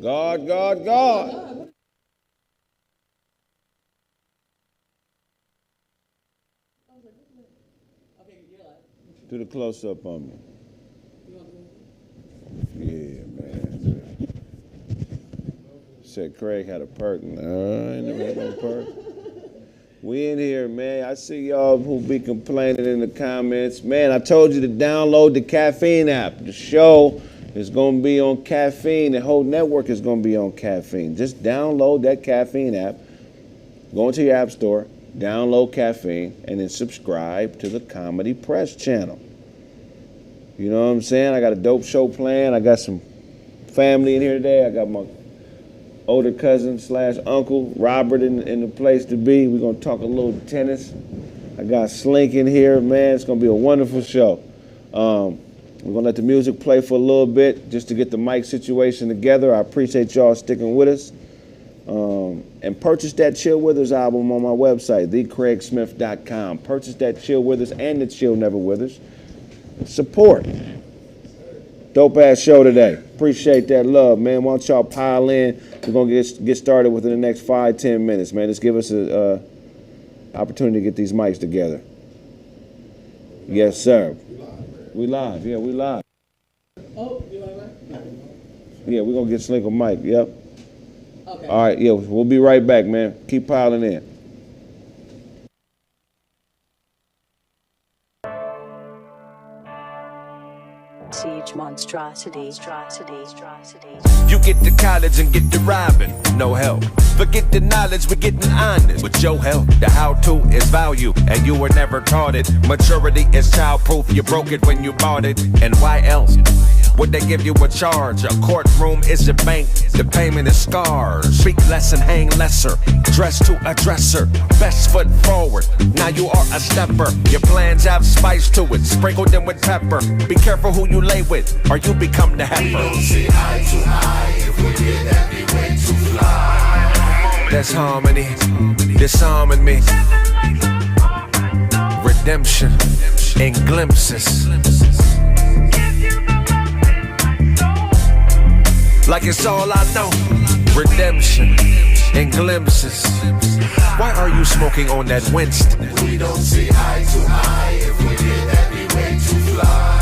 God, God, God. Do the close-up on me. Yeah, man. Said Kraig had a perk. No, I ain't never had no perk. We in here, man. I see y'all who be complaining in the comments. Man, I told you to download the Caffeine app. The show is going to be on Caffeine. The whole network is going to be on Caffeine. Just download that Caffeine app. Go into your app store, download Caffeine, and then subscribe to the Comedy Press channel. You know what I'm saying? I got a dope show planned. I got some family in here today. I got my older cousin / uncle, Robert, in the place to be. We're going to talk a little tennis. I got Slink in here, man. It's going to be a wonderful show. We're going to let the music play for a little bit just to get the mic situation together. I appreciate y'all sticking with us. And purchase that Chill Withers album on my website, TheeKraigSmith.com. Purchase that Chill Withers and the Chill Never Withers. Support. Dope-ass show today. Appreciate that love, man. Why don't y'all pile in? We're going to get started within the next 5-10 minutes, man. Just give us an opportunity to get these mics together. Yes, sir. We live. Yeah, we live. Oh, you live? Yeah, we're going to get Slink a mic. Yep. Okay. All right, yeah, we'll be right back, man. Keep piling in. Siege monstrosities. You get to college and get to robbing, no help. Forget the knowledge, we're getting honest. With your help, the how-to is value, and you were never taught it. Maturity is childproof, you broke it when you bought it. And why else would they give you a charge? A courtroom is a bank, the payment is scars. Speak less and hang lesser, dress to a dresser. Best foot forward, now you are a stepper. Your plans have spice to it, sprinkle them with pepper. Be careful who you lay with, or you become the heifer. We don't see eye to eye if we get everywhere to fly. There's harmony, disarming me. Redemption in glimpses. Like it's all I know. Redemption in glimpses. Why are you smoking on that Winston? We don't see eye to eye if we get everywhere to fly.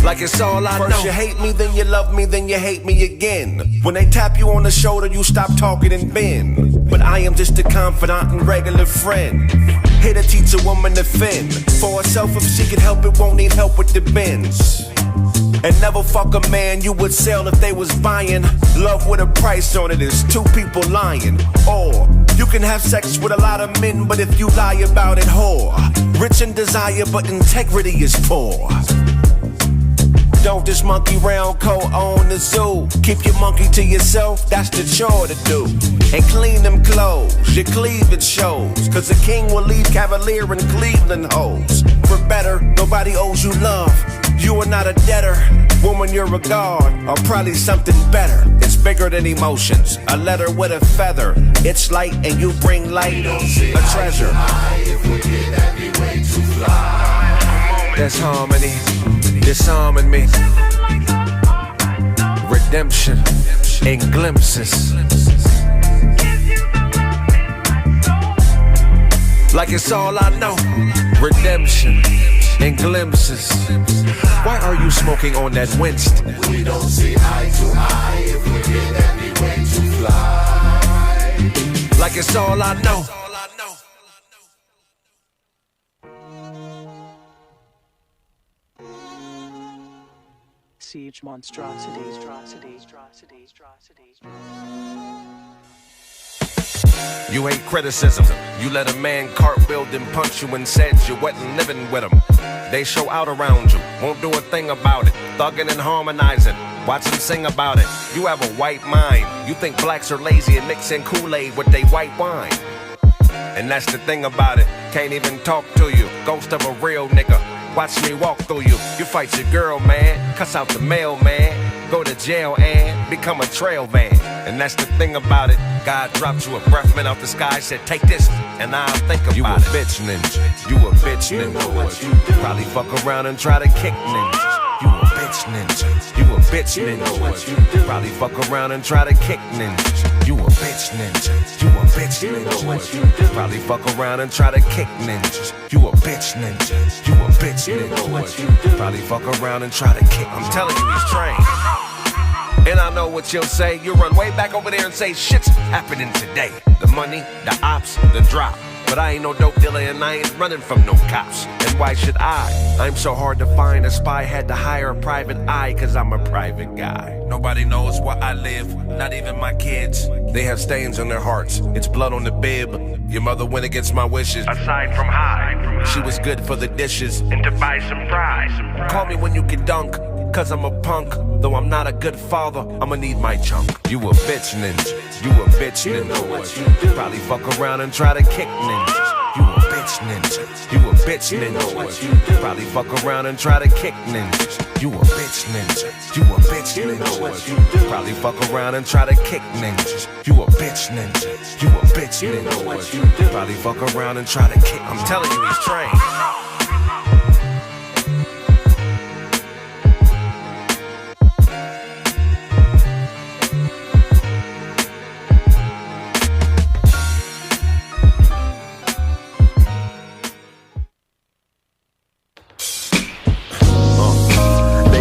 Like it's all I know. First you hate me, then you love me, then you hate me again. When they tap you on the shoulder, you stop talking and bend. But I am just a confidant and regular friend. Here to teach a woman to fend for herself. If she can help it, won't need help with the bends. And never fuck a man you would sell if they was buying. Love with a price on it is two people lying. Or you can have sex with a lot of men, but if you lie about it, whore. Rich in desire, but integrity is poor. Don't just monkey round, co-own the zoo. Keep your monkey to yourself, that's the chore to do. And clean them clothes, your cleavage shows. Cause the king will leave Cavalier and Cleveland hoes. For better, nobody owes you love. You are not a debtor, woman, you're a god, or probably something better. It's bigger than emotions, a letter with a feather. It's light and you bring light, a treasure. If we get everywhere to fly. There's harmony, disarming me. Redemption in glimpses. Like it's all I know. Redemption in glimpses. Why are you smoking on that Winston? We don't see eye to eye if we get everywhere to fly. Like it's all I know. Siege monstrosities. You hate criticism. You let a man cartwheel then punch you and said you wasn't living with him. They show out around you, won't do a thing about it. Thugging and harmonizing, watch them sing about it. You have a white mind. You think blacks are lazy and mixing Kool-Aid with they white wine. And that's the thing about it. Can't even talk to you. Ghost of a real nigga. Watch me walk through you. You fight your girl, man. Cuss out the mailman. Go to jail and become a trail van. And that's the thing about it. God dropped you a breath mint out the sky, said take this, and I'll think about it. You a bitch ninja. You a bitch ninja. You know what you do. Probably fuck around and try to kick ninjas. You a bitch bitch ninja. You a bitch ninja. Probably fuck around and try to kick ninjas. You a bitch ninja. You a bitch ninja. Probably fuck around and try to kick ninjas. You a bitch ninja. You a bitch ninja. Probably fuck around and try to kick. I'm telling you, he's trained. And I know what you'll say. You'll run way back over there and say shit's happening today. The money, the ops, the drop. But I ain't no dope dealer and I ain't running from no cops. And why should I? I'm so hard to find. A spy had to hire a private eye, cause I'm a private guy. Nobody knows where I live, not even my kids. They have stains on their hearts, it's blood on the bib. Your mother went against my wishes. Aside from high, she was good for the dishes and to buy some fries. Call me when you can dunk, cause I'm a punk. Though I'm not a good father, I'ma need my chunk. You a bitch ninja. You a bitch ninja. Probably fuck around and try to kick ninjas. You a bitch ninja. You a bitch ninja. Probably fuck around and try to kick ninjas. You a bitch ninja. You a bitch ninja. Probably fuck around and try to kick ninjas. You a bitch ninja. You a bitch ninja. Probably fuck around and try to kick. I'm telling you, he's trained.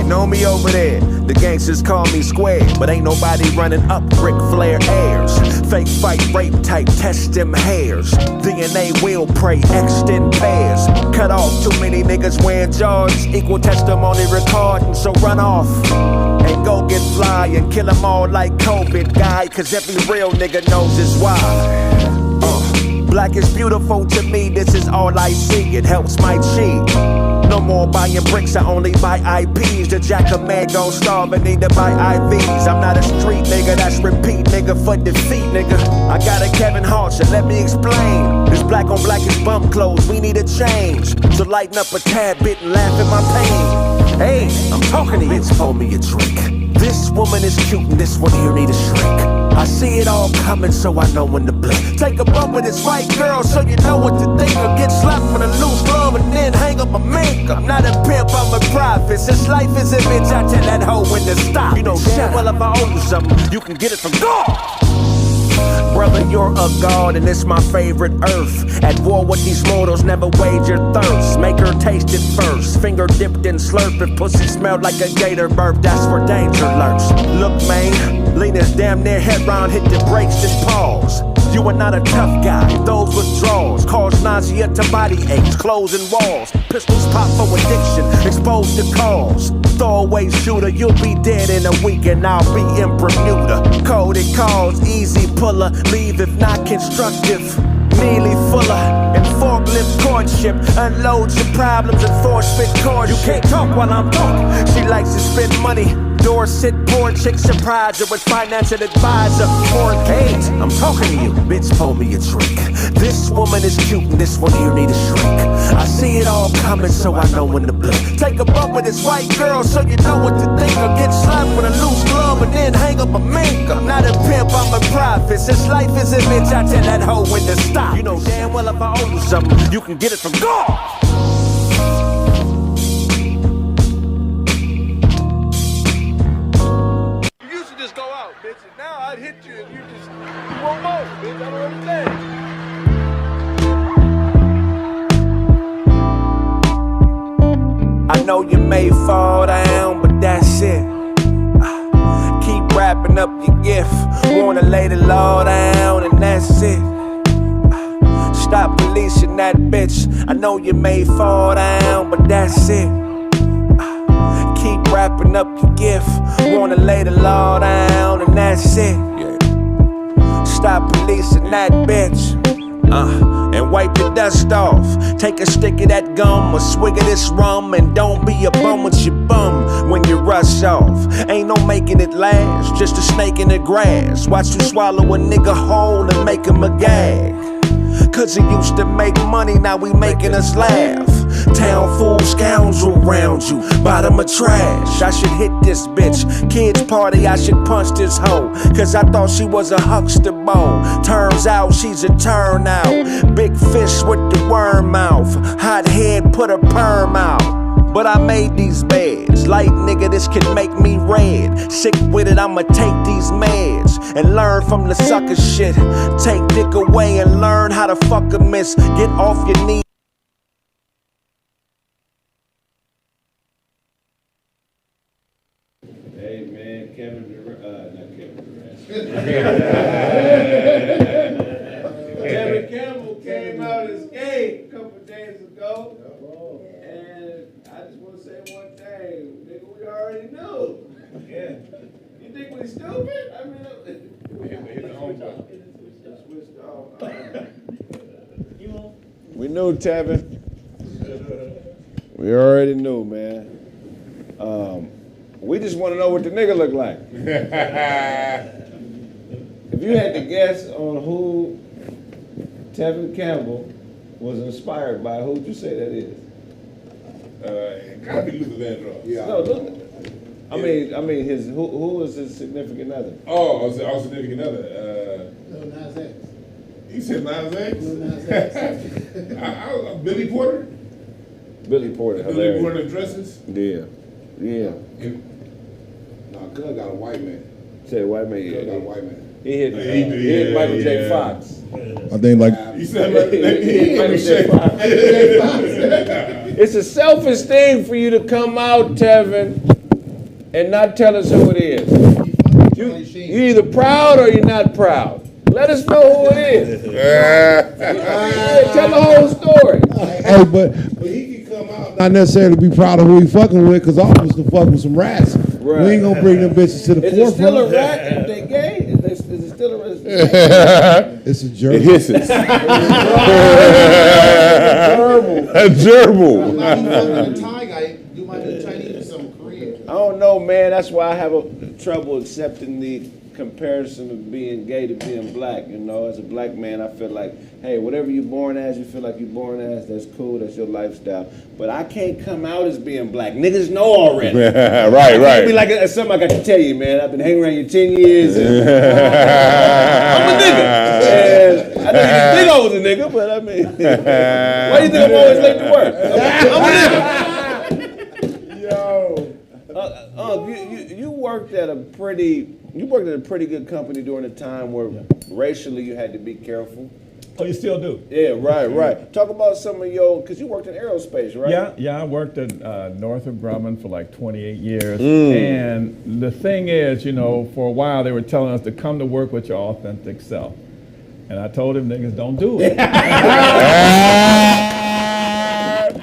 Know me over there, the gangsters call me square, but ain't nobody running up Ric Flair airs. Fake fight, rape type, test them hairs. DNA will pray, extend pairs. Cut off too many niggas wearing Jordans, equal testimony recording, so run off and go get fly and kill them all like COVID guy, cause every real nigga knows it's why. Black is beautiful to me, this is all I see, it helps my cheek. No more buying bricks, I only buy IPs. The jack a man gon' starve and need to buy IVs. I'm not a street nigga, that's repeat nigga for defeat nigga. I got a Kevin Hart, so let me explain. This black on black is bum clothes, we need a change. So lighten up a tad bit and laugh at my pain. Hey, I'm talking to you, bitch, pour me a drink. This woman is cute and this one here need a shrink. I see it all coming, so I know when to blink. Take a bump with this white girl, so you know what to think. Or get slapped with a loose glove and then hang up a mink. I'm not a pimp, I'm a prophet. Since life is a bitch, I tell that hoe when to stop. You know damn well if I owe you something, you can get it from God. Brother, you're a god and it's my favorite earth. At war with these mortals, never wage your thirst. Make her taste it first. Finger dipped and slurp. If pussy smelled like a gator burp, that's where danger lurks. Look, man, Lena's damn near head round, hit the brakes, just pause. You are not a tough guy, those withdrawals cause nausea to body aches, closing walls. Pistols pop for addiction, exposed to cause. Throwaway shooter, you'll be dead in a week and I'll be in Bermuda. Coded calls, easy puller, leave if not constructive. Neely Fuller and forklift courtship. Unload your problems and force fit chords. You can't talk while I'm talking. She likes to spend money. Dorset, poor chick, surprise her with financial advisor. Mortgage, I'm talking to you, bitch, pour me a drink. This woman is cute and this one here need a shrink. I see it all coming, so I know when to blink. Take a bump with this white girl, so you know what to think. Or get slapped with a loose glove and then hang up a mink. I'm not a pimp, I'm a prophet. Since life is a bitch, I tell that hoe when to stop. You know damn well if I owe you something, you can get it from God. I'd hit you and you won't move, bitch. I don't understand. I know you may fall down, but that's it. Keep wrapping up your gift. Wanna lay the law down, and that's it. Stop policing that bitch. I know you may fall down, but that's it. Keep wrapping up your gift. Wanna lay the law down, and that's it. Stop policing that bitch. And wipe the dust off. Take a stick of that gum, a swig of this rum, and don't be a bum with your bum when you rush off. Ain't no making it last, just a snake in the grass. Watch you swallow a nigga whole and make him a gag. Cause it used to make money, now we making us laugh. Town fool, scoundrel round you, bottom of trash. I should hit this bitch, kids party, I should punch this hoe. Cause I thought she was a huckster bow. Turns out she's a turnout. Big fish with the worm mouth. Hot head put a perm out. But I made these beds, this light, nigga, this can make me red. Sick with it, I'ma take these meds and learn from the sucker shit. Take dick away and learn how to fuck a miss. Get off your knees. Hey man, Kevin Campbell came out as gay a couple days ago, and I just want to say one thing, nigga, we already knew. Yeah. You think we stupid? I mean, switched off. We knew, Tevin. We already knew, man. We just want to know what the nigga look like. If you had to guess on who Tevin Campbell was inspired by, who would you say that is? It gotta be Luther Vandross. Yeah. No, look. I mean, his who was his significant other? Oh, our significant other. Lil Nas X. You said Nas X? Lil Nas X. Billy Porter? Billy Porter. Billy Hilarious. Porter dresses? Yeah. No, Cuz got a white man. Say white man. Cuz got a Yeah. white man. He hit Michael J. Fox. I think like You said Michael J. Fox. It's a selfish thing for you to come out, Tevin, and not tell us who it is. You're either proud or you're not proud. Let us know who it is. Tell the whole story. hey, but He can come out. not necessarily be proud of who he fucking with, because all of us can fuck with some rats. Right. We ain't gonna bring them bitches to the Is it still a forefront. rat if they gay? Is it still a rat? It's a jerk. It hisses. A gerbil. Now you fucking a Thai guy, you might be Chinese or some Korean. I don't know, man. That's why I have trouble accepting the comparison of being gay to being black. You know, as a black man, I feel like, hey, whatever you're born as, you feel like you're born as, that's cool, that's your lifestyle. But I can't come out as being black. Niggas know already. Right. Be like, it's something I got to tell you, man. I've been hanging around you 10 years. And I'm a nigga. And I know you think I was a nigga, but I mean, why do you think I'm always late to work? I'm a nigga. Yo. You worked at a pretty good company during a time where racially you had to be careful. Oh, you still do? Yeah, right. Talk about some of because you worked in aerospace, right? Yeah, I worked at Northrop Grumman for like 28 years. And the thing is, for a while they were telling us to come to work with your authentic self. And I told them niggas don't do it.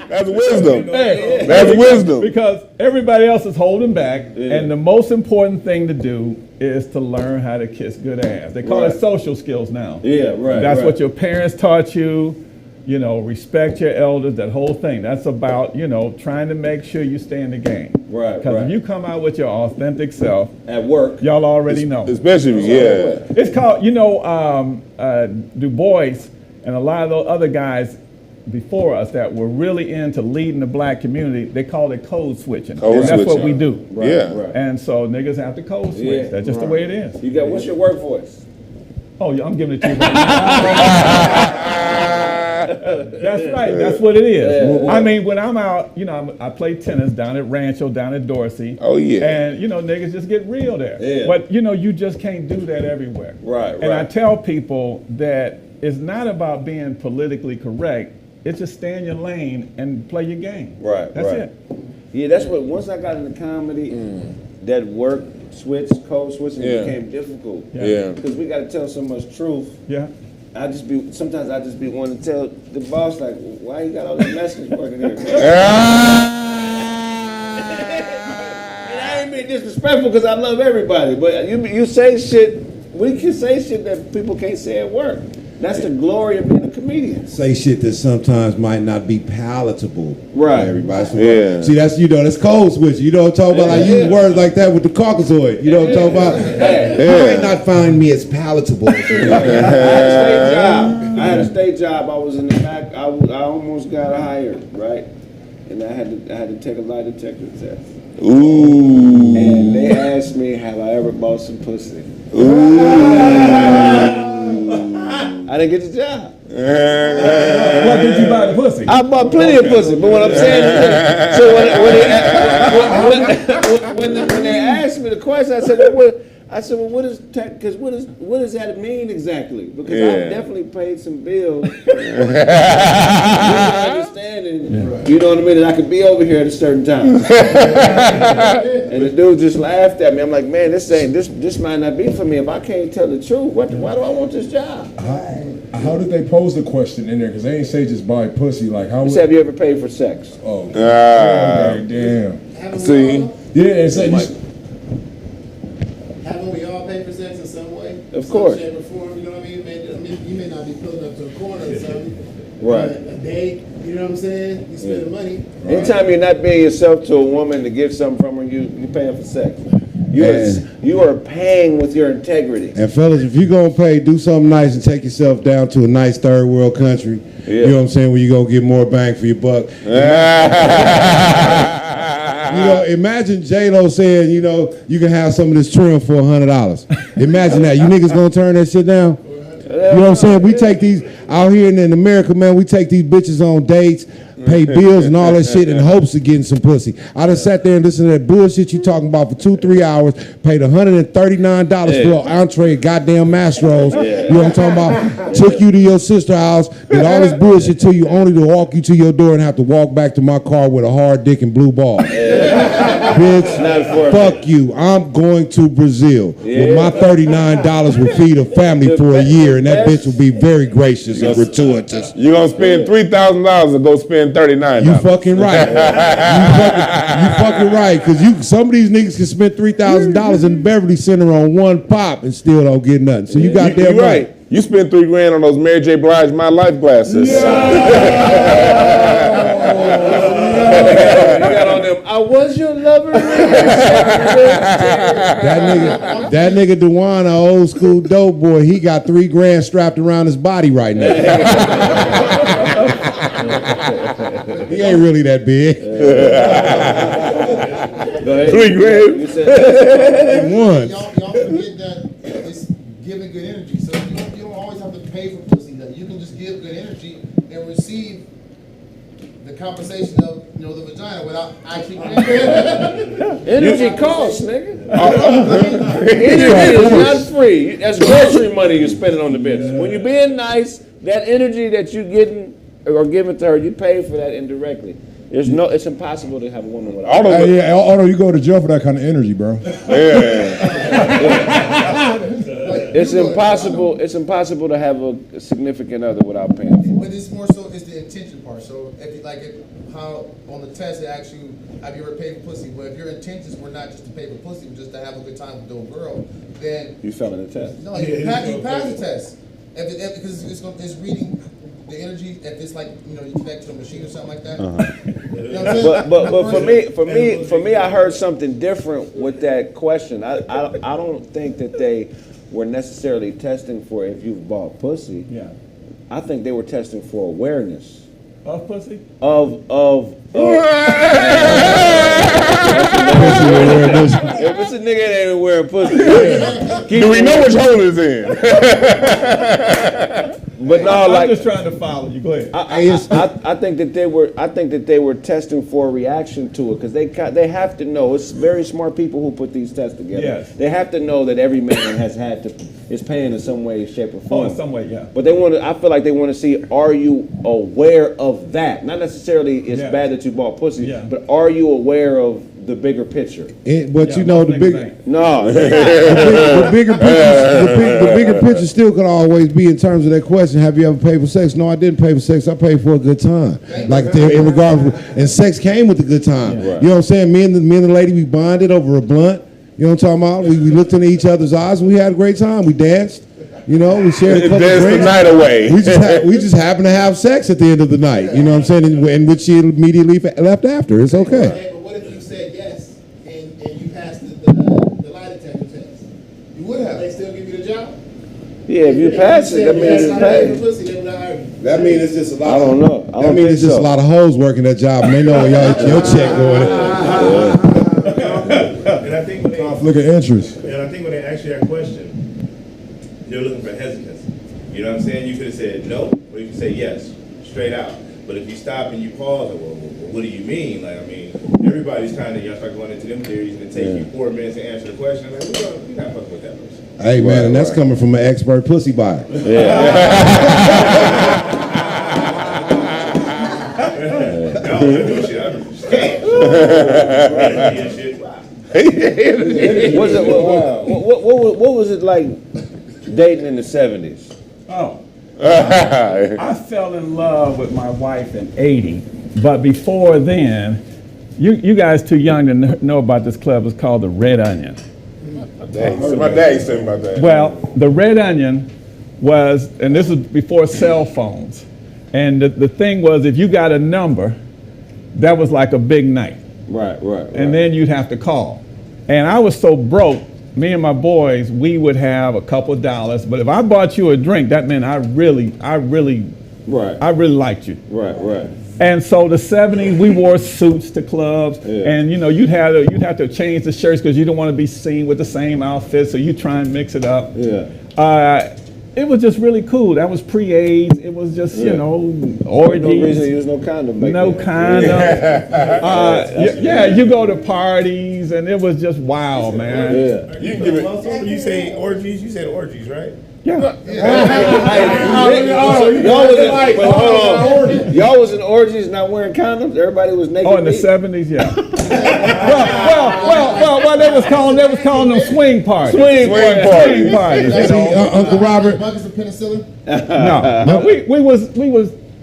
That's wisdom. Hey, That's wisdom. Because everybody else is holding back, and the most important thing to do is to learn how to kiss good ass. They call it social skills now. Yeah, right. That's what your parents taught you. Respect your elders, that whole thing. That's about, trying to make sure you stay in the game. Right, Because if you come out with your authentic self, at work, y'all already know. Especially, yeah. It's called, Du Bois and a lot of those other guys before us that were really into leading the black community, they called it code switching. Code and that's what switching. we do. Right. And so niggas have to code switch. Yeah, That's just the way it is. you got what's your work voice? Oh, yeah, I'm giving it to you right now. That's right. That's what it is. Yeah. I mean, when I'm out, I play tennis down at Rancho, down at Dorsey. Oh, yeah. And, niggas just get real there. Yeah. But, you just can't do that everywhere. Right. And I tell people that it's not about being politically correct. It's just stay in your lane and play your game. Right. That's right. it. Yeah, that's what. Once I got into comedy, that code switching became difficult. Yeah. Because we got to tell so much truth. Yeah. Sometimes I just be wanting to tell the boss, like, why you got all these messages working here? And I ain't being disrespectful because I love everybody, but you say shit. We can say shit that people can't say at work. That's the glory of being a comedian. Say shit that sometimes might not be palatable. Right. To everybody. So, Yeah. See, that's that's code switch. You know what I'm talking about? Like use words like that with the Caucasoid. You know what I'm talking about? You might not find me as palatable. I had a state job. I was in the back. I almost got hired, right? And I had to take a lie detector test. Ooh. And they asked me, have I ever bought some pussy? I didn't get the job. What did you buy the pussy? I bought plenty of pussy, but what I'm saying is that, so when they asked me the question, I said, well, what does that mean exactly? Because I've definitely paid some bills. Understanding, you know what I mean, that I could be over here at a certain time. And the dude just laughed at me. I'm like, man, this might not be for me. If I can't tell the truth, why do I want this job? How did they pose the question in there? Because they ain't say just buy pussy. Like how? Have you ever paid for sex? Oh, okay, damn. See? Yeah, and say haven't we all paid for sex in some way? Of course. Some shape or form, you know what I mean? You may not be pulling up to a corner or something. Right. A date, you know what I'm saying? You spend the money. Anytime you're not being yourself to a woman to get something from her, you're paying for sex. You are paying with your integrity. And fellas, if you're going to pay, do something nice and take yourself down to a nice third world country. You know what I'm saying? Where you're going to get more bang for your buck. You know, imagine J-Lo saying, you know, you can have some of this trim for $100. Imagine that. You niggas going to turn that shit down? You know what I'm saying? We take these, out here in America, man, we take these bitches on dates, pay bills and all that shit in hopes of getting some pussy. I done sat there and listened to that bullshit you talking about for 2-3 hours, paid $139 for an entree, goddamn Mastros. You know what I'm talking about? Took you to your sister's house, did all this bullshit to you only to walk you to your door and have to walk back to my car with a hard dick and blue ball. Bitch, fuck you. I'm going to Brazil. With my $39 will feed a family for a year, and that bitch will be very gracious and gratuitous. You're going to spend $3,000 to go spend $39. You fucking right. you fucking right. Because some of these niggas can spend $3,000 in the Beverly Center on one pop and still don't get nothing. So you got damn right. You spent $3 grand on those Mary J. Blige My Life glasses. I was your lover. That nigga Dewan, an old school dope boy, he got $3 grand strapped around his body right now. He ain't really that big. $3 grand. You said Once. Y'all forget that it's giving good energy. So you don't always have to pay for pussy. You can just give good energy and receive the compensation of the vagina without actually Energy costs, nigga. Energy is not free. That's grocery money you're spending on the bitch. When you're being nice, that energy that you're getting or giving to her, you pay for that indirectly. It's impossible to have a woman without. Although you go to jail for that kind of energy, bro. It's impossible to have a significant other without paying for it. But it's more so it's the intention part. So how on the test it asks you, have you ever paid for pussy? Well, if your intentions were not just to pay for pussy, but just to have a good time with the girl, then you fell in the test. No, you pass the test. Because it's reading the energy. If it's like you connect to a machine or something like that. You know what I'm saying? But for me, I heard something different with that question. I don't think that they were necessarily testing for if you've bought pussy. Yeah. I think they were testing for awareness. Of pussy? Of If it's a nigga that ain't wearing pussy, do we know which hole it's in? But no, I'm just trying to follow you. Go ahead. I think that they were testing for a reaction to it because they have to know. It's very smart people who put these tests together. Yes. They have to know that every man is paying in some way, shape, or form. Oh, in some way, yeah. But I feel like they want to see, are you aware of that? Not necessarily it's bad that you bought pussy, but are you aware of the bigger picture? The bigger picture still could always be in terms of that question. Have you ever paid for sex? No, I didn't pay for sex. I paid for a good time. In regards, and sex came with a good time. Right. You know what I'm saying? Me and the lady, we bonded over a blunt. You know what I'm talking about? We looked into each other's eyes and we had a great time. We danced. We shared a couple danced drinks. the night away. We just happened to have sex at the end of the night. You know what I'm saying? In which she immediately left after. It's okay. But what if you said yes and you passed the lie detector test? You would have. They still give you the job? Yeah, if you pass it, that means you paid. That means it's just a lot. I don't know. That means it's just a lot of hoes working that job, and they know where your check going. And I think when conflict of interest. And I think when they ask you that question, they're looking for hesitance. You know what I'm saying? You could have said no, Or you can say yes, straight out. But if you stop and you pause, like, well, what do you mean? Like, I mean, everybody's kind of, y'all start going into them theories and it takes you 4 minutes to answer the question. Like, we're not fucking with that person. Hey, man, and that's coming from an expert pussy buyer. What was it like dating in the 70s? Oh. I fell in love with my wife in 80, but before then, you guys too young to know about this club. It's called the Red Onion. My dad used to say about that. Well, the Red Onion was, and this was before cell phones, and the thing was, if you got a number, that was like a big night. Right. And then you'd have to call. And I was so broke, me and my boys, we would have a couple of dollars, but if I bought you a drink, that meant I really liked you. Right. And so the 70s, we wore suits to clubs, and you know, you'd have to change the shirts because you don't want to be seen with the same outfit, so you try and mix it up. It was just really cool. That was pre-AIDS. It was just, you know, orgies. No reason to use no condom. No condom. You go to parties, and it was just wild, man. You can give it. You say orgies. You said orgies, right? Yeah. Y'all was in orgies not wearing condoms? Everybody was naked? Oh, in the 70s, yeah. well, they was calling them swing parties. Swing parties. You know? Uncle Robert. Buckets of penicillin? No, we was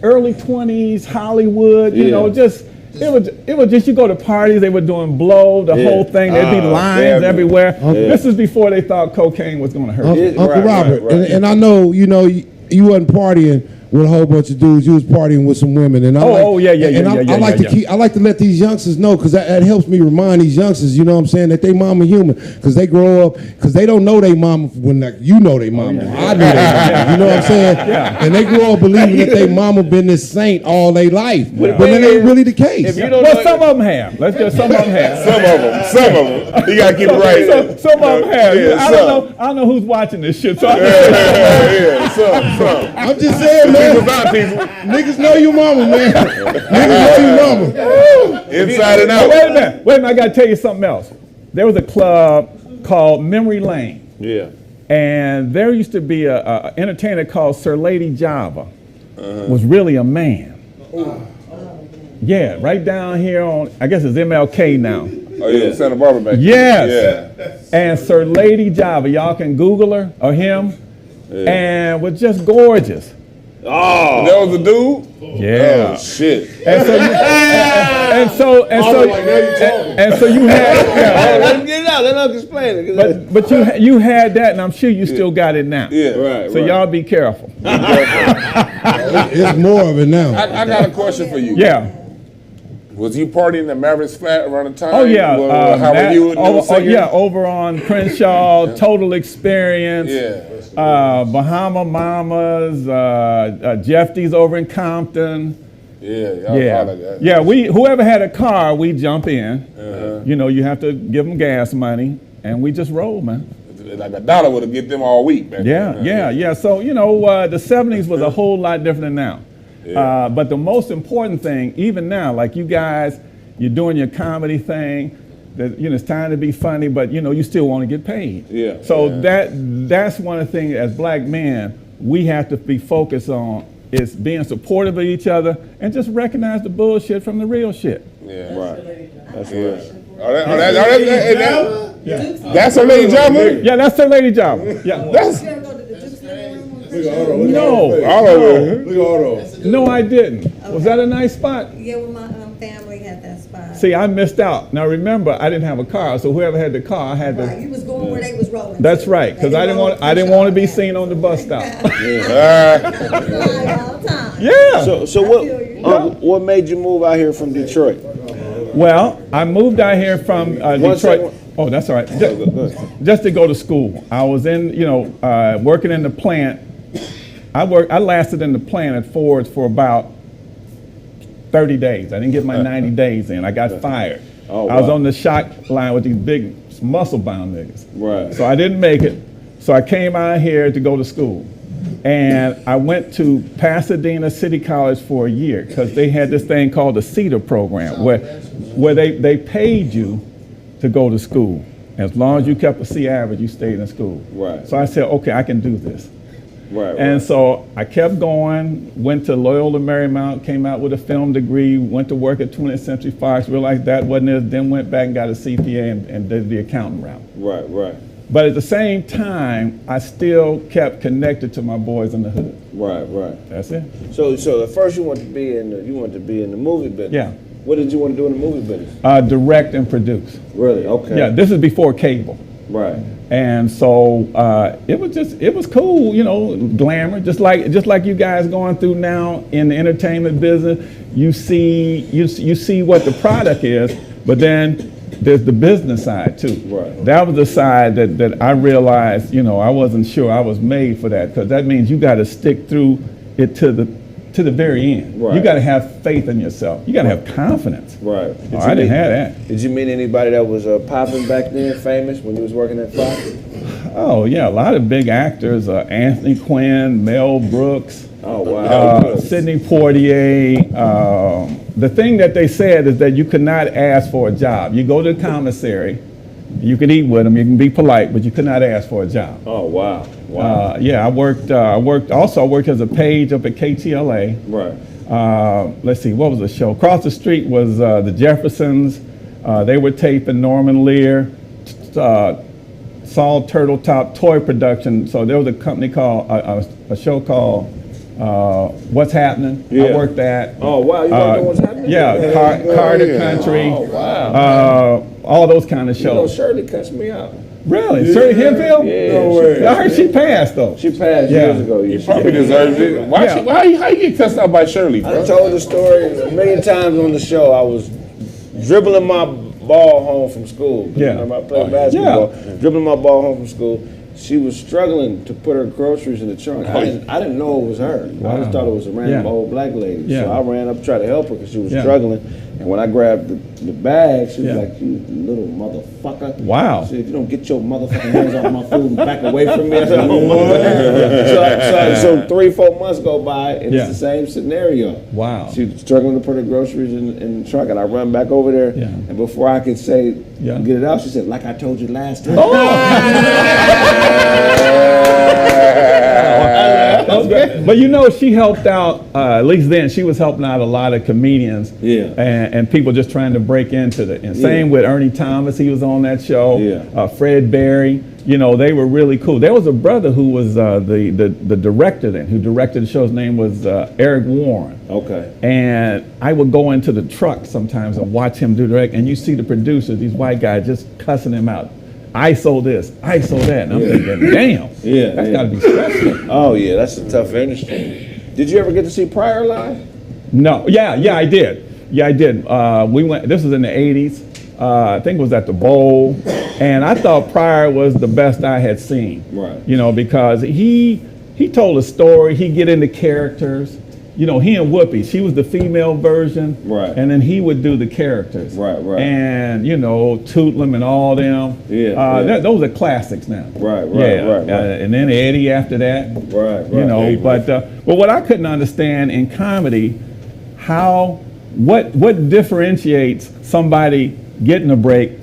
early 20s, Hollywood, you know, just it was just, you go to parties, they were doing blow, the whole thing, there'd be lines everywhere. This is before they thought cocaine was going to hurt you. Uncle Robert, and I know, you know, you wasn't partying with a whole bunch of dudes. You was partying with some women, and I like to let these youngsters know, because that helps me remind these youngsters, you know what I'm saying, that they mama human, because they grow up, because they don't know they mama when you know they mama. I knew they mama, you know what I'm saying? And they grow up believing that they mama been this saint all their life, but that ain't really the case. Well, some of them have. Let's just some of them have. Some of them. You gotta keep it right. Some of them have. I don't know who's watching this shit. So some. I'm just saying, man. Niggas know your mama, man. Niggas know your mama. Inside and out. Wait a minute. I gotta tell you something else. There was a club called Memory Lane. Yeah. And there used to be a entertainer called Sir Lady Java. Was really a man. Yeah, right down here on, I guess it's MLK now. Oh yeah, Santa Barbara back. Yes. Yeah. And Sir Lady Java, y'all can Google her or him, and was just gorgeous. Oh, that was a dude? Yeah. Oh shit. And so you had. Let him get it out. Let him explain it. But you had that, and I'm sure you still got it now. Yeah. Right. So y'all be careful. It's more of it now. I got a question for you. Yeah. Was you partying at Maverick's flat around the time? Oh yeah. Over on Crenshaw, Total Experience. Yeah. Bahama Mamas, Jeffy's over in Compton. Yeah. Whoever had a car, we jump in. You know, you have to give them gas money, and we just roll, man. Like $1 would have get them all week, man. Yeah. So you know, the 70s was a whole lot different than now. Yeah. But the most important thing, even now, like you guys, you're doing your comedy thing. That, you know, it's time to be funny, but you know, you still want to get paid. Yeah. So that's one of the things as black men we have to be focused on, is being supportive of each other and just recognize the bullshit from the real shit. Yeah. Right. That's right. That's her Lady Java? Yeah, that's her Lady Java. Yeah. No, I didn't. Okay. Was that a nice spot? Yeah, well, my family had that spot. See, I missed out. Now remember, I didn't have a car, so whoever had the car, I had to. Right, you was going where they was rolling. That's right, because I didn't want to be seen on the bus stop. Yeah. So what made you move out here from Detroit? Well, I moved out here from Detroit. Oh, that's all right. Just to go to school. I was in, working in the plant. I lasted in the plant at Ford's for about 30 days. I didn't get my 90 days in. I got fired. Oh, wow. I was on the shot line with these big muscle-bound niggas. Right. So I didn't make it. So I came out here to go to school. And I went to Pasadena City College for a year because they had this thing called the CETA program where they paid you to go to school. As long as you kept a C average, you stayed in school. Right. So I said, okay, I can do this. Right. And so I kept going, went to Loyola Marymount, came out with a film degree, went to work at 20th Century Fox, realized that wasn't it, then went back and got a CPA and did the accounting route. Right, right. But at the same time, I still kept connected to my boys in the hood. Right, right. That's it. So at first you wanted to be in the movie business. Yeah. What did you want to do in the movie business? Direct and produce. Really? Okay. Yeah, this is before cable. Right. And so it was cool, you know, glamour, just like you guys going through now in the entertainment business. You see what the product is, but then there's the business side too. Right. That was the side that I realized, you know, I wasn't sure I was made for that, because that means you got to stick through it to the very end. Right. You got to have faith in yourself. You got to have confidence. Right. I didn't have that. Did you meet anybody that was popping back then, famous, when you was working at Fox? Oh yeah, a lot of big actors. Anthony Quinn, Mel Brooks. Oh wow. Sidney Poitier. The thing that they said is that you could not ask for a job. You go to the commissary, you can eat with them, you can be polite, but you could not ask for a job. Oh wow. Wow. Yeah, I worked as a page up at KTLA. Right. Let's see, what was the show? Across the street was the Jeffersons. They were taping Norman Lear, Saul Turtletop toy production. So there was a company called a show called What's Happening. Yeah. I worked at. Oh wow, you worked on What's Happening? Yeah, Carter Country. Oh wow. All those kind of shows. You know, Shirley cussed me out. Really? Shirley Hemphill? Yeah. No way. I heard she passed though. She passed years ago. You probably deserved it. How you get cussed out by Shirley, bro? I told the story a million times on the show. I was dribbling my ball home from school. Yeah. Remember I played basketball. Yeah. Dribbling my ball home from school. She was struggling to put her groceries in the trunk. I didn't know it was her. Wow. I just thought it was a random old black lady. Yeah. So I ran up to try to help her because she was struggling. And when I grabbed the bag, she was like, "You little motherfucker." Wow. She said, "If you don't get your motherfucking hands off my food and back away from me." I said, so 3-4 months go by, and it's the same scenario. Wow. She was struggling to put her groceries in the trunk, and I run back over there. Yeah. And before I could say, get it out, she said, "Like I told you last time." But you know, she helped out, at least then, she was helping out a lot of comedians and people just trying to break into it. And same with Ernie Thomas, he was on that show. Yeah. Fred Berry, you know, they were really cool. There was a brother who was the director then, who directed the show. His name was Eric Warren. Okay. And I would go into the truck sometimes and watch him do direct, and you see the producers, these white guys, just cussing him out. ISO this, ISO that. And I'm thinking, damn, that's got to be stressful. Oh, yeah, that's a tough industry. Did you ever get to see Pryor live? No, yeah, I did. Yeah, I did. We went, this was in the 80s. I think it was at the Bowl. And I thought Pryor was the best I had seen. Right. You know, because he told a story, he'd get into characters. You know, he and Whoopi, she was the female version, right? And then he would do the characters, right. And you know, Tootlim and all them, those are classics now, right. And then Eddie after that, right. You know, but what I couldn't understand in comedy, what differentiates somebody getting a break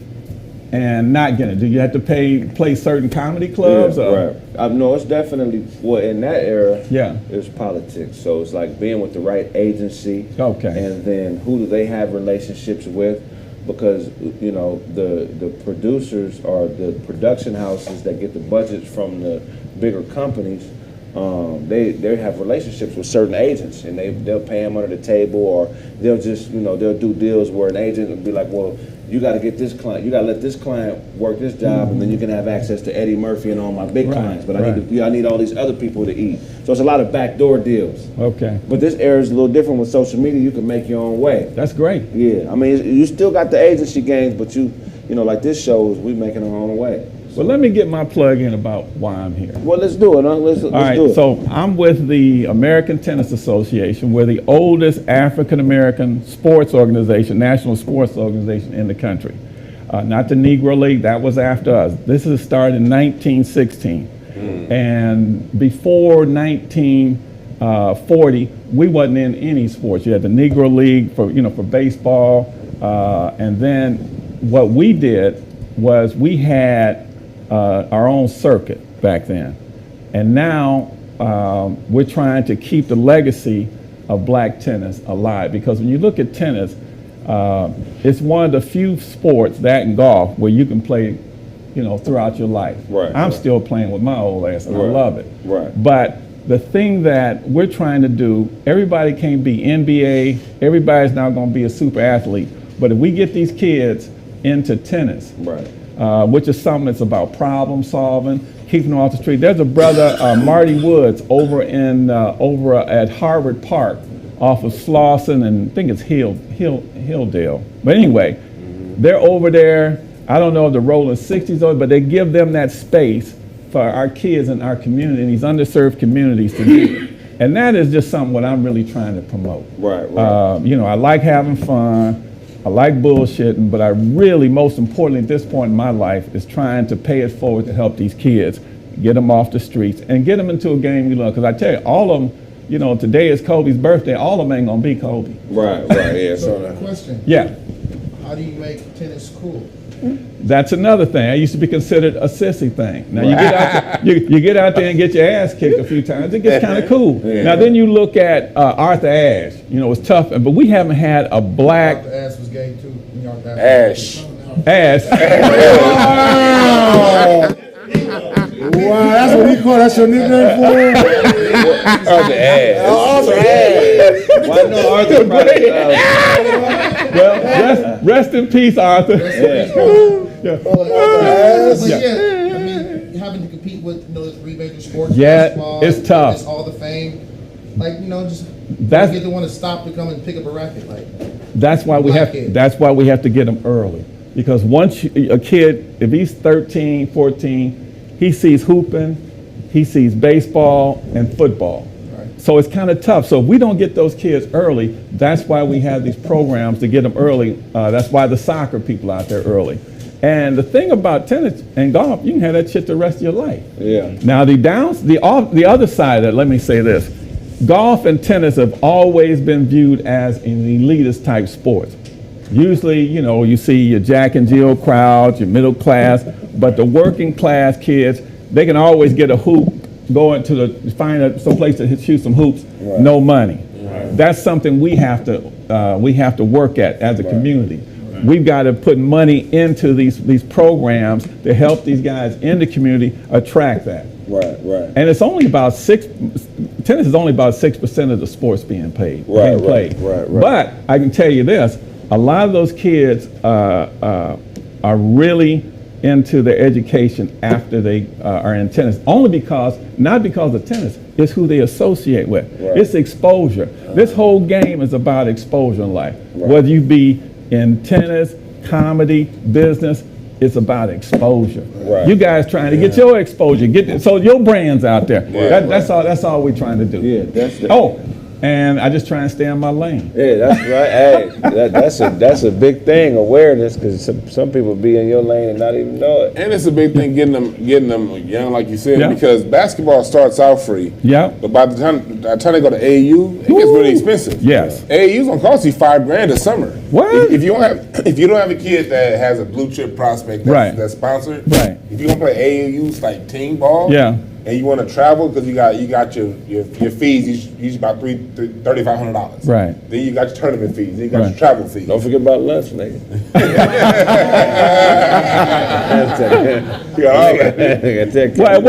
and not getting it? Do you have to play certain comedy clubs? Right. No, it's definitely, in that era, yeah, it's politics. So it's like being with the right agency. Okay. And then who do they have relationships with? Because, you know, the producers or the production houses that get the budgets from the bigger companies, they have relationships with certain agents, and they'll pay them under the table, or they'll just, you know, they'll do deals where an agent will be like, well, you got to get this client, you got to let this client work this job, and then you can have access to Eddie Murphy and all my big clients. But I need all these other people to eat. So it's a lot of backdoor deals. Okay. But this era is a little different with social media. You can make your own way. That's great. Yeah. I mean, you still got the agency games, but you know, like this shows, we making our own way. Well, let me get my plug in about why I'm here. Well, let's do it. Let's do it. So I'm with the American Tennis Association. We're the oldest African-American sports organization, national sports organization in the country. Not the Negro League, that was after us. This is started in 1916. And before 1940, we wasn't in any sports. You had the Negro League for baseball, and then what we did was we had our own circuit back then, and now we're trying to keep the legacy of black tennis alive, because when you look at tennis, it's one of the few sports, that and golf, where you can play, throughout your life. I'm still playing with my old ass, and I love it. But the thing that we're trying to do, everybody can't be NBA, everybody's not going to be a super athlete, but if we get these kids into tennis, which is something that's about problem solving, keeping them off the street. There's a brother, Marty Woods, over at Harvard Park, off of Slauson, and I think it's Hilldale. But anyway, they're over there. I don't know if the rolling 60s over, but they give them that space for our kids in our community, in these underserved communities to do. And that is just something what I'm really trying to promote. I like having fun. I like bullshitting, but I really, most importantly at this point in my life, is trying to pay it forward to help these kids, get them off the streets, and get them into a game you love. Because I tell you, all of them, today is Kobe's birthday, all of them ain't going to be Kobe. Yeah. So, question. Yeah. How do you make tennis cool? That's another thing. I used to be considered a sissy thing. Now you get out there and get your ass kicked a few times, it gets kind of cool. Now then you look at Arthur Ashe. It's tough, but we haven't had a black. Arthur Ashe was gay too. Ash. Wow, that's what he call. That's your nickname for him? Arthur Ashe. Arthur Ashe. Why no Arthur? Well, rest in peace, Arthur. But having to compete with the three major sports, basketball, it's tough. It's all the fame, just get the one to stop to come and pick up a racket. That's why we have to get them early, because once a kid, if he's 13, 14, he sees hooping, he sees baseball and football. So it's kind of tough. So if we don't get those kids early, that's why we have these programs to get them early. That's why the soccer people out there early. And the thing about tennis and golf, you can have that shit the rest of your life. Now the other side of that, let me say this. Golf and tennis have always been viewed as an elitist type sport. Usually, you see your Jack and Jill crowds, your middle class, but the working class kids, they can always get a hoop, find some place to shoot some hoops, no money. That's something we have to work at as a community. We've got to put money into these programs to help these guys in the community attract that. And it's only about tennis is only about 6% of the sports being played. But I can tell you this, a lot of those kids are really into their education after they are in tennis, not because of tennis, it's who they associate with. It's exposure. This whole game is about exposure in life. Whether you be in tennis, comedy, business, it's about exposure. You guys trying to get your exposure, so your brand's out there. That's all we're trying to do. And I just try and stay in my lane. That's right. Hey, that's a big thing, awareness, because some people be in your lane and not even know it. And it's a big thing getting them young, like you said, because basketball starts out free. But by the time they go to AAU, it gets really expensive. AAU's gonna cost you $5,000 a summer. What? If you don't have a kid that has a blue chip prospect that's sponsored, if you gonna play AAU's like team ball, and you want to travel because you got your fees, usually about $3,500. Then you got your tournament fees. Then you got your travel fees. Don't forget about lunch, nigga.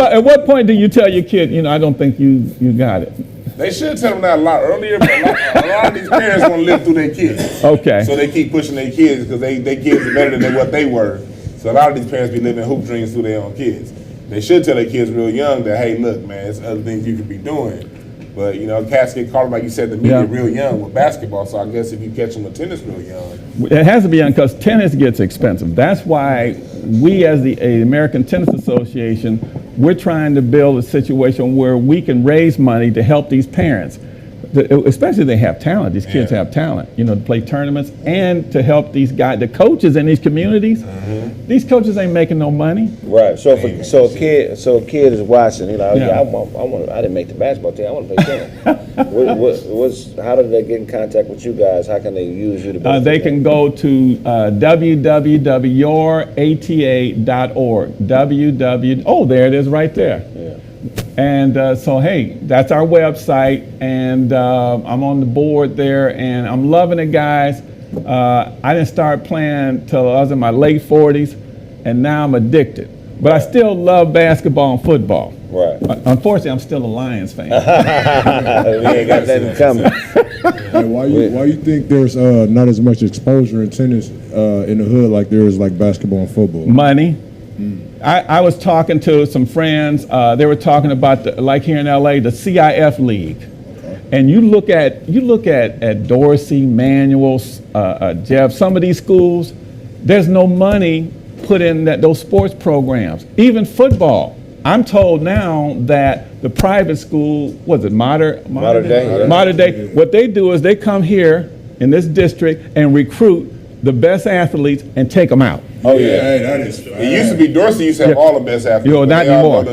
At what point do you tell your kid, I don't think you got it? They should tell them that a lot earlier, but a lot of these parents want to live through their kids. So they keep pushing their kids because their kids are better than what they were. So a lot of these parents be living hoop dreams through their own kids. They should tell their kids real young that, hey, look, man, there's other things you could be doing. But, cats get caught, like you said, the media real young with basketball. So I guess if you catch them with tennis real young. It has to be young because tennis gets expensive. That's why we as the American Tennis Association, we're trying to build a situation where we can raise money to help these parents. especially they have talent. These kids have talent, you know, to play tournaments and to help these guys, the coaches in these communities. These coaches ain't making no money. Right. So a kid is watching. He's like, I didn't make the basketball team. I want to play tennis. How do they get in contact with you guys? How can they use you to? They can go to www.yourata.org. Oh, there it is, right there. Yeah. And so, hey, that's our website, and I'm on the board there, and I'm loving it, guys. I didn't start playing till I was in my late 40s, and now I'm addicted. But I still love basketball and football. Right. Unfortunately, I'm still a Lions fan. We ain't got nothing coming. Hey, why you think there's not as much exposure in tennis in the hood like there is like basketball and football? Money. I was talking to some friends. They were talking about like here in LA, the CIF League, and you look at Dorsey, Manual, Jeff. Some of these schools, there's no money put in those sports programs. Even football. I'm told now that the private school, was it Modern Day? What they do is they come here in this district and recruit the best athletes and take them out. Oh yeah, hey, that is. It used to be Dorsey used to have all the best athletes. You know, not anymore.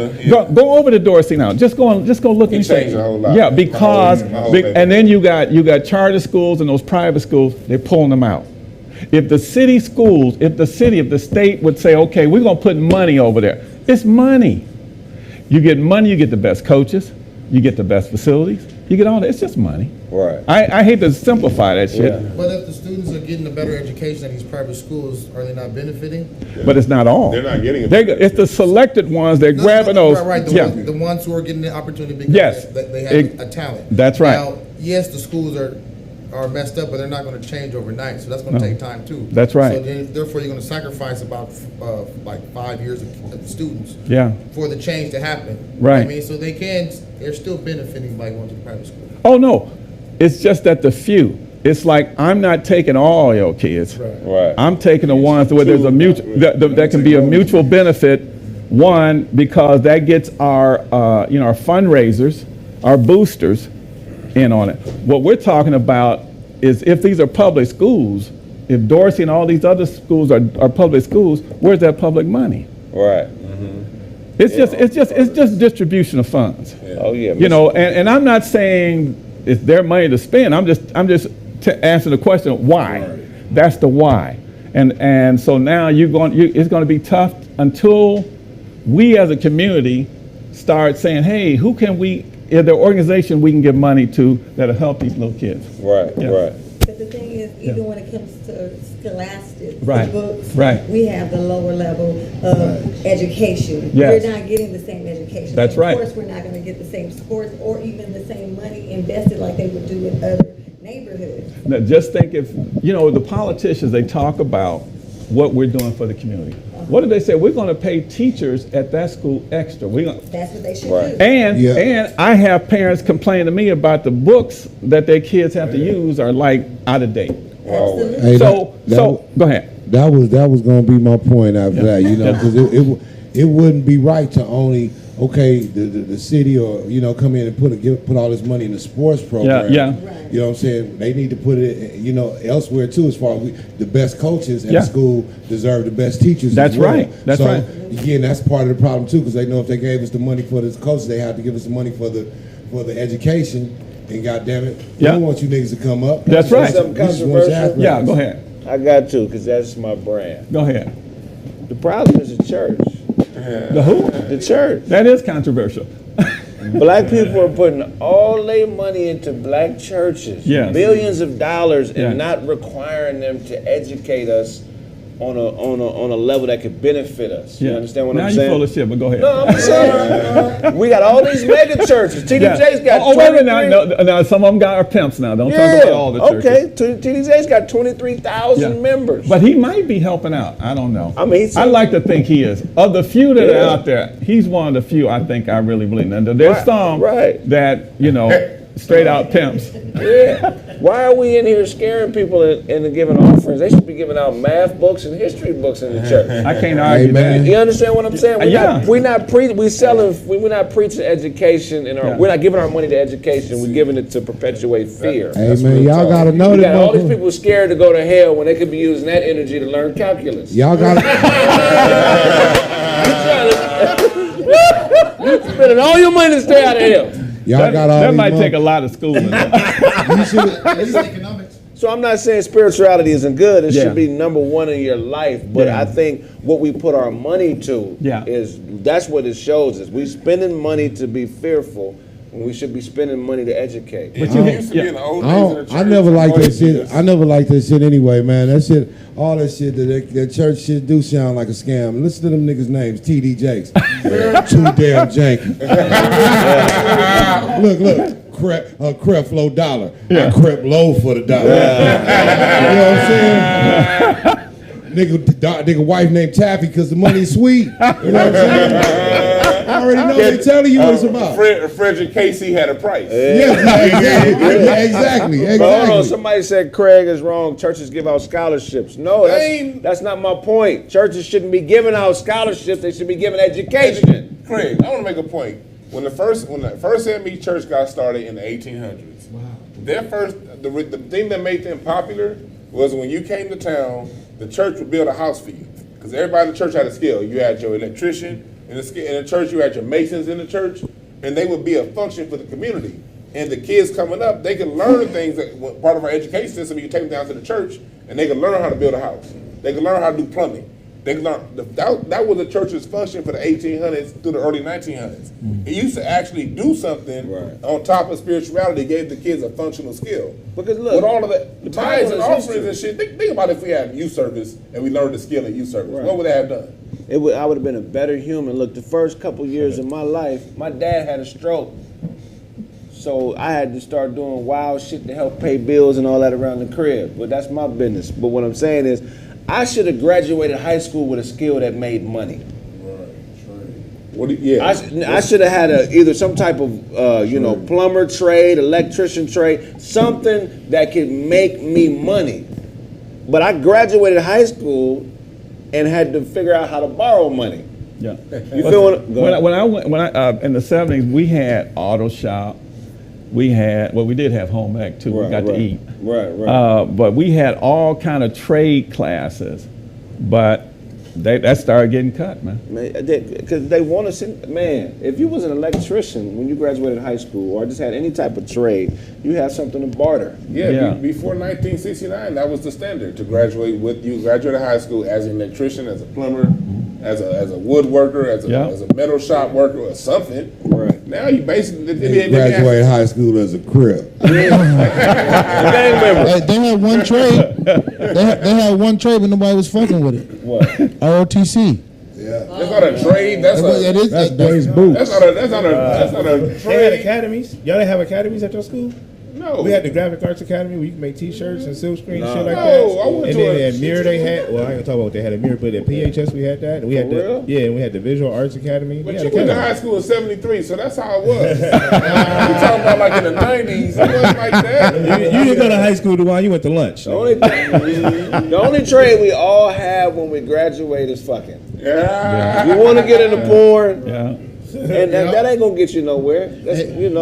Go over to Dorsey now. Just go look and see. A whole lot. Yeah, because and then you got charter schools and those private schools. They're pulling them out. If the city schools, if the state would say, okay, we're gonna put money over there. It's money. You get money. You get the best coaches. You get the best facilities. You get all that. It's just money. Right. I hate to simplify that shit. Yeah. But if the students are getting a better education at these private schools, are they not benefiting? But it's not all. They're not getting it. It's the selected ones. They're grabbing those. Right. The ones who are getting the opportunity because they have a talent. That's right. Now, yes, the schools are messed up, but they're not going to change overnight. So that's going to take time too. That's right. So therefore, you're going to sacrifice about like 5 years of students. For the change to happen. Right. I mean, so they're still benefiting by going to the private school. Oh no, it's just that the few. It's like I'm not taking all your kids. Right. I'm taking the ones where there's a mutual that can be a mutual benefit. One, because that gets our our fundraisers, our boosters in on it. What we're talking about is if these are public schools, if Dorsey and all these other schools are public schools, where's that public money? Right. It's just distribution of funds. Oh yeah. You know, and I'm not saying it's their money to spend. I'm just answering the question why. That's the why. And so now it's going to be tough until we as a community start saying, hey, who can we? Is there an organization we can give money to that'll help these little kids? Right. Right. But the thing is, even when it comes to scholastics, books, we have the lower level of education. Yes. We're not getting the same education. That's right. Of course, we're not going to get the same sports or even the same money invested like they would do in other neighborhoods. Now, just think if, the politicians, they talk about what we're doing for the community. What do they say? We're going to pay teachers at that school extra. That's what they should do. And I have parents complain to me about the books that their kids have to use are like out of date. Absolutely. So go ahead. That was going to be my point after that, because it wouldn't be right to only the city or come in and put all this money in the sports program. Right. You know what I'm saying? They need to put it elsewhere too. As far as the best coaches at school deserve the best teachers. That's as well. right. That's right. Again, that's part of the problem too, because they know if they gave us the money for the coaches, they have to give us the money for the education. And goddamn it, we don't want you niggas to come up. That's right. Something controversial. Yeah, go ahead. I got to, because that's my brand. Go ahead. The problem is the church. The who? The church. That is controversial. Black people are putting all their money into black churches, billions of dollars, and not requiring them to educate us on a level that could benefit us. You understand what I'm saying? Now you're full of shit, but go ahead. No, I'm saying we got all these mega churches. TDJ's got. Wait a minute now some of them got our pimps now. Don't talk about all the churches. Okay, TDJ's got 23,000 members. But he might be helping out. I don't know. I mean, I like to think he is. Of the few that are out there, he's one of the few I think I really believe in. There's some that straight out pimps. Yeah. Why are we in here scaring people into giving offerings? They should be giving out math books and history books in the church. I can't argue that. You understand what I'm saying? We're not preaching education, we're not giving our money to education. We're giving it to perpetuate fear. Hey man, y'all gotta know that. All these people scared to go to hell when they could be using that energy to learn calculus. Y'all gotta. You're spending all your money to stay out of hell. Y'all got all that these might take a lot of schooling. So I'm not saying spirituality isn't good. It should be number one in your life. But I think what we put our money to is that's what it shows us. We're spending money to be fearful when we should be spending money to educate. But you used to be in the old days in the church. I never liked that shit. I never liked that shit anyway, man. That shit, all that shit that church shit do sound like a scam. Listen to them niggas' names, TD Jakes. Too damn janky. Look. Creflo dollar. I crep low for the dollar. You know what I'm saying? Nigga wife named Taffy because the money's sweet. You know what I'm saying? I already know they telling you what it's about. Frederick Casey had a price. Exactly. But hold on, somebody said Kraig is wrong. Churches give out scholarships. No, that's not my point. Churches shouldn't be giving out scholarships. They should be giving education. Kraig, I want to make a point. When the first ME church got started in the 1800s, the thing that made them popular was when you came to town, the church would build a house for you. Because everybody in the church had a skill. You had your electrician in the church, you had your masons in the church, and they would be a function for the community. And the kids coming up, they can learn things that part of our education system. You take them down to the church, and they can learn how to build a house. They can learn how to do plumbing. They can learn that was the church's function for the 1800s through the early 1900s. It used to actually do something on top of spirituality. It gave the kids a functional skill. Because look, with all of the tithes and offerings and shit, think about if we had youth service and we learned the skill of youth service. What would that have done? I would have been a better human. Look, the first couple years of my life, my dad had a stroke. So I had to start doing wild shit to help pay bills and all that around the crib. But that's my business. But what I'm saying is, I should have graduated high school with a skill that made money. I should have had either some type of plumber trade, electrician trade, something that could make me money. But I graduated high school and had to figure out how to borrow money. Yeah. You feel what? When I in the 70s, we had auto shop. We did have home ec too. We got to eat. But we had all kind of trade classes, but that started getting cut, man. Because they want to send, man, if you was an electrician when you graduated high school or just had any type of trade, you have something to barter. Before 1969, that was the standard to graduate high school as an electrician, as a plumber, as a woodworker, as a metal shop worker or something. Right. Now you basically graduated high school as a crib. They had one trade. They had one trade, but nobody was fucking with it. What? ROTC. Yeah. That's not a trade. That's Blaze Boots. That's not a trade. They had academies. Y'all didn't have academies at your school? No. We had the Graphic Arts Academy where you can make T-shirts and silk screen and shit like that. I went and to then at Mirror they had, well, I ain't gonna talk about what they had at Mirror, but at PHS we had that. And we had and we had the Visual Arts Academy. But you went to high school in '73, so that's how it was. You talking about like in the '90s? It wasn't like that. You didn't go to high school, Dewan. You went to lunch. The only trade we all have when we graduate is fucking. Yeah. You want to get into porn? Yeah. And that ain't gonna get you nowhere. That's, Wouldn't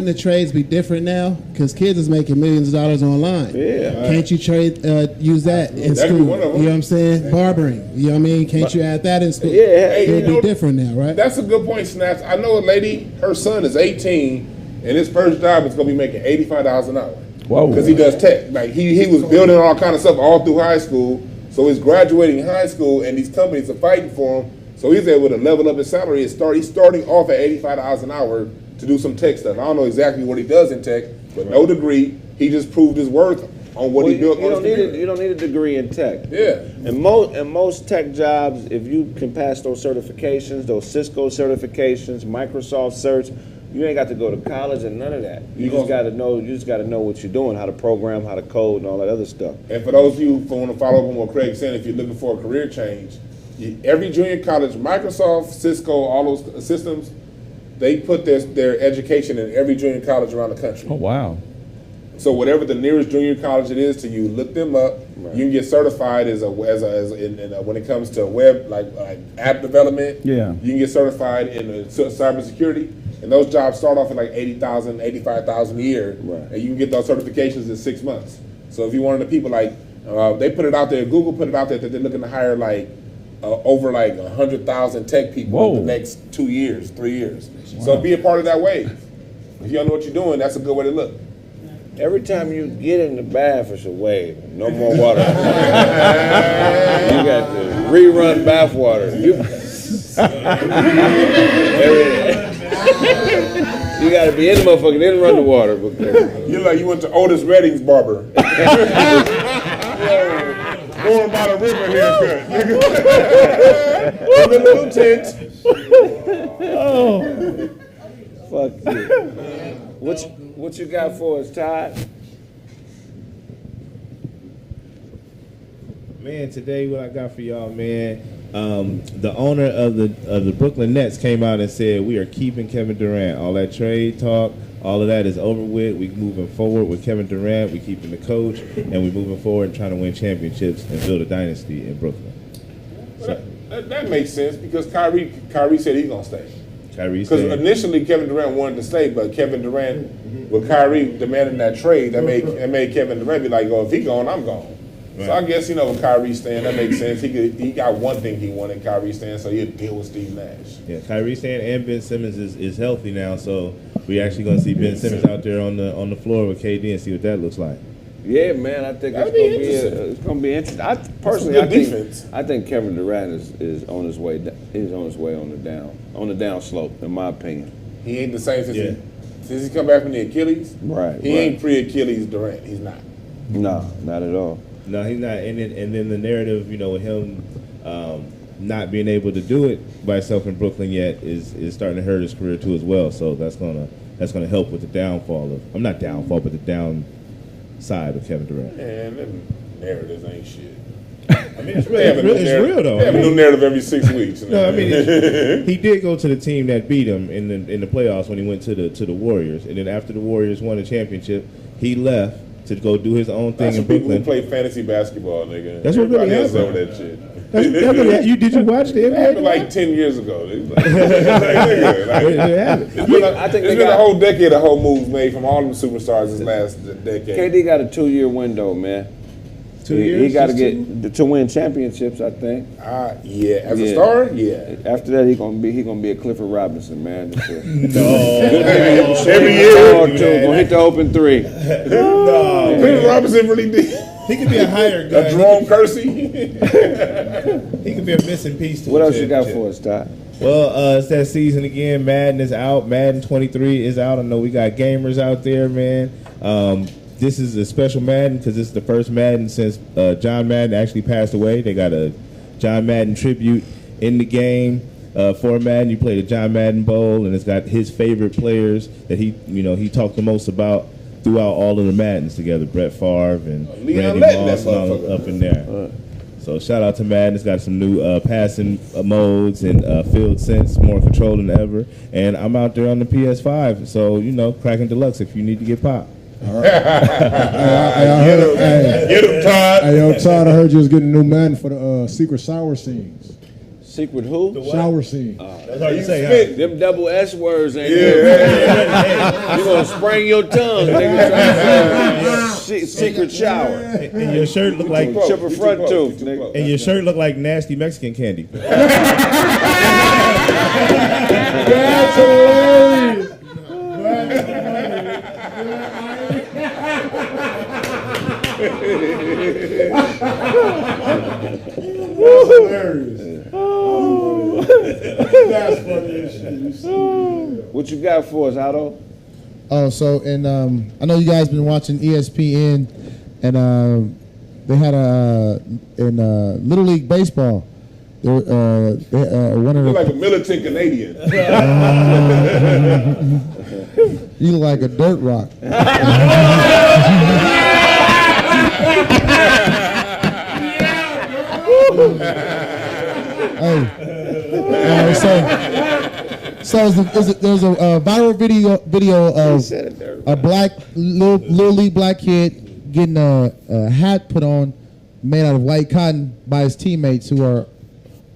the trades be different now? Because kids is making millions of dollars online. Yeah. Can't you use that in school? You know what I'm saying? Barbering. You know what I mean? Can't you add that in school? Yeah. It'll be different now, right? That's a good point, Snaps. I know a lady. Her son is 18, and his first job is gonna be making $85 an hour. Whoa. Because he does tech. Like he was building all kind of stuff all through high school. So he's graduating high school, and these companies are fighting for him. So he's able to level up his salary. He's starting off at $85 an hour to do some tech stuff. I don't know exactly what he does in tech, but no degree. He just proved his worth on what he built. You don't need a degree in tech. Yeah. And most tech jobs, if you can pass those certifications, those Cisco certifications, Microsoft certs, you ain't got to go to college and none of that. You just got to know what you're doing, how to program, how to code, and all that other stuff. And for those of you who want to follow up on what Kraig said, if you're looking for a career change, every junior college, Microsoft, Cisco, all those systems, they put their education in every junior college around the country. Oh, wow. So whatever the nearest junior college it is to you, look them up. Right. You can get certified when it comes to web like app development. Yeah. You can get certified in cybersecurity, and those jobs start off at like $80,000, $85,000 a year, right. And you can get those certifications in 6 months. So if you're one of the people like they put it out there, Google put it out there that they're looking to hire like over like 100,000 tech people in the next 2 years, 3 years. Wow. So be a part of that wave. If you don't know what you're doing, that's a good way to look. Every time you get in the bath, it's a wave. No more water. You got the rerun bath water. You got to be in the motherfucker, then run the water. You're like you went to Otis Redding's barber. Going by the river haircut. In the little tent. Oh, fuck you. What you got for us, Todd? Man, today what I got for y'all, man. The owner of the Brooklyn Nets came out and said we are keeping Kevin Durant. All that trade talk, all of that is over with. We moving forward with Kevin Durant. We keeping the coach, and we moving forward and trying to win championships and build a dynasty in Brooklyn. So, that makes sense because Kyrie said he's gonna stay. Because initially Kevin Durant wanted to stay, but Kevin Durant, with Kyrie demanding that trade, that made Kevin Durant be like, "Oh, if he gone, I'm gone." Right. So I guess with Kyrie staying, that makes sense. He got one thing he wanted, Kyrie staying, so he'll deal with Steve Nash. Yeah, Kyrie staying and Ben Simmons is healthy now, so we actually gonna see Ben Simmons out there on the floor with KD and see what that looks like. Yeah, man, I think it's gonna be interesting. I think Kevin Durant is on his way. He's on his way on the down slope, in my opinion. He ain't the same since he come back from the Achilles. Right. He ain't pre-Achilles Durant. He's not. No, not at all. No, he's not. And then the narrative, with him not being able to do it by himself in Brooklyn yet is starting to hurt his career too as well. So that's gonna help with the downfall of not downfall, but the down side of Kevin Durant. Man, them narratives ain't shit. I mean, it's real though. They have a new narrative every 6 weeks. No, I mean, he did go to the team that beat him in the playoffs when he went to the Warriors, and then after the Warriors won the championship, he left to go do his own thing in Brooklyn. People who play fantasy basketball, nigga. That's what really happened. Some of that shit. Did you watch the NBA? It happened like 10 years ago. It's been a whole decade of whole moves made from all them superstars this last decade. KD got a 2-year window, man. 2 years? He got to get to win championships, I think. Yeah, as a star, yeah. After that, he gonna be a Clifford Robinson, man. Every year, gonna hit the open three. No, Clifford Robinson really did. He could be a higher guy. Jerome Kersey. He could be a missing piece. What else you got for us, Todd? Well, it's that season again. Madden is out. Madden 23 is out. I know we got gamers out there, man. This is a special Madden because it's the first Madden since John Madden actually passed away. They got a John Madden tribute in the game. For Madden, you play the John Madden Bowl, and it's got his favorite players that he talked the most about throughout all of the Maddens together. Brett Favre and Randy Moss up in there. So shout out to Madden. It's got some new passing modes and field sense, more control than ever. And I'm out there on the PS5, so Kraken Deluxe if you need to get popped. All right. Get him, Todd. Hey, Todd, I heard you was getting a new Madden for the secret shower scenes. Secret who? Shower scene. That's how you say. Them double S words ain't good. You gonna spring your tongue, nigga. Secret shower. And your shirt look like chip a front tooth, nigga. And your shirt look like nasty Mexican candy. That's hilarious. That's hilarious. That's funny as shit. What you got for us, Otto? Oh, so and I know you guys been watching ESPN, and they had in Little League baseball. One of you look like a militant Canadian. You look like a dirt rock. So there's a viral video of a black little league black kid getting a hat put on made out of white cotton by his teammates who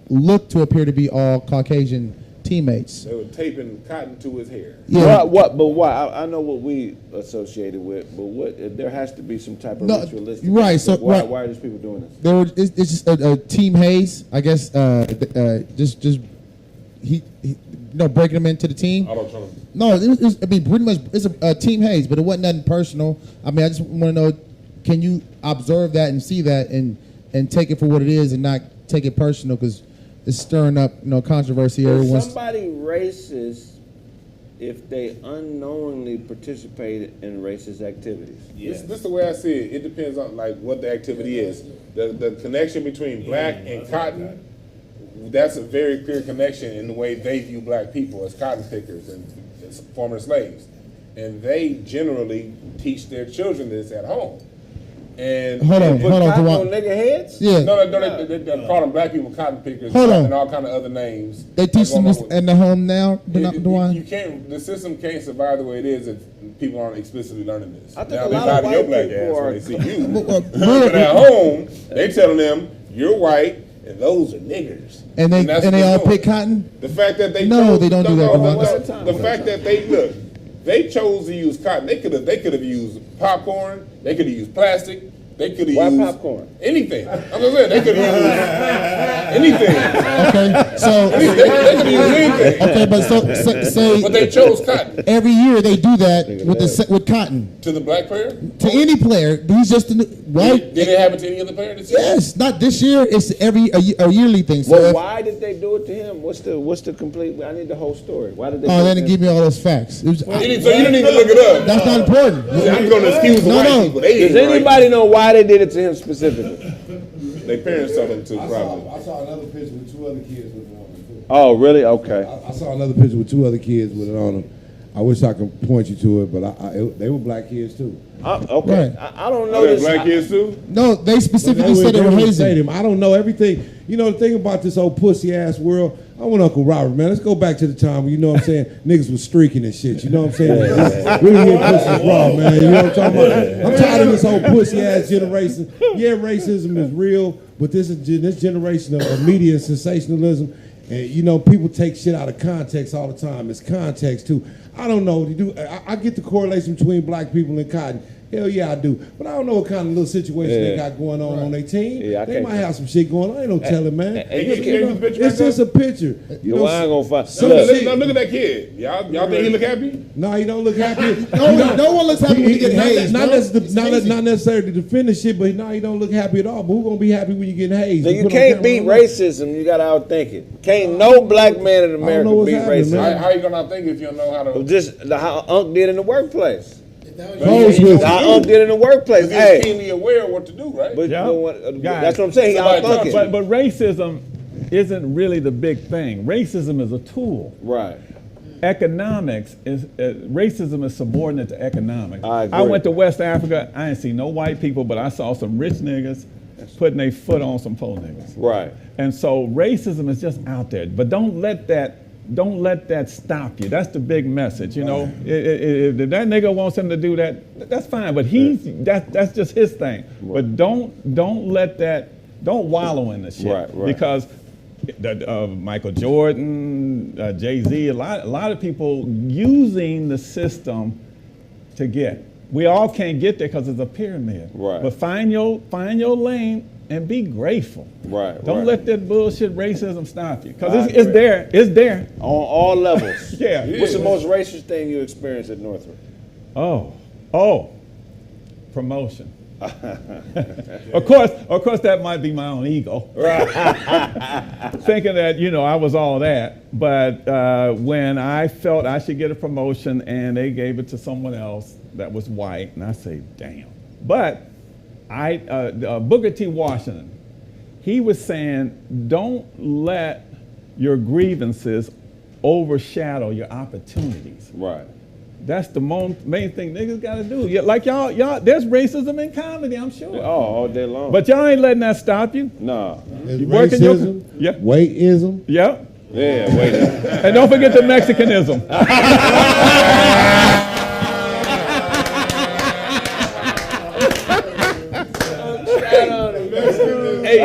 look to appear to be all Caucasian teammates. They were taping cotton to his hair. Yeah. But why? I know what we associated with, but what? There has to be some type of ritualistic. Right. So why are these people doing this? It's just a team haze, I guess. He breaking them into the team. No, pretty much it's a team haze, but it wasn't nothing personal. I mean, I just want to know, can you observe that and see that and take it for what it is and not take it personal because it's stirring up controversy. Is somebody racist if they unknowingly participated in racist activities? This is the way I see it. It depends on like what the activity is. The connection between black and cotton. That's a very clear connection in the way they view black people as cotton pickers and former slaves. And they generally teach their children this at home. And hold on, nigga heads? Yeah. No, they call them black people cotton pickers and all kind of other names. They teach them this in the home now, you can't. The system can't survive the way it is if people aren't explicitly learning this. I think now a they lot lie of to your white black people ass are. when they see you. But at home, they telling them you're white and those are niggers. And they all pick cotton. The fact that they they don't do that. The fact that they chose to use cotton. They could have used popcorn. They could have used plastic. They could have used popcorn? Anything. I'm just saying they could have used anything. Okay, so they could have used anything. Okay, but say but they chose cotton. Every year they do that with cotton. To the black player? To any player. He's just white. Did it happen to any other player this year? Yes, not this year. It's a yearly thing. So Well, why did they do it to him? What's the complete? I need the whole story. Why did they? Oh, they didn't give me all those facts. So you didn't even look it up. That's not important. I'm going to excuse the white people. Does anybody know why they did it to him specifically? Their parents told them to, probably. I saw another picture with two other kids with it on them. Oh, really? Okay. I saw another picture with two other kids with it on them. I wish I could point you to it, but they were black kids too. Okay. Right. I don't know this. Black kids too? No, they specifically said they were hazing. I don't know everything. You know the thing about this old pussy ass world. I want Uncle Robert, man. Let's go back to the time when, you know what I'm saying, niggas was streaking and shit. You know what I'm saying? Really hit pussy raw, man. You know what I'm talking about? I'm tired of this whole pussy ass generation. Yeah, racism is real, but this generation of media and sensationalism. And, you know, people take shit out of context all the time. It's context, too. I don't know. I get the correlation between black people and cotton. Hell yeah, I do. But I don't know what kind of little situation they got going on their team. Yeah, they might have some shit going on. I ain't no telling, man. It's just a picture. You know, I ain't gonna find. Look at that kid. Y'all think he look happy? No, he don't look happy. No one looks happy when you get hazed. Not necessarily to finish shit, but he don't look happy at all. But who gonna be happy when you get hazed? You can't beat racism. You gotta outthink it. Can't no black man in America beat racism. How you gonna outthink it if you don't know how to? Just how Unc did in the workplace. How Unc did in the workplace. He's keenly aware of what to do, right? But that's what I'm saying. He outthunk it. But racism isn't really the big thing. Racism is a tool. Right. Economics is racism is subordinate to economics. I went to West Africa. I didn't see no white people, but I saw some rich niggas putting their foot on some poor niggas. Right. And so racism is just out there. But don't let that stop you. That's the big message. You know, if that nigga wants him to do that, that's fine. But that's just his thing. Right. But don't let that. Don't wallow in the shit. Right. Because Michael Jordan, Jay-Z, a lot of people using the system to get. We all can't get there because it's a pyramid. Right. But find your lane and be grateful. Right. Don't let that bullshit racism stop you. Because it's there. It's there. On all levels. Yeah. What's the most racist thing you experienced at Northrop? Oh. Promotion. Of course, that might be my own ego. Right. Thinking that, I was all that. But when I felt I should get a promotion and they gave it to someone else that was white, and I say, damn. But Booker T. Washington, he was saying, don't let your grievances overshadow your opportunities. Right. That's the main thing niggas got to do. Like y'all, there's racism in comedy, I'm sure. All day long. But y'all ain't letting that stop you. No. Racism, weightism. Yep. Yeah, wait up. And don't forget the Mexicanism. Hey,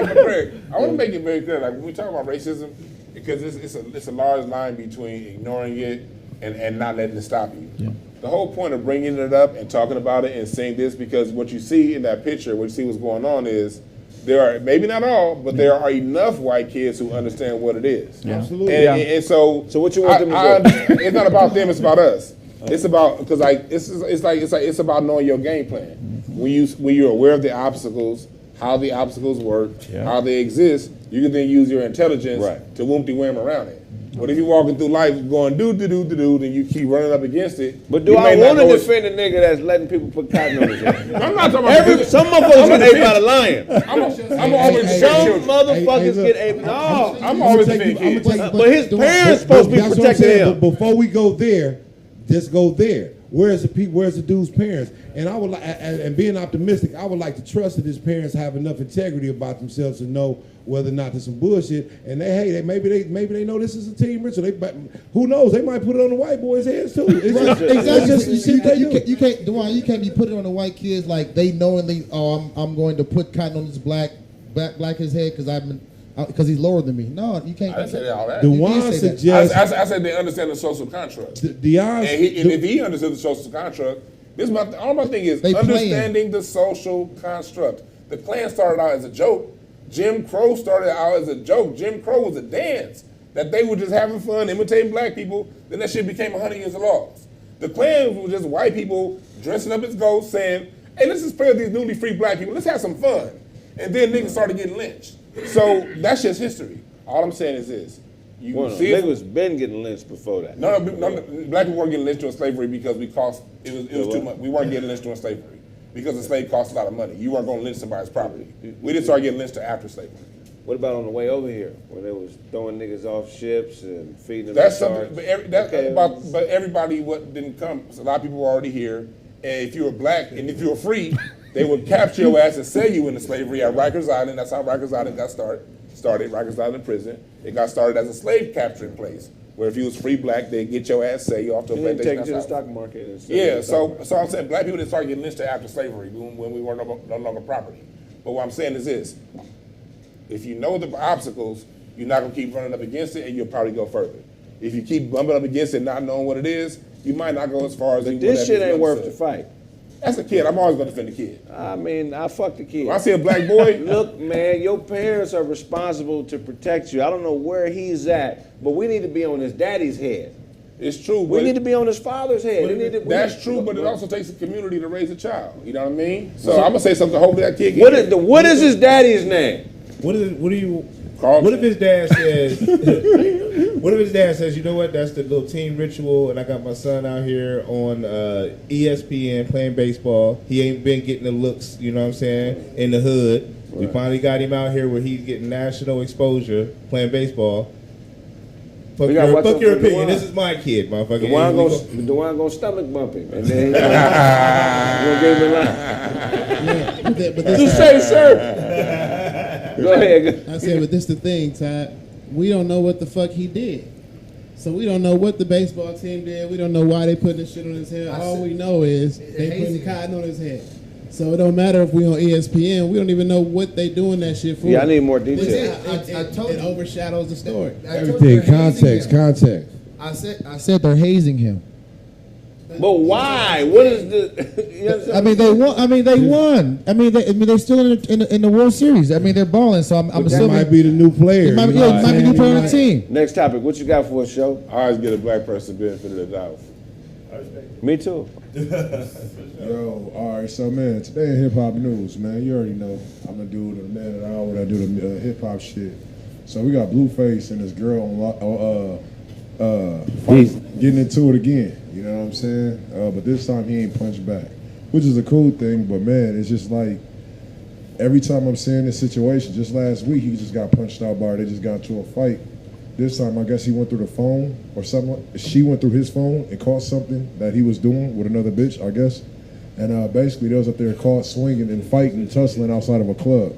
but Craig, I want to make it very clear. Like when we talk about racism, because it's a large line between ignoring it and not letting it stop you. Yeah. The whole point of bringing it up and talking about it and saying this, because what you see in that picture, what you see what's going on is there are, maybe not all, but there are enough white kids who understand what it is. Yeah. Absolutely. And so what you want them to do? It's not about them, it's about us. It's about, because like it's about knowing your game plan. When you're aware of the obstacles, how the obstacles work, how they exist, you can then use your intelligence to whoom-de-wham around it. But if you're walking through life going do-do-do-do-do, then you keep running up against it. But do I want to defend a nigga that's letting people put cotton on his head? I'm not talking about some motherfuckers get aped by the lion. I'm always Some motherfuckers get aped. No, I'm always defending kids. But his parents supposed to be protecting him. But before we go there, just go there. Where's the dude's parents? And I would like, and being optimistic, I would like to trust that his parents have enough integrity about themselves to know whether or not there's some bullshit. And maybe they know this is a team rich. So who knows? They might put it on the white boys' heads too. You can't, Dewan, you can't be putting it on the white kids like they knowingly. Oh, I'm going to put cotton on this black his head because he's lower than me. No, you can't. I didn't say all that. Dewan suggests. I said they understand the social construct. And if he understood the social construct, all my thing is understanding the social construct. The Klan started out as a joke. Jim Crow started out as a joke. Jim Crow was a dance that they were just having fun, imitating black people. Then that shit became 100 years of laws. The Klan was just white people dressing up as ghosts saying, hey, let's just play with these newly free black people. Let's have some fun. And then niggas started getting lynched. So that's just history. All I'm saying is this. Niggas been getting lynched before that. No, black people weren't getting lynched during slavery because it was too much. We weren't getting lynched during slavery because the slave cost a lot of money. You weren't going to lynch somebody's property. We didn't start getting lynched after slavery. What about on the way over here, when they was throwing niggas off ships and feeding them? That's something. But everybody didn't come. So a lot of people were already here, and if you were black and if you were free, they would capture your ass and sell you into slavery at Rikers Island. That's how Rikers Island got started. Rikers Island prison. It got started as a slave capturing place, where if you was free black, they'd get your ass, sell you off to a plantation. Take you to the stock market. And so I'm saying black people didn't start getting lynched after slavery when we were no longer property. But what I'm saying is this: if you know the obstacles, you're not gonna keep running up against it, and you'll probably go further. If you keep bumping up against it, not knowing what it is, you might not go as far as. But this shit ain't worth the fight. That's a kid. I'm always going to defend the kid. I mean, I fuck the kid. When I see a black boy. Look, man, your parents are responsible to protect you. I don't know where he's at, but we need to be on his daddy's head. It's true. We need to be on his father's head. That's true, but it also takes a community to raise a child. You know what I mean? So I'm going to say something. Hopefully that kid gets What is his daddy's name? What if his dad says... What if his dad says, you know what, that's the little team ritual, and I got my son out here on ESPN playing baseball. He ain't been getting the looks, you know what I'm saying, in the hood. Right. We finally got him out here where he's getting national exposure playing baseball. Fuck your opinion. This is my kid, motherfucker. Dewan gonna stomach bump him, and then he's gonna give him a line. Just say, sir. Go ahead. I said, but this the thing, Todd. We don't know what the fuck he did. So we don't know what the baseball team did. We don't know why they put this shit on his head. All we know is they putting cotton on his head. So it don't matter if we on ESPN. We don't even know what they doing that shit for. Yeah, I need more details. It overshadows the story. Everything, context. I said they're hazing him. But why? What is the? You know I mean, they won. I mean, they're still in the World Series. I mean, they're balling. So I'm assuming that might be the new player. It might be the new player on the team. Next topic. What you got for us, show? I always get a black person benefit of the doubt. Me too. Yo, all right. So man, today in hip hop news, man, you already know I'm a dude, a man at hour that do the hip hop shit. So we got Blueface and this girl getting into it again. You know what I'm saying? But this time he ain't punched back, which is a cool thing. But man, it's just like every time I'm seeing this situation. Just last week he just got punched out by her. They just got into a fight. This time I guess he went through the phone or something. She went through his phone and caught something that he was doing with another bitch, I guess. And basically they was up there caught swinging and fighting and tussling outside of a club.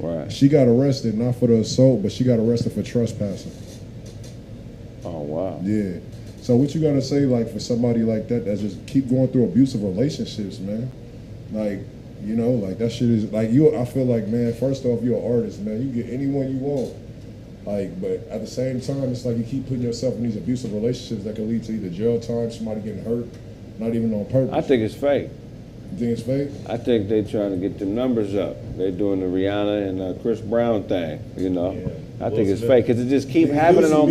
Right. She got arrested not for the assault, but she got arrested for trespassing. Oh wow. Yeah. So what you gotta say, like, for somebody like that just keep going through abusive relationships, man? Like, you know, like that shit is like you. I feel like, man, first off, you're an artist, man. You can get anyone you want. Like, but at the same time, it's like you keep putting yourself in these abusive relationships that can lead to either jail time, somebody getting hurt, not even on purpose. I think it's fake. You think it's fake? I think they trying to get them numbers up. They're doing the Rihanna and Chris Brown thing, you know. I think it's fake because it just keep happening on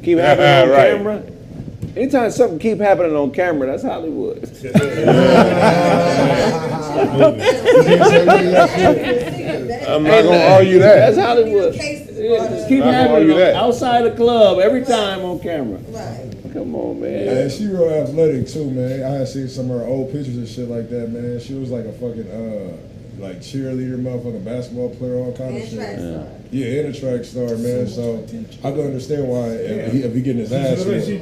camera. Anytime something keep happening on camera, that's Hollywood. I'm not gonna argue that. That's Hollywood. Just keep happening outside the club every time on camera. Right. Come on, man. And she real athletic too, man. I had seen some of her old pictures and shit like that, man. She was like a fucking like cheerleader, motherfucking basketball player, all kind of shit. Yeah, and a track star, man. So I can understand why if he getting his ass whooped. He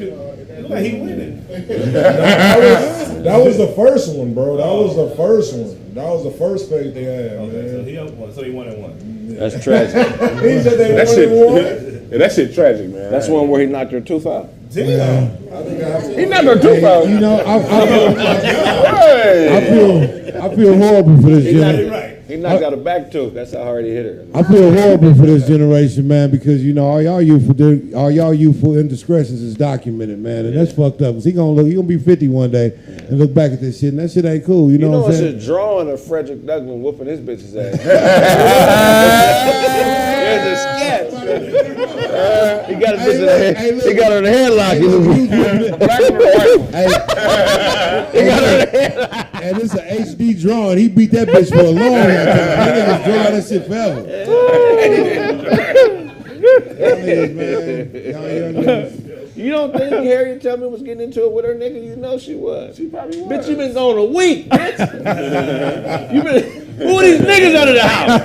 winning. That was the first one, bro. That was the first one. That was the first fight they had, man. So he won and won. That's tragic. He said they won. Yeah, that shit tragic, man. That's one where he knocked her tooth out. Yeah. He knocked her tooth out. You know, I feel horrible for this generation. He knocked out a back tooth. That's how hard he hit her. I feel horrible for this generation, man, because you know all y'all youthful indiscretions is documented, man, and that's fucked up. 'Cause he gonna be 50 one day and look back at this shit, and that shit ain't cool. You know what I'm saying? It's a drawing of Frederick Douglass whooping his bitch's ass. There's a sketch. He got a bitch in the head. He got her in the headlock. He got her in the headlock. And it's an HD drawing. He beat that bitch for a long time. He was drawing that shit forever. You don't think Harriet Tubman was getting into it with her nigga? You know she was. She probably was. Bitch, you been gone a week, bitch. Who are these niggas under the house?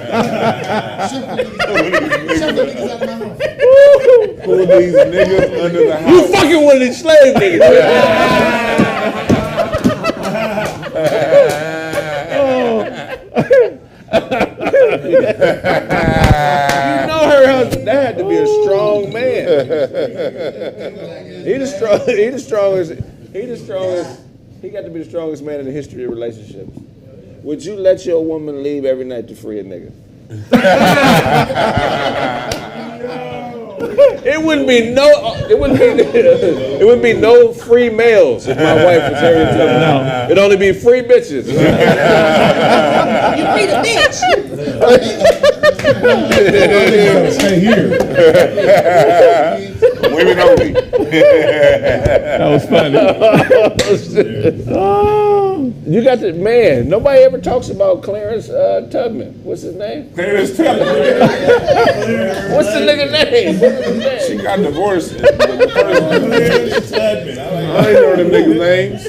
Who are these niggas under the house? You fucking one of these slave niggas. You know her husband, that had to be a strong man. He the strongest. He got to be the strongest man in the history of relationships. Would you let your woman leave every night to free a nigga? It wouldn't be no free males if my wife was Harriet Tubman. No. It'd only be free bitches. You free the bitch. Stay here. Women only. That was funny. You got the man. Nobody ever talks about Clarence Tubman. What's his name? Clarence Tubman. What's the nigga name? She got divorced. Clarence Tubman. I ain't know them niggas' names.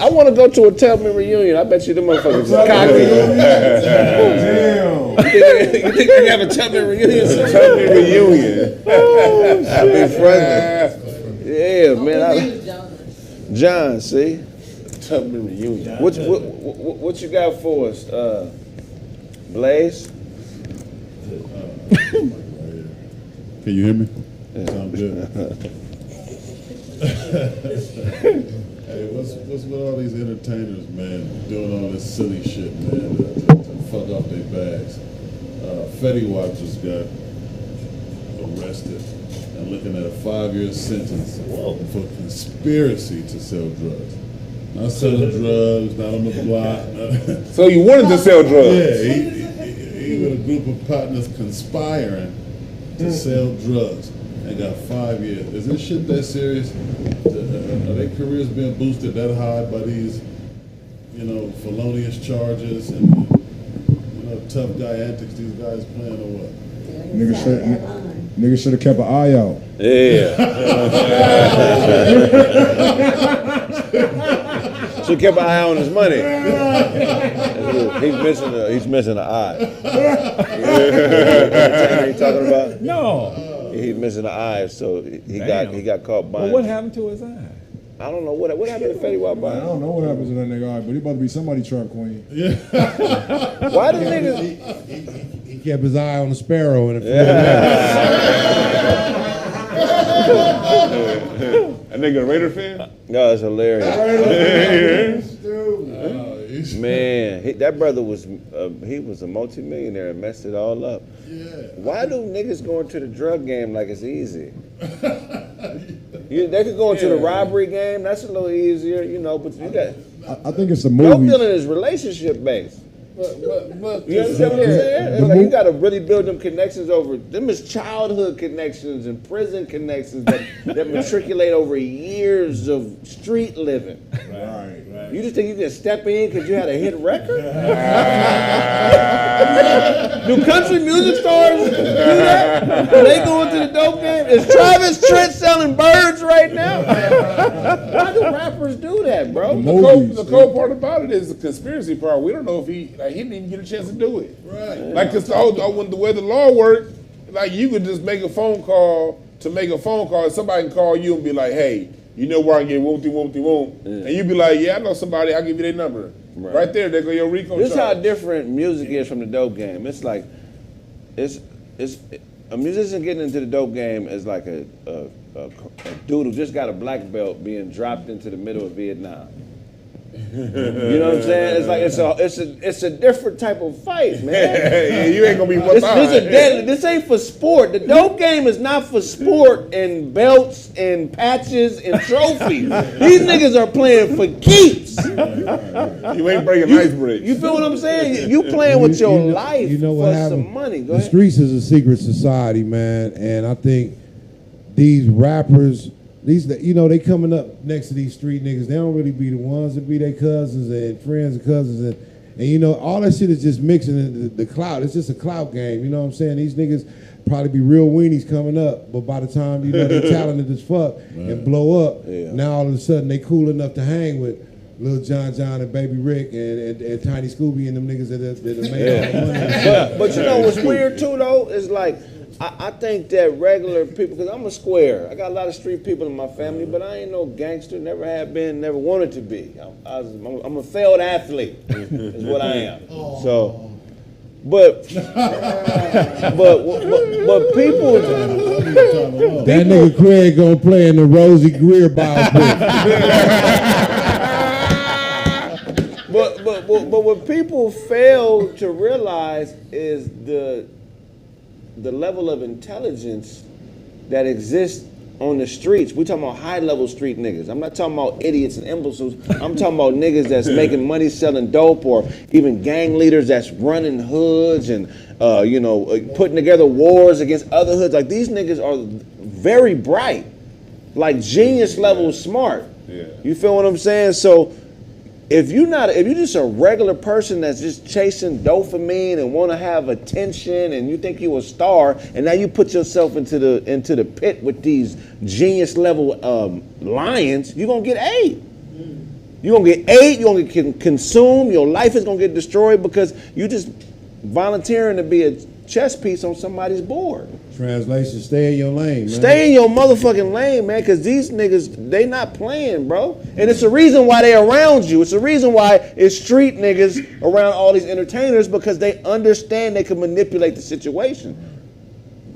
I want to go to a Tubman reunion. I bet you them motherfuckers is cocky. You think they have a Tubman reunion? Tubman reunion. I'd be friendly. Yeah, man. John, see? Tubman reunion. What you got for us, Blaze? Can you hear me? Sound good. Hey, what's with all these entertainers, man, doing all this silly shit, man, to fuck off their bags? Fetty Wap just got arrested and looking at a 5-year sentence for conspiracy to sell drugs. Not selling drugs, not on the block. So you wanted to sell drugs? Yeah, he with a group of partners conspiring to sell drugs and got 5 years. Is this shit that serious? Are their careers being boosted that high by these, felonious charges and, tough guy antics these guys playing or what? Nigga should have kept an eye out. Yeah. Should kept an eye on his money. He's missing an eye. You talking about? No. He's missing an eye, so he got caught buying. But what happened to his eye? I don't know what happened to Fetty Wap. I don't know what happens to that nigga, but he about to be somebody truck queen. Yeah. Why the niggas? He kept his eye on the sparrow in the field. That nigga a Raider fan? No, it's hilarious. Man, that brother was he was a multimillionaire and messed it all up. Yeah. Why do niggas go into the drug game like it's easy? They could go into the robbery game. That's a little easier, you know. But you got. I think it's the Dope movie. dealing is relationship based. But You understand what I'm saying? It's like you got to really build them connections over. Them is childhood connections and prison connections that matriculate over years of street living. Right. You just think you can step in because you had a hit record? Do country music stars do that? When they go into the dope game? Is Travis Trent selling birds right now? Why do rappers do that, bro? The cold part about it is the conspiracy part. We don't know if he didn't even get a chance to do it. Right. Like, cause the way the law worked, like you could just make a phone call to make a phone call. Somebody can call you and be like, hey, you know where I can get whoop-de-whoop-de-whoop. And you be like, yeah, I know somebody, I'll give you their number. Right there, there go your RICO This is how charge. different music is from the dope game. It's like, it's a musician getting into the dope game is like a dude who just got a black belt being dropped into the middle of Vietnam. You know what I'm saying? It's like it's a different type of fight, man. Yeah, you ain't gonna be one This ain't for sport. The dope game is not for sport and belts and patches and trophies. These niggas are playing for keeps. You ain't breaking ice bricks. You feel what I'm saying? You playing with your life you know what for happened? some money. Go The ahead. streets is a secret society, man, and I think these rappers, they coming up next to these street niggas. They don't really be the ones that be their cousins and friends and cousins, and all that shit is just mixing in the clout. It's just a clout game. You know what I'm saying? These niggas probably be real weenies coming up, but by the time they're talented as fuck and blow up, now all of a sudden they cool enough to hang with Lil John and Baby Rick and Tiny Scooby and them niggas that made all the money. But you know what's weird too though is like I think that regular people, because I'm a square. I got a lot of street people in my family, but I ain't no gangster. Never have been. Never wanted to be. I'm a failed athlete. Is what I am. So. But people. That nigga Kraig gonna play in the Rosie Greer biopic. But what people fail to realize is the level of intelligence that exists on the streets. We talking about high-level street niggas. I'm not talking about idiots and imbeciles. I'm talking about niggas that's making money selling dope, or even gang leaders that's running hoods and putting together wars against other hoods. Like, these niggas are very bright, like genius level smart. Yeah. You feel what I'm saying? So if you're just a regular person that's just chasing dopamine and want to have attention, and you think you a star, and now you put yourself into the pit with these genius level lions, you're gonna get ate. You're gonna get ate. You're gonna get consumed. Your life is gonna get destroyed because you just volunteering to be a chess piece on somebody's board. Translation: stay in your lane, man. Stay in your motherfucking lane, man, because these niggas, they not playing, bro. And it's the reason why they around you. It's the reason why it's street niggas around all these entertainers, because they understand they can manipulate the situation.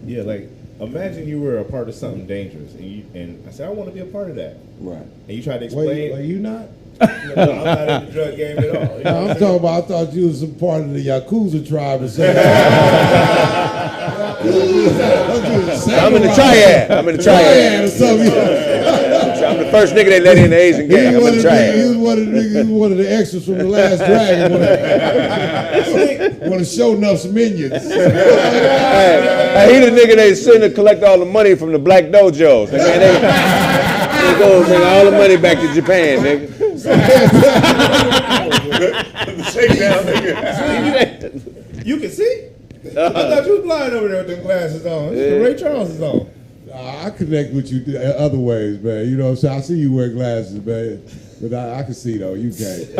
Yeah, like, imagine you were a part of something dangerous, and I said, I want to be a part of that. Right. And you tried to explain. Wait, are you not? No, I'm not in the drug game at all. You know I'm talking about, I thought you was some part of the Yakuza tribe or something. I'm in the triad. I'm the first nigga they let in the Asian gang. I'm in the triad. He was one of the extras from The Last Dragon. Want to show enough some minions. Hey, he the nigga they send to collect all the money from the black dojos. They go bring all the money back to Japan, nigga. You can see? I thought you was blind over there with them glasses on. The Ray Charles is on. I connect with you other ways, man. You know what I'm saying? I see you wear glasses, man. But I can see, though. You can't.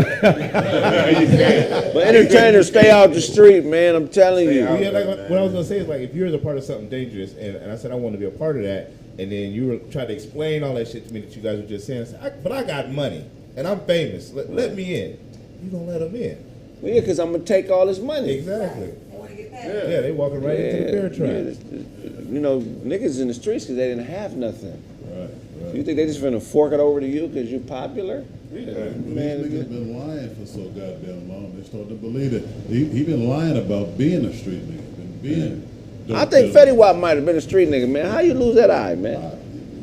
But entertainers stay out the street, man. I'm telling you. Yeah, like what I was going to say is, like, if you're a part of something dangerous, and I said I want to be a part of that, and then you were trying to explain all that shit to me that you guys were just saying. I said, but I got money, and I'm famous. Let me in. You don't let them in. Well, yeah, because I'm going to take all this money. Exactly. Yeah, they walking right into the bear trap. You know, niggas in the streets because they didn't have nothing. Right. You think they just finna fork it over to you because you're popular? Yeah, man, these niggas been lying for so goddamn long. They started to believe it. He been lying about being a street nigga. I think Fetty Wap might have been a street nigga, man. How you lose that eye, man?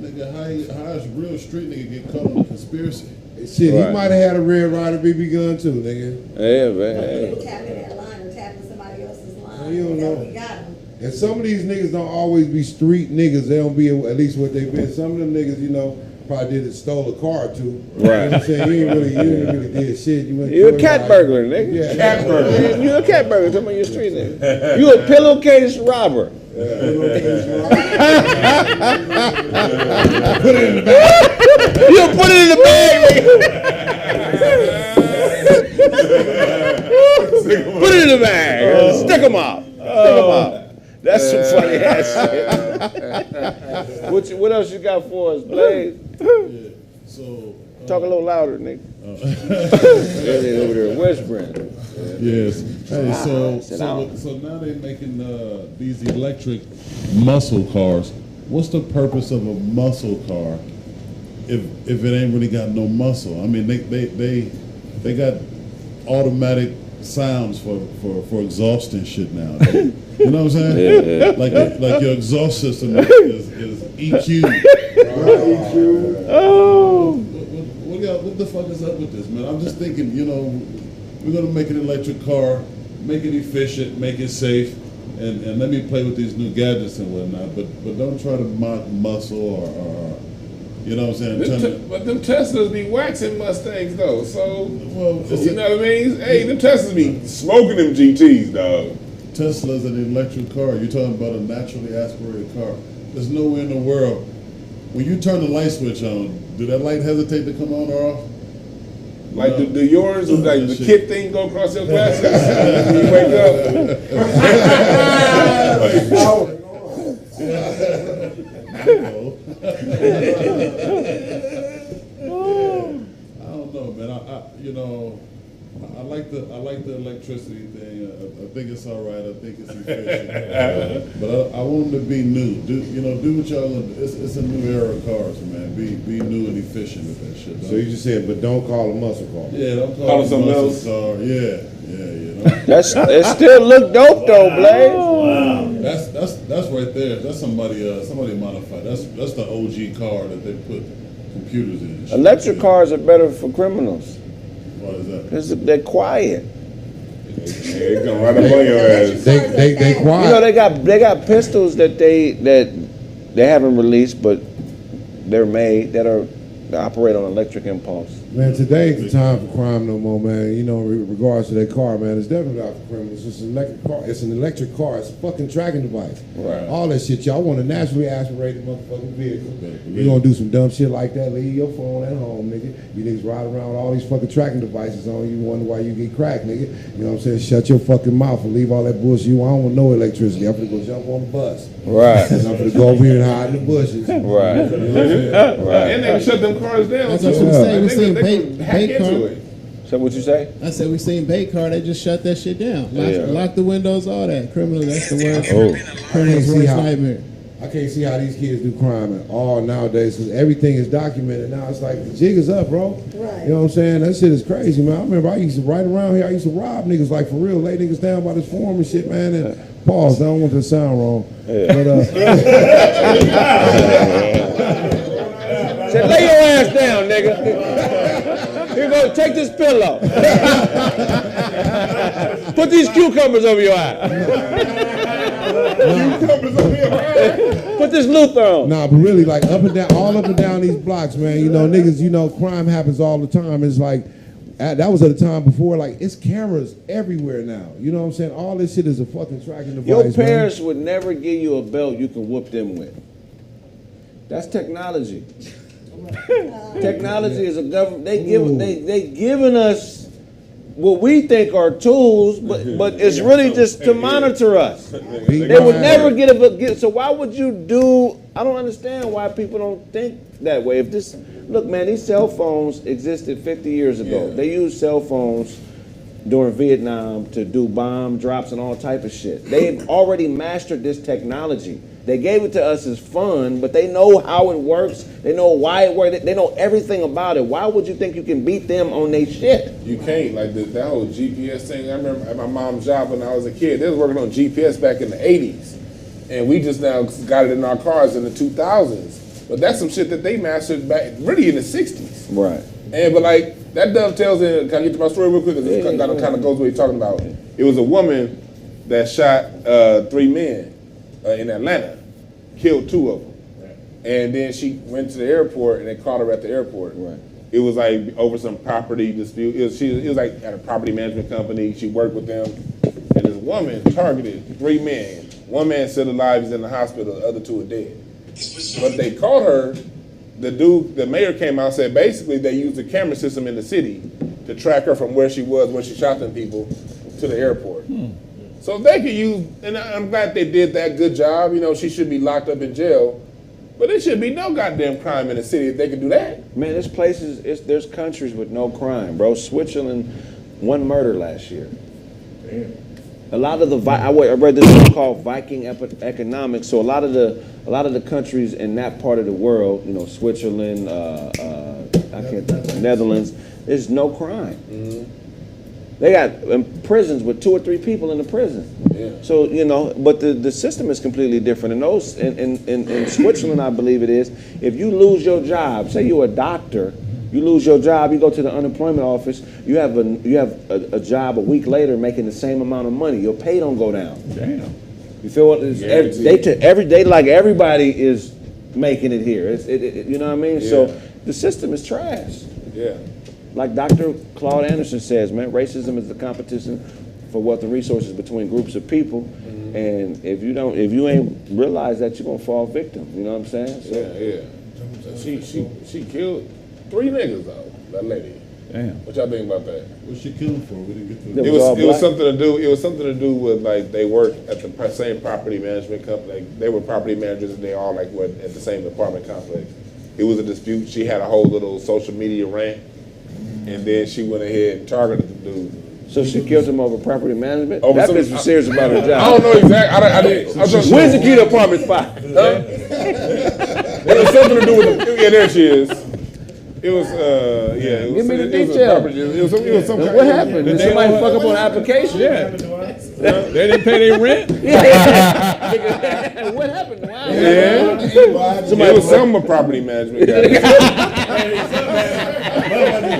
Nigga, how is real street nigga get caught on a conspiracy? Shit, he might have had a Red Ryder BB gun too, nigga. Yeah, man. People tapping that line or tapping somebody else's line. You don't know. We got them. And some of these niggas don't always be street niggas. They don't be at least what they been. Some of them niggas, you know, probably stole a car too. Right. You know what I'm saying? You ain't really did shit. You a cat burglar, nigga. Yeah. Cat burglar. You a cat burglar. Talking about you a street nigga. You a pillowcase robber. Put it in the bag. You put it in the bag, nigga. Put it in the bag. Stick 'em up. Stick 'em up. That's some funny ass shit. What else you got for us, Blaze? So talk a little louder, nigga. Over there, whispering. Yes. Hey, so now they're making these electric muscle cars. What's the purpose of a muscle car if it ain't really got no muscle? I mean, they got automatic sounds for exhaust and shit now. You know what I'm saying? Yeah. Like your exhaust system is EQ. EQ. Oh. What the fuck is up with this, man? I'm just thinking, you know, we're gonna make an electric car, make it efficient, make it safe, and let me play with these new gadgets and whatnot. But don't try to mock muscle or you know what I'm saying? But them Teslas be waxing Mustangs though, so you know what I mean? Hey, them Teslas be smoking them GTs, dog. Tesla's an electric car. You're talking about a naturally aspirated car. There's nowhere in the world. When you turn the light switch on, do that light hesitate to come on or off? Like do yours, like the kid thing go across your glasses when you wake I don't know, man. I like the electricity thing. I think it's all right. I think it's efficient. But I want them to be new. Do what y'all gonna do. It's a new era of cars, man. Be new and efficient with that shit. So you just said, but don't call it muscle car. Yeah, don't call it something muscle else. car. Yeah. It still look dope though, Blaze. Wow. That's right there. That's somebody modified. That's the OG car that they put computers in. Electric cars are better for criminals. Why is that? Because they're quiet. They come right up on your ass. They quiet. You know they got pistols that they haven't released, but they're made that operate on electric impulse. Man, today ain't the time for crime no more, man. You know, in regards to that car, man, it's definitely not for criminals. It's an electric car. It's an electric car. It's a fucking tracking device. Right. All that shit, y'all want a naturally aspirated motherfucking vehicle. You gonna do some dumb shit like that? Leave your phone at home, nigga. You niggas ride around with all these fucking tracking devices on. You wonder why you get cracked, nigga. You know what I'm saying? Shut your fucking mouth and leave all that bullshit. I don't want no electricity. I'm gonna go jump on the bus. Right. And I'm gonna go over here and hide in the bushes. Right. You know what I'm saying? Right. And they can shut them cars down. That's what I'm saying. We seen They can hack bait into car. it. So what you say? I said we seen bait car. They just shut that shit down. Lock the windows, all that. Criminal. That's the word. Criminal's worst nightmare. I can't see how these kids do crime at all nowadays because everything is documented. Now it's like the jig is up, bro. Right. You know what I'm saying? That shit is crazy, man. I remember I used to ride around here. I used to rob niggas like for real, lay niggas down by this form and shit, man. And pause. I don't want to sound wrong. Yeah. But Say, lay your ass down, nigga. Here you go, take this pillow. Put these cucumbers over your eye. Put this Luther on. Nah, but really, like all up and down these blocks, man. You know, niggas, you know, crime happens all the time. It's like, that was at a time before, like, it's cameras everywhere now. You know what I'm saying? All this shit is a fucking tracking device. Your parents would never give you a belt you can whoop them with. That's technology. Technology is a government. They giving us what we think are tools, but it's really just to monitor us. They would never get. So why would you do I don't understand why people don't think that way. Look, man, these cell phones existed 50 years ago. Yeah. They used cell phones during Vietnam to do bomb drops and all type of shit. They've already mastered this technology. They gave it to us as fun, but they know how it works. They know why it works. They know everything about it. Why would you think you can beat them on their shit? You can't. Like that whole GPS thing. I remember at my mom's job when I was a kid, they was working on GPS back in the 80s. And we just now got it in our cars in the 2000s. But that's some shit that they mastered back really in the 60s. Right. But like, that dovetails in, can I get to my story real quick? Because it kind of goes what you're talking about. It was a woman that shot 3 men in Atlanta, killed 2 of them. Right. And then she went to the airport and they caught her at the airport. Right. It was like over some property dispute. It was like at a property management company. She worked with them. And this woman targeted 3 men. 1 man still alive, he's in the hospital, the other 2 are dead. But they caught her. The mayor came out and said basically they used a camera system in the city to track her from where she was, where she shot them people, to the airport. So they could use, and I'm glad they did that good job. You know, she should be locked up in jail, but there should be no goddamn crime in the city if they could do that. Man, there's countries with no crime, bro. Switzerland, 1 murder last year. Damn. A lot of I read this book called Viking Economics. So a lot of the countries in that part of the world, you know, Switzerland, Netherlands, there's no crime. Mm-hmm. They got prisons with 2 or 3 people in the prison. Yeah. So, you know, but the system is completely different. In Switzerland, I believe it is, if you lose your job, say you're a doctor, you lose your job, you go to the unemployment office, you have a job a week later making the same amount of money. Your pay don't go down. Damn. You feel what? Every day, like everybody is making it here. You know what I mean? Yeah. So the system is trash. Yeah. Like Dr. Claude Anderson says, man, racism is the competition for wealth and resources between groups of people. Mm-hmm. And if you ain't realize that, you're gonna fall victim. You know what I'm saying? So, She killed 3 niggas though, that lady. Damn. What y'all think about that? What's she killing for? We didn't get to It was something to do with like they worked at the same property management company. Like, they were property managers and they all like were at the same apartment complex. It was a dispute. She had a whole little social media rant, and then she went ahead and targeted the dude. So she killed him over property management? That bitch was serious about her job. I don't know exactly. Where's the key to apartment 5? It was something to do with the, there she is. It was, Give me the detail. It was something. What happened? Did somebody fuck up on the application? Yeah. They didn't pay their rent? What happened? Wow. Yeah. It was some property management guy.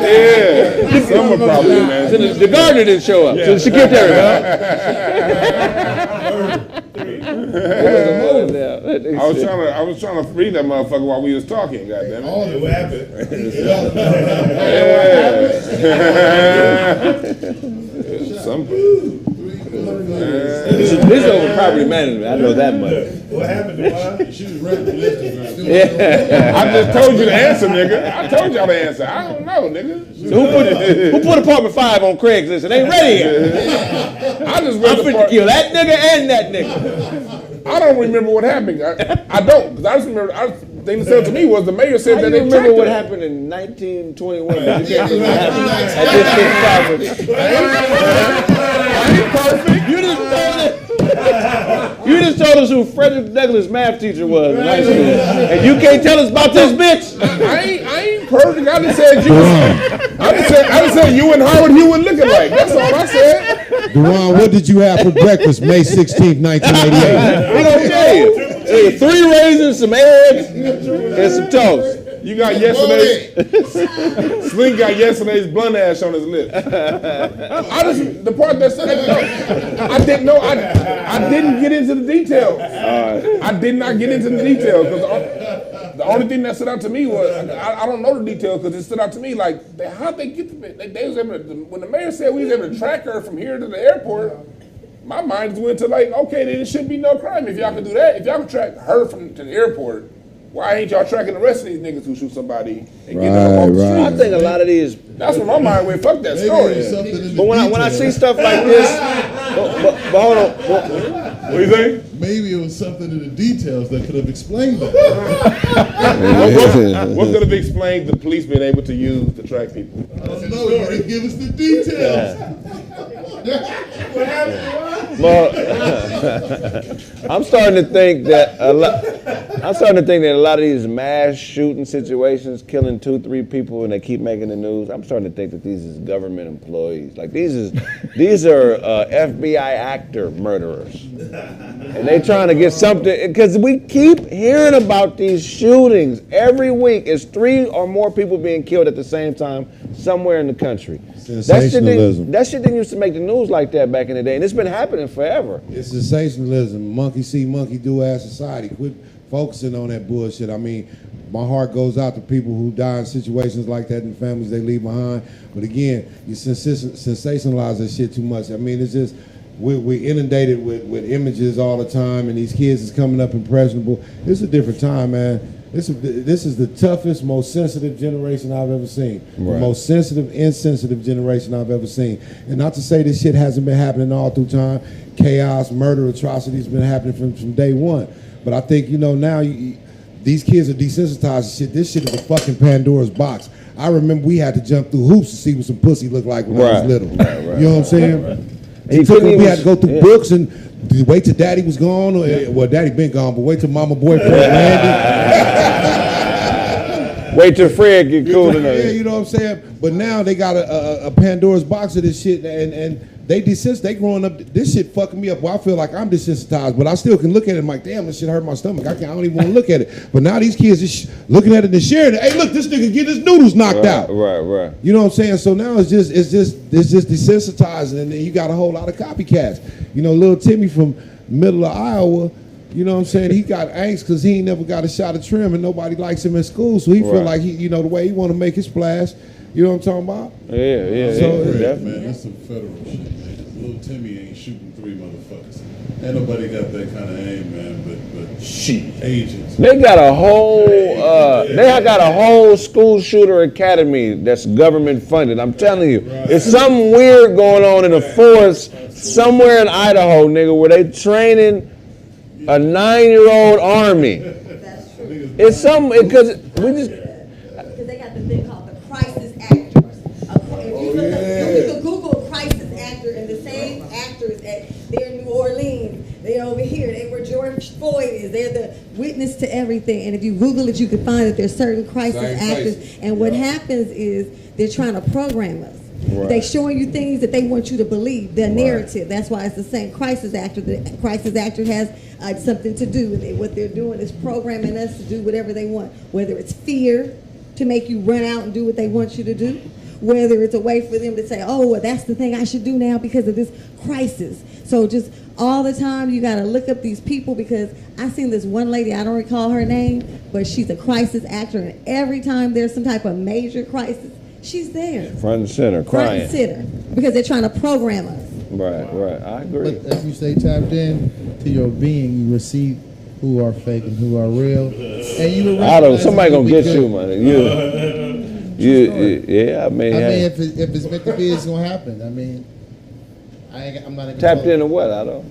Yeah. Some property management. So the gardener didn't show up. So she kept everybody. I was trying to read that motherfucker while we was talking. Goddamn it! What happened? This is over property management. I know that much. What happened, Devon? She was ready to lift it. Yeah. I just told you the answer, nigga. I told y'all the answer. I don't know, nigga. So who put apartment 5 on Craigslist? It ain't ready yet. I just read I'm fit to kill that nigga and that nigga. I don't remember what happened. I don't, because I just remember. The thing that said to me was the mayor said that they remember what happened in 1921. You can't remember what happened at this property. I ain't perfect. You just told us who Frederick Douglass' math teacher was in high school, and you can't tell us about this bitch. I ain't perfect. I just said you. I just said you and Howard Hewitt looking like. That's all I said. Deron, what did you have for breakfast May 16th, 1988? I don't tell you. 3 raisins, some eggs, and some toast. You got yesterday's. Sling got yesterday's blunt ash on his lip. The part that said I didn't know. I didn't get into the details. I did not get into the details because the only thing that stood out to me was I don't know the details because it stood out to me like how'd they get to it? They was able to, when the mayor said we was able to track her from here to the airport. My mind just went to like, okay, then it should be no crime if y'all can do that. If y'all can track her to the airport, why ain't y'all tracking the rest of these niggas who shoot somebody and get them off the street? I think a lot of these. That's what my mind went. Fuck that story. But when I see stuff like this, but hold on. What do you think? maybe it was something in the details that could have explained that. What could have explained the police being able to use to track people? I don't know. You didn't give us the details. Well, I'm starting to think that a lot of these mass shooting situations, killing 2-3 people, and they keep making the news. I'm starting to think that these is government employees. Like these are FBI actor murderers, and they trying to get something because we keep hearing about these shootings every week. It's 3 or more people being killed at the same time somewhere in the country. Sensationalism. That shit didn't used to make the news like that back in the day, and it's been happening forever. It's sensationalism. Monkey see, monkey do ass society. Quit focusing on that bullshit. I mean, my heart goes out to people who die in situations like that and families they leave behind. But again, you sensationalize that shit too much. I mean, it's just, we're inundated with images all the time, and these kids is coming up impressionable. It's a different time, man. This is the toughest, most sensitive generation I've ever seen. Right. The most sensitive, insensitive generation I've ever seen. And not to say this shit hasn't been happening all through time. Chaos, murder, atrocities been happening from day one. But I think, now these kids are desensitized to shit. This shit is a fucking Pandora's box. I remember we had to jump through hoops to see what some pussy looked like when I was little. Right. You know what I'm saying? Right. We had to go through books and wait till daddy was gone. Well, daddy been gone, but wait till mama boyfriend landed. Wait till Fred get cool enough. Yeah, you know what I'm saying? But now they got a Pandora's box of this shit, and they growing up. This shit fucking me up. Well, I feel like I'm desensitized, but I still can look at it and I'm like, damn, this shit hurt my stomach. I don't even want to look at it. But now these kids is looking at it and sharing it. Hey, look, this nigga get his noodles knocked out. Right. You know what I'm saying? So now it's just desensitizing, and then you got a whole lot of copycats. Little Timmy from middle of Iowa. You know what I'm saying? He got angst because he ain't never got a shot of trim and nobody likes him in school. So he feel like he, the way he want to make his splash. You know what I'm talking about? Yeah. So, Man, that's some federal shit, man. Little Timmy ain't shooting 3 motherfuckers. Ain't nobody got that kind of aim, man. But shit, agents. They got a whole school shooter academy that's government funded. I'm telling you, it's something weird going on in the forest somewhere in Idaho, nigga, where they training a 9-year-old army. That's true. It's something because they got the thing called the crisis actors. You can Google crisis actor, and the same actors they're in New Orleans, they're over here, they where George Floyd is, they're the witness to everything. And if you Google it, you can find that there's certain crisis actors. And what happens is they're trying to program us. Right. They showing you things that they want you to believe, their narrative. That's why it's the same crisis actor. The crisis actor has something to do with it. What they're doing is programming us to do whatever they want, whether it's fear to make you run out and do what they want you to do, whether it's a way for them to say, oh, well, that's the thing I should do now because of this crisis. So just all the time you got to look up these people, because I seen this one lady, I don't recall her name, but she's a crisis actor, and every time there's some type of major crisis, she's there. Front and center, crying. Front and center, because they're trying to program us. Right. I agree. But as you say, tapped in to your being, you receive who are fake and who are real. And you will somebody gonna get you, man. Yeah, I mean, if it's meant to be, it's gonna happen. I mean, I'm not tapped into what? I don't.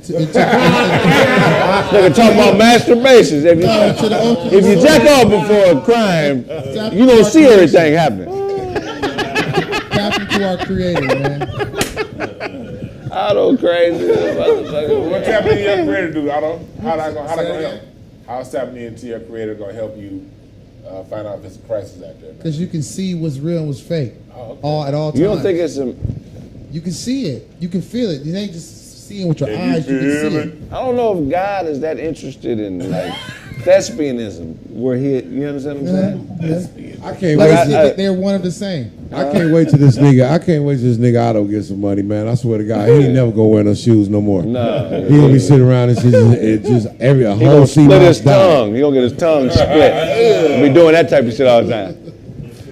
Nigga talking about masturbation. If you jack off before a crime, you gonna see everything happening. Tap into our creator, man. Otto crazy. What tapping into your creator do, Otto? How that gonna help? How's tapping into your creator gonna help you find out if it's a crisis actor? Because you can see what's real and what's fake at all times. You don't think it's You can see it. You can feel it. You ain't just seeing with your eyes. You can see it. I don't know if God is that interested in thespianism, where you understand what I'm saying? I can't wait. They're one of the same. I can't wait till this nigga Otto get some money, man. I swear to God, he ain't never gonna wear no shoes no more. No, he gonna be sitting around and just a whole scene. Split his tongue. He gonna get his tongue split. He'll be doing that type of shit all the time.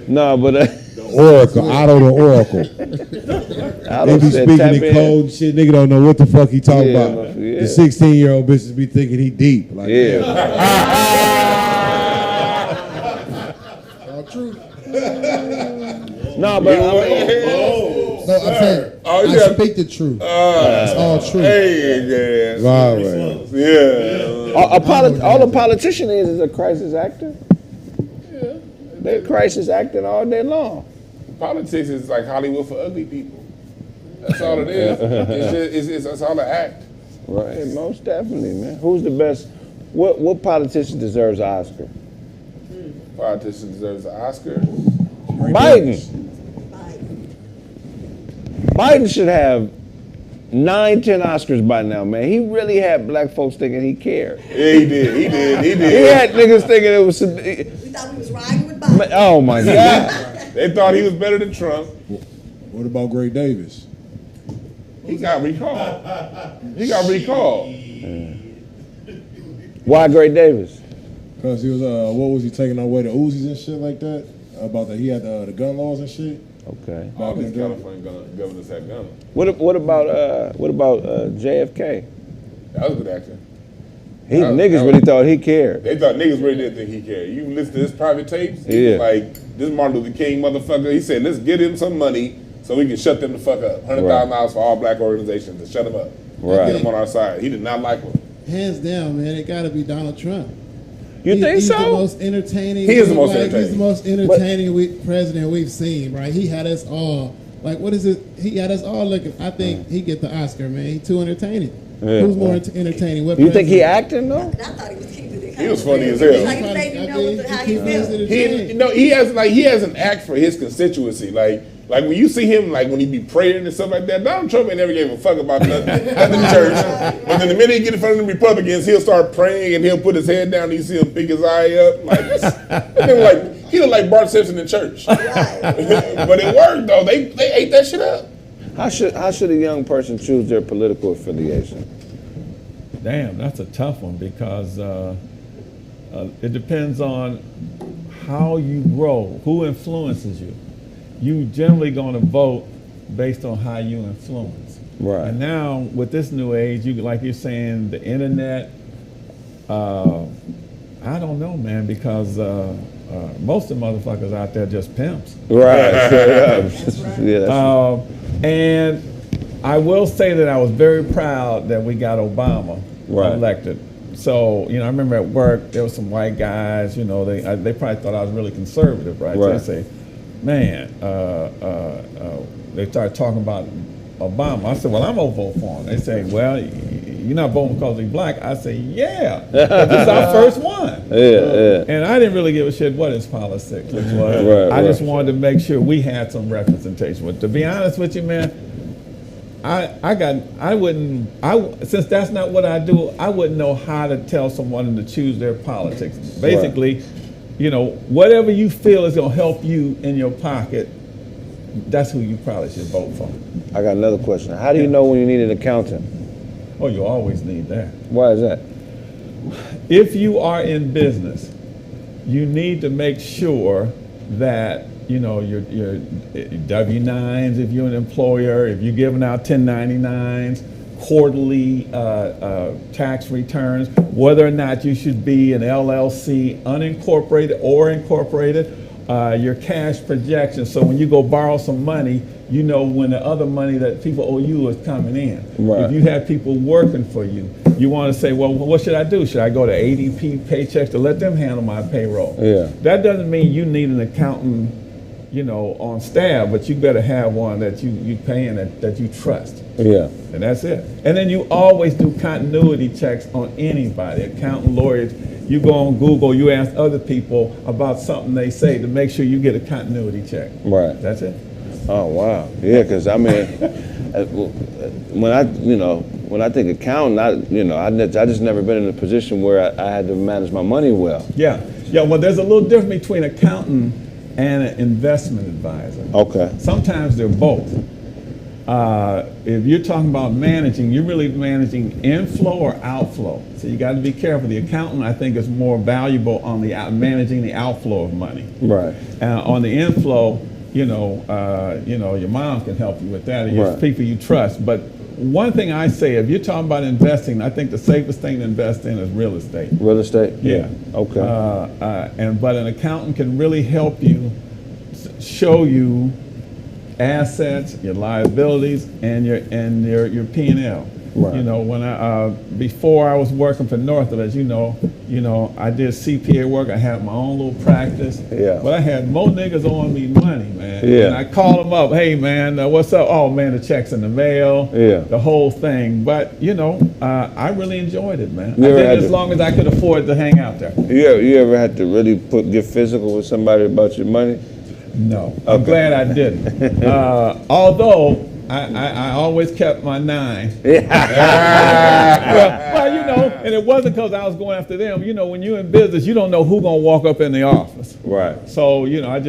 No, but. Oracle, Otto the Oracle. They be speaking in code shit. Nigga don't know what the fuck he talking about. Yeah. The 16-year-old bitches be thinking he deep. Like, All true. No, but Oh, No, I'm saying I speak the truth. It's all true. Hey, yeah. Right. Yeah. All a politician is a crisis actor. Yeah. They're crisis acting all day long. Politics is like Hollywood for ugly people. That's all it is. It's all an act. Right, most definitely, man. Who's the best? What politician deserves an Oscar? Politician deserves an Oscar. Biden. Biden should have 9, 10 Oscars by now, man. He really had black folks thinking he cared. Yeah, he did. He He had niggas thinking it was. We thought we was riding with Biden. Oh my God. They thought he was better than Trump. What about Greg Davis? He got recalled. Why Gray Davis? Because he was, what was he taking away the Uzis and shit like that? About that he had the gun laws and shit. Okay. All these California governors had guns. What about JFK? That was a good actor. Niggas really thought he cared. They thought niggas really didn't think he cared. You listen to his private tapes. He Yeah. was like, this Martin Luther King motherfucker. He said, let's get him some money so we can shut them the fuck up. $100,000 for all black organizations to shut them up. Right. Get him on our side. He did not like him. Hands down, man, it got to be Donald Trump. You think he's so? the most entertaining. He is the most entertaining. He's the most entertaining president we've seen, right? He had us all. Like, what is it? He had us all looking. I think he get the Oscar, man. He's too entertaining. Yeah. Who's more entertaining? What You think he president? acting though? I thought he was keeping it. He was funny as hell. Like he made you know how he feels. He has an act for his constituency. Like when you see him, like when he be praying and stuff like that, Donald Trump ain't never gave a fuck about nothing in church. But then the minute he get in front of the Republicans, he'll start praying and he'll put his head down and you see him pick his eye up. He look like Bart Simpson in church. But it worked though. They ate that shit up. How should a young person choose their political affiliation? Damn, that's a tough one because it depends on how you grow, who influences you. You generally going to vote based on how you influence. Right. And now with this new age, like you're saying, the internet. I don't know, man, because most of the motherfuckers out there just pimps. Right. Yeah. And I will say that I was very proud that we got Obama elected. So, I remember at work, there were some white guys, they probably thought I was really conservative, right? Right. So they say, man, they started talking about Obama. I said, well, I'm going to vote for him. They say, well, you're not voting because he's black. I say, yeah, this is our first one. Yeah. And I didn't really give a shit what his politics was. I just wanted to make sure we had some representation. But to be honest with you, man, since that's not what I do, I wouldn't know how to tell someone to choose their politics. Basically, whatever you feel is going to help you in your pocket, that's who you probably should vote for. I got another question. How do you know when you need an accountant? Oh, you always need that. Why is that? If you are in business, you need to make sure that your W-9s, if you're an employer, if you're giving out 1099s, quarterly tax returns, whether or not you should be an LLC, unincorporated or incorporated, your cash projections. So when you go borrow some money, you know when the other money that people owe you is coming in. Right. If you have people working for you, you want to say, well, what should I do? Should I go to ADP Paychecks to let them handle my payroll? Yeah. That doesn't mean you need an accountant, on staff, but you better have one that you pay and that you trust. Yeah. And that's it. And then you always do continuity checks on anybody, accountant, lawyers. You go on Google, you ask other people about something they say to make sure you get a continuity check. Right. That's it. Oh, wow. Yeah, because I mean, when I think accountant, I just never been in a position where I had to manage my money well. Yeah. Well, there's a little difference between accountant and an investment advisor. Okay. Sometimes they're both. If you're talking about managing, you're really managing inflow or outflow. So you got to be careful. The accountant, I think, is more valuable on managing the outflow of money. Right. On the inflow, your mom can help you with that, and your people you trust. But one thing I say, if you're talking about investing, I think the safest thing to invest in is real estate. Real estate? Yeah. Okay. But an accountant can really help you, show you assets, your liabilities, and your P&L. Right. You know, when before I was working for Northrop, as you know, I did CPA work. I had my own little practice. Yeah. But I had more niggas owing me money, man. Yeah. And I called them up, hey man, what's up? Oh man, the check's in the mail. Yeah. The whole thing. But I really enjoyed it, man. You I ever did had as to- long as I could afford to hang out there. You ever had to really get physical with somebody about your money? No, I'm glad I didn't. Although I always kept my 9. well, and it wasn't because I was going after them. When you're in business, you don't know who's gonna walk up in the office. Right. So I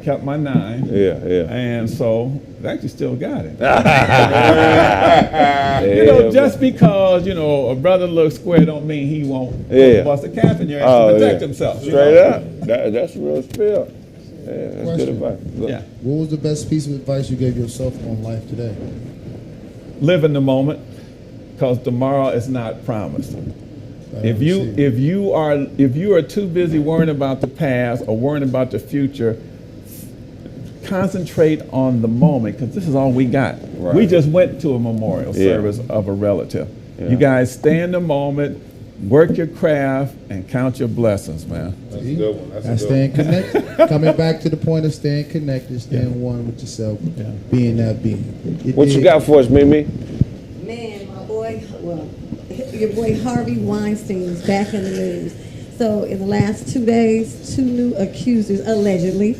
kept my 9. Yeah. And so I actually still got it. Yeah, just because a brother looks square don't mean he won't bust a cap in your ass to protect himself. Straight up. That's a real spill. Yeah, that's good advice. Yeah. What was the best piece of advice you gave yourself on life today? Live in the moment, because tomorrow is not promised. If you are too busy worrying about the past or worrying about the future, concentrate on the moment, because this is all we got. Right. We just went to a memorial service of a relative. Yeah. You guys stay in the moment, work your craft, and count your blessings, man. That's a good one. That's staying connected. Coming back to the point of staying connected, staying one with yourself, being that being. What you got for us, Mimi? Man, my boy, your boy Harvey Weinstein is back in the news. So in the last 2 days, 2 new accusers, allegedly.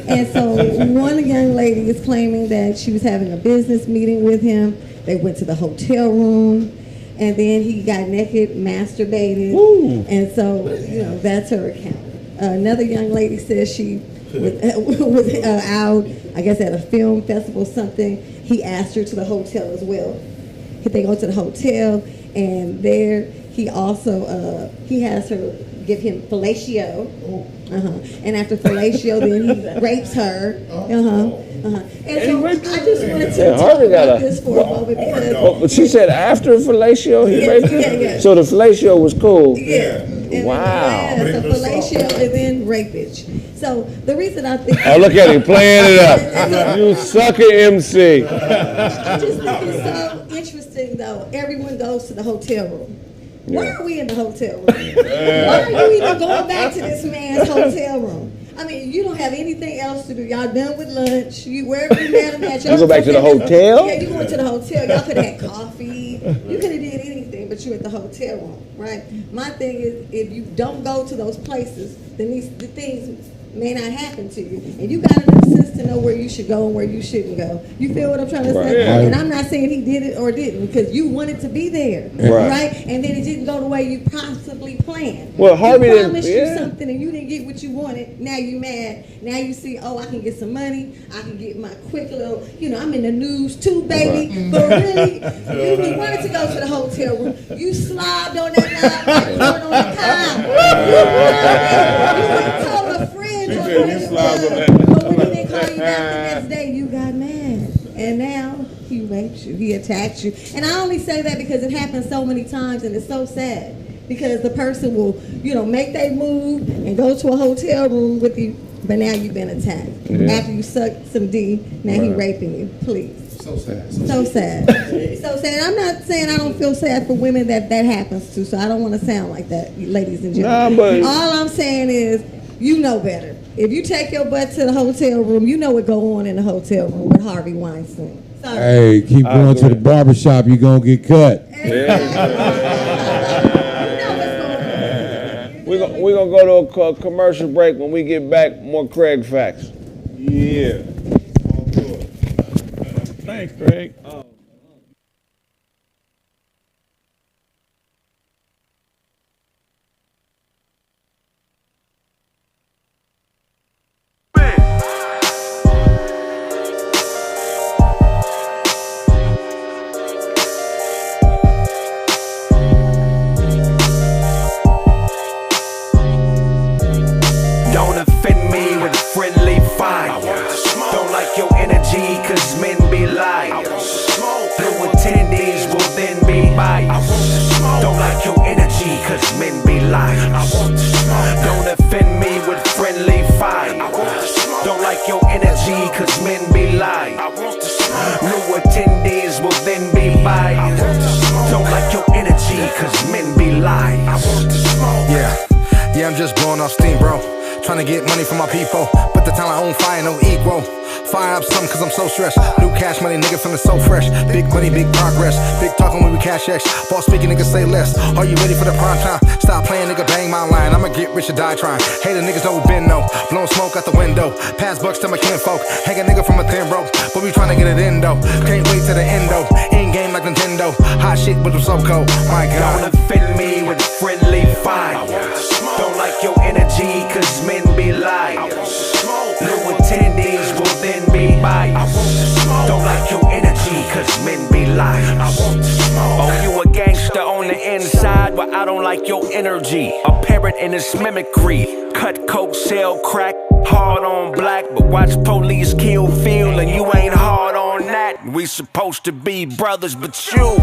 And so one young lady is claiming that she was having a business meeting with him. They went to the hotel room. And then he got naked, masturbated. Woo. And so, that's her account. Another young lady says she was out, I guess at a film festival or something. He asked her to the hotel as well. They go to the hotel, and there he also, he has her give him fellatio. And after fellatio, then he rapes her. And so I just wanted to talk about this for a moment because... But she said after fellatio, he raped her? Yeah. So the fellatio was cool? Yeah. Wow. So fellatio and then rapage. So the reason I think... Oh, look at him playing it up. You sucker MC. I just think it's so interesting, though. Everyone goes to the hotel room. Why are we in the hotel room? Why are you even going back to this man's hotel room? I mean, you don't have anything else to do. Y'all done with lunch. Wherever you met him at. You go back to the hotel? Yeah, you went to the hotel. Y'all could have had coffee. You could have did anything, but you at the hotel room, right? My thing is, if you don't go to those places, then the things may not happen to you. And you got enough sense to know where you should go and where you shouldn't go. You feel what I'm trying to say? Right. And I'm not saying he did it or didn't, because you wanted to be there, right? And then it didn't go the way you possibly planned. Well, Harvey he didn't. promised you something and you didn't get what you wanted. Now you mad. Now you see, I can get some money. I can get my quick little, I'm in the news too, baby. Right. But really, you wanted to go to the hotel room. You slobbed on that knob on the car. You told a friend. But when he didn't call you back the next day, you got mad. And now he raped you. He attacked you. And I only say that because it happens so many times, and it's so sad. Because the person will, make their move and go to a hotel room with you, but now you've been attacked. Yeah. After you sucked some D, now he raping you. Please. So sad. So sad. So sad. I'm not saying I don't feel sad for women that happens to, so I don't want to sound like that, ladies and gentlemen. Nah, but all I'm saying is, you know better. If you take your butt to the hotel room, you know what go on in the hotel room with Harvey Weinstein. Sorry. Hey, keep going to the barbershop, you're going to get cut. We're going to go to a commercial break. When we get back, more Kraig Facts. Yeah. Thanks, Kraig. Don't offend me with friendly fire. Don't like your energy, cause men be liars. lies. I want the smoke. Yeah, I'm just blowing off steam, bro. Trying to get money from my people, but the talent I own fire no equal. Fire up something cause I'm so stressed. New cash money, nigga feeling so fresh. Big money, big progress. Big talking when we cash X. Boss speaking, niggas say less. Are you ready for the prime time? Stop playing, nigga, bang my line. I'ma get rich or die trying. Hater niggas know we been no. Blowing smoke out the window. Pass bucks to my kinfolk. Hang a nigga from a thin rope, but we trying to get it in though. Can't wait to the end though. In game like Nintendo. Hot shit but I'm so cold. My God. Don't offend me with friendly fire. Don't like your energy cause men be liars. New attendees will then be biased. Don't like your energy cause men be liars. Oh, you a gangster on the inside, but I don't like your energy. A parrot in its mimicry. Cut coke, sell crack, hard on black. But watch police kill Phil and you ain't hard on that. We supposed to be brothers, but you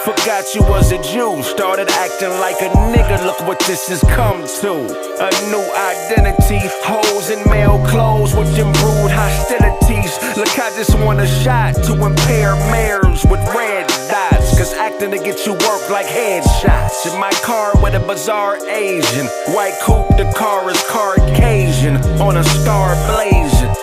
forgot you was a Jew. Started acting like a nigga, look what this has come to. A new identity, hoes in male clothes with improved hostilities. Look, I just want a shot to impair mares with red dots. Cause acting to get you work like headshots. In my car with a bizarre Asian. White coupe, the car is Caucasian. On a star blazing.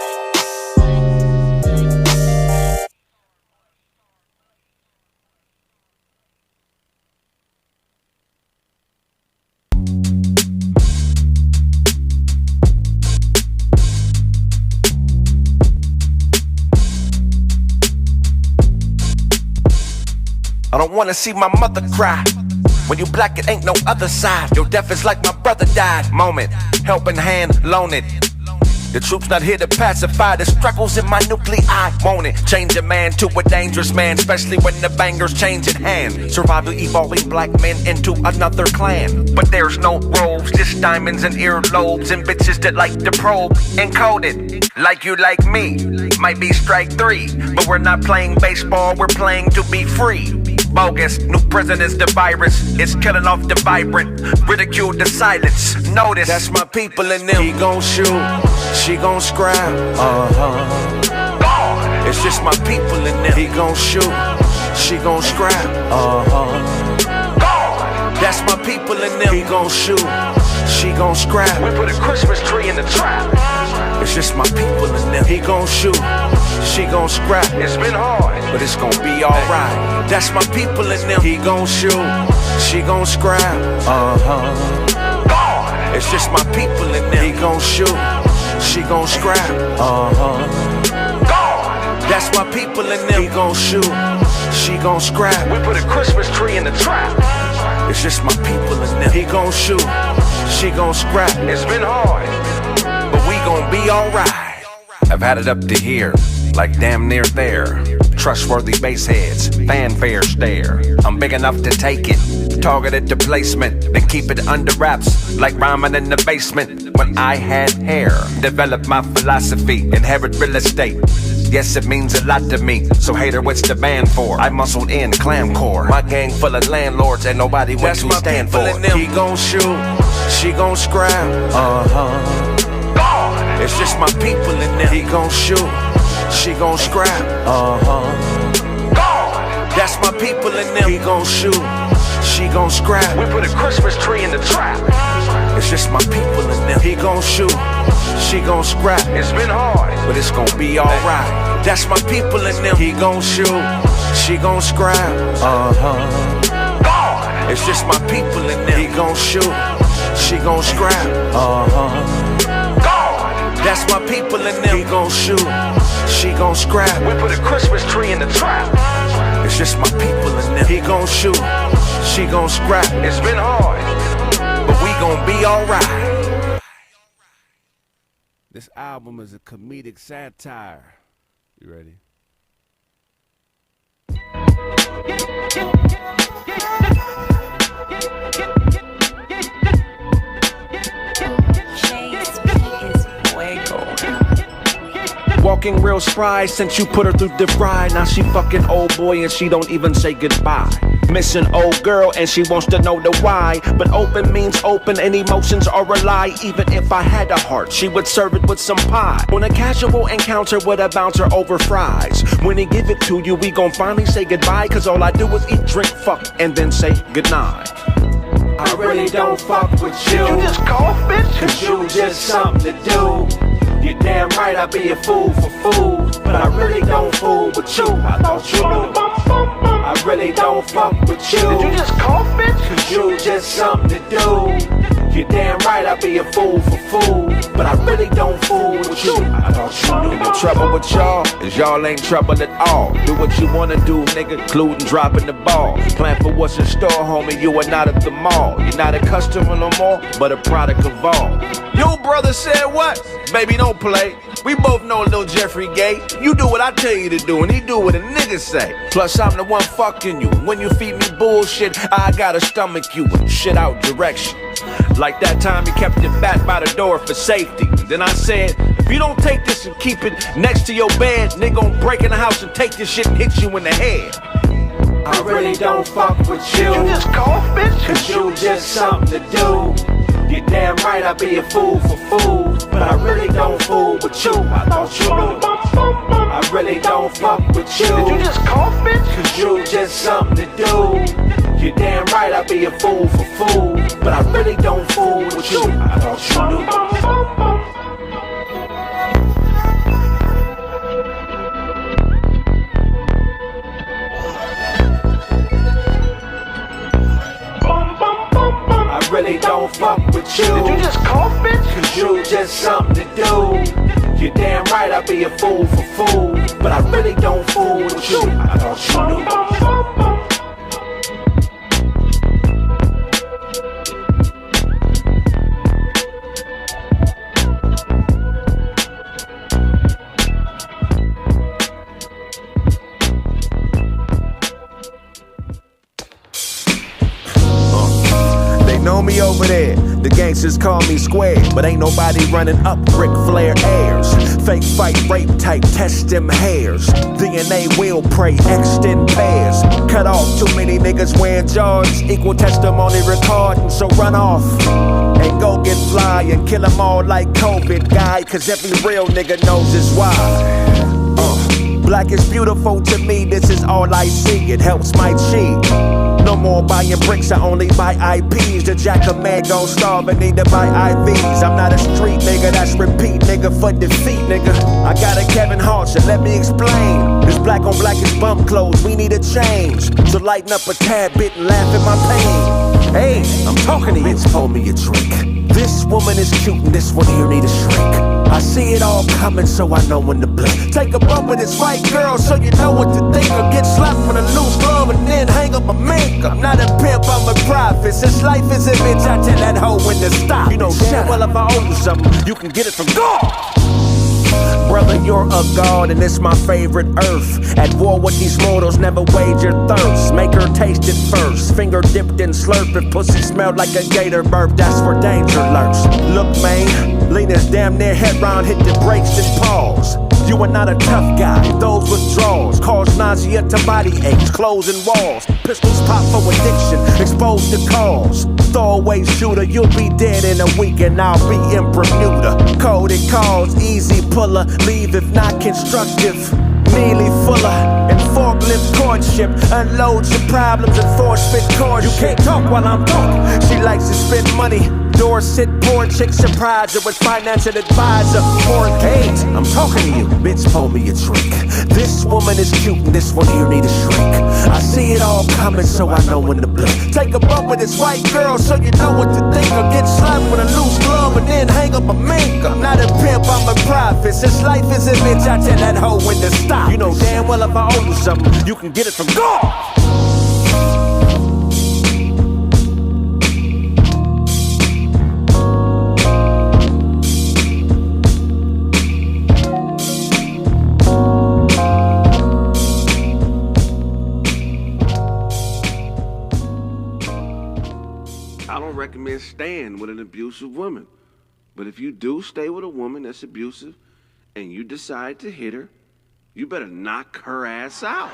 I don't wanna see my mother cry. When you black, it ain't no other side. Your death is like my brother died. Moment, helping hand, loan it. The troops not here to pacify the struggles in my nuclei. Want it, change a man to a dangerous man, especially when the bangers change in hand. Survival evolving black men into another clan. But there's no robes, just diamonds and earlobes and bitches that like to probe. Encoded, like you like me. Might be strike 3, but we're not playing baseball, we're playing to be free. Bogus, new prison is the virus. It's killing off the vibrant. Ridicule the silence. Notice, that's my people in them. He gon' shoot, she gon' scrap. It's just my people in them. He gon' shoot, she gon' scrap. That's my people in them. He gon' shoot, she gon' scrap. We put a Christmas tree in the trap. It's just my people in them. He gon' shoot, she gon' scrap. It's been hard, but it's gon' be alright. That's my people in them. He gon' shoot, she gon' scrap. It's just my people in them. He gon' shoot, she gon' scrap. That's my people in them. He gon' shoot, she gon' scrap. We put a Christmas tree in the trap. It's just my people in them. He gon' shoot, she gon' scrap. It's been hard, but we gon' be alright. I've had it up to here, like damn near there. Trustworthy base heads, fanfare stare. I'm big enough to take it, targeted to placement, then keep it under wraps, like rhyming in the basement. When I had hair, developed my philosophy, inherit real estate. Yes, it means a lot to me, so hater, what's the band for? I muscled in clam core, my gang full of landlords and nobody wants to stand for. He gon' shoot, she gon' scrap. It's just my people in them. He gon' shoot, she gon' scrap. That's my people in them. He gon' shoot, she gon' scrap. We put a Christmas tree in the trap. It's just my people in them. He gon' shoot, she gon' scrap. It's been hard, but it's gon' be alright. That's my people in them. He gon' shoot, she gon' scrap. It's just my people in them. He gon' shoot, she gon' scrap. That's my people in them. He gon' shoot, she gon' scrap. We put a Christmas tree in the trap. It's just my people in them. He gon' shoot, she gon' scrap. It's been hard, but we gon' be alright. This album is a comedic satire. You ready? Walking real spry since you put her through the fry. Now she fucking old boy and she don't even say goodbye. Missing old girl and she wants to know the why. But open means open and emotions are a lie. Even if I had a heart, she would serve it with some pie. On a casual encounter with a bouncer over fries. When he give it to you, we gon' finally say goodbye. Cause all I do is eat, drink, fuck, and then say goodnight. I really don't fuck with you. Did you just cough, bitch? Cause you just something to do. You're damn right I'd be a fool for food, but I really don't fool with you. I thought you knew. I really don't fuck with you. Did you just cough, bitch? Cause you just something to do. You're damn right I'd be a fool for food, but I really don't fool with you. I thought you knew. The trouble with y'all is y'all ain't trouble at all. Do what you wanna do, nigga, including dropping the ball. Plan for what's in store, homie, you are not at the mall. You're not a customer no more, but a product of all. Your brother said what? Baby, don't play. We both know Lil Jeffrey gay. You do what I tell you to do, and he do what a nigga say. Plus, I'm the one fucking you. When you feed me bullshit, I gotta stomach you and shit out direction. Like that time you kept your bat by the door for safety. Then I said, if you don't take this and keep it next to your bed, nigga gon' break in the house and take this shit and hit you in the head. I really don't fuck with you. Did you just cough, bitch? Cause you just something to do. You're damn right I'd be a fool for food, but I really don't fool with you. I thought you knew. I really don't fuck with you. Did you just cough, bitch? Cause you just something to do. You're damn right I'd be a fool for food, but I really don't fool with you. I thought you knew. I really don't fuck with you. Did you just cough, bitch? Cause you just something to do. You're damn right I'd be a fool for food, but I really don't fool with you. I thought you knew. Know me over there, the gangsters call me square, but ain't nobody running up Ric Flair airs. Fake fight, rape type, test them hairs. DNA will pray, X'd in pairs. Cut off too many niggas wearing Jordans, equal testimony recording, so run off and go get fly and kill them all like COVID guy, cause every real nigga knows it's why. Black is beautiful to me, this is all I see, it helps my cheek. No more buying bricks, I only buy IPs. The jack a man gon' starve and need to buy IVs. I'm not a street nigga, that's repeat nigga for defeat nigga. I got a Kevin Hart, so let me explain. This black on black is bum clothes, we need a change. So lighten up a tad bit and laugh at my pain. Hey, I'm talking to you. Bitch, pour me a drink. This woman is cute and this one here need a shrink. I see it all coming, so I know when to blink. Take a bump with this white girl, so you know what to think. Or get slapped with a loose glove and then hang up a mink. I'm not a pimp, I'm a prophet. Since life is a bitch, I tell that hoe when to stop. You know damn well if I owe you something, you can get it from God. Brother, you're a god and it's my favorite earth. At war with these mortals, never wager thirst. Make her taste it first. Finger dipped and slurp. If pussy smelled like a gator burp, that's where danger lurks. Look, man, Lena's damn near head round, hit the brakes and pause. You are not a tough guy, those withdrawals cause nausea to body aches, closing walls. Pistols pop for addiction, exposed to cause. Throwaway shooter, you'll be dead in a week and I'll be in Bermuda. Coded calls, easy puller, leave if not constructive. Neely Fuller and forklift courtship. Unload your problems and force fit chords. You can't talk while I'm talking. She likes to spend money. Dorset, poor chick, surprise her with financial advisor. Mortgage, I'm talking to you, bitch, pour me a drink. This woman is cute and this one here need a shrink. I see it all coming, so I know when to blink. Take a bump with this white girl, so you know what to think. Or get slapped with a loose glove and then hang up a mink. I'm not a pimp, I'm a prophet. Since life is a bitch, I tell that hoe when to stop. You know damn well if I owe you something, you can get it from God. Recommend staying with an abusive woman. But if you do stay with a woman that's abusive and you decide to hit her, you better knock her ass out.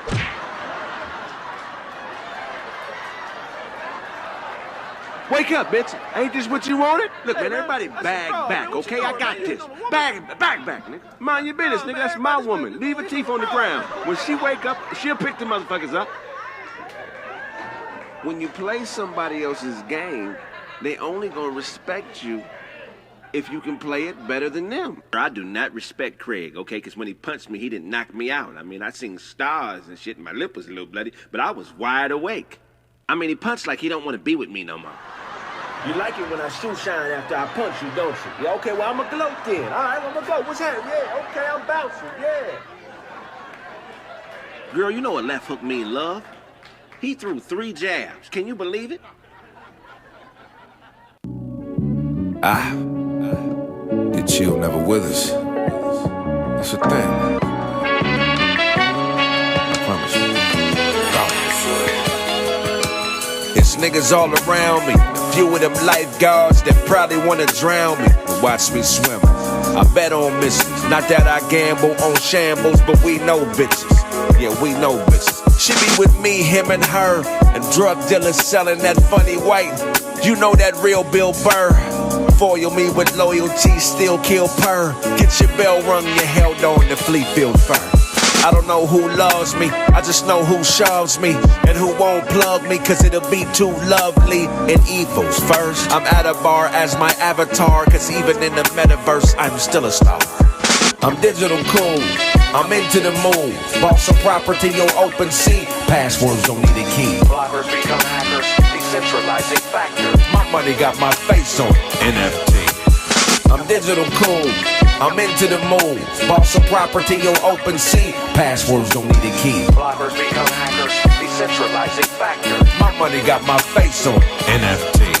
Wake up, bitch. Ain't this what you wanted? Look, man, everybody bag back, okay? I got this. Bag back, nigga. Mind your business, nigga. That's my woman. Leave her teeth on the ground. When she wake up, she'll pick the motherfuckers up. when you play somebody else's game, they only gonna respect you if you can play it better than them. I do not respect Kraig, okay? Because when he punched me, he didn't knock me out. I mean, I seen stars and shit, and my lip was a little bloody, but I was wide awake. I mean, he punched like he don't want to be with me no more. You like it when I shoe shine after I punch you, don't you? Yeah, okay, well, I'm going to gloat then. All right, I'm going to gloat. What's happening? Yeah, okay, I'm bouncing, yeah. Girl, you know what left hook mean, love? He threw 3 jabs. Can you believe it? The chill never withers. That's a thing. I promise you. It's niggas all around me. A few of them lifeguards that probably wanna drown me, but watch me swim. I bet on misses. Not that I gamble on shambles, but we know bitches. Yeah, we know bitches. She be with me, him and her, and drug dealers selling that funny white. You know that real Bill Burr. Foil me with loyalty, still kill purr. Get your bell rung, you held on to Fleetfield fur. I don't know who loves me, I just know who shoves me, and who won't plug me, cause it'll be too lovely. And evil's first, I'm at a bar as my avatar, cause even in the metaverse, I'm still a star. I'm digital cool, I'm into the moon. Bought some property on open sea, passwords don't need a key. Bloggers become hackers, decentralizing factor. My money got my face on NFT. I'm digital cool, I'm into the moon. Bought some property on open sea, passwords don't need a key. Bloggers become hackers, decentralizing factor. My money got my face on NFT.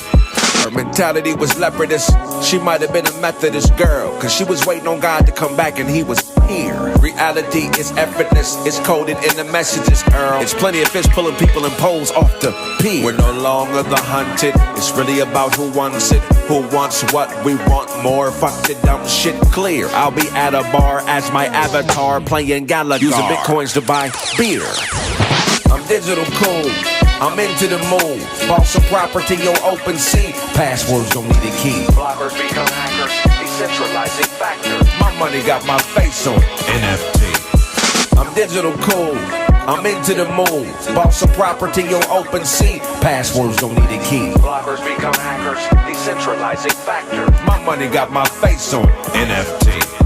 Her mentality was leopardess. She might have been a Methodist girl, cause she was waiting on God to come back and he was here. Reality is effortless, it's coded in the messages, Earl. It's plenty of fish pulling people in poles off the pier. We're no longer the hunted, it's really about who wants it. Who wants what we want more, fuck the dumb shit clear. I'll be at a bar as my avatar playing Gallagher, using bitcoins to buy beer. I'm digital cool, I'm into the moon. Bought some property on open sea, passwords don't need a key. Bloggers become hackers, decentralizing factor. My money got my face on NFT. I'm digital cool, I'm into the moon. Bought some property on open sea, passwords don't need a key. Bloggers become hackers, decentralizing factor. My money got my face on NFT.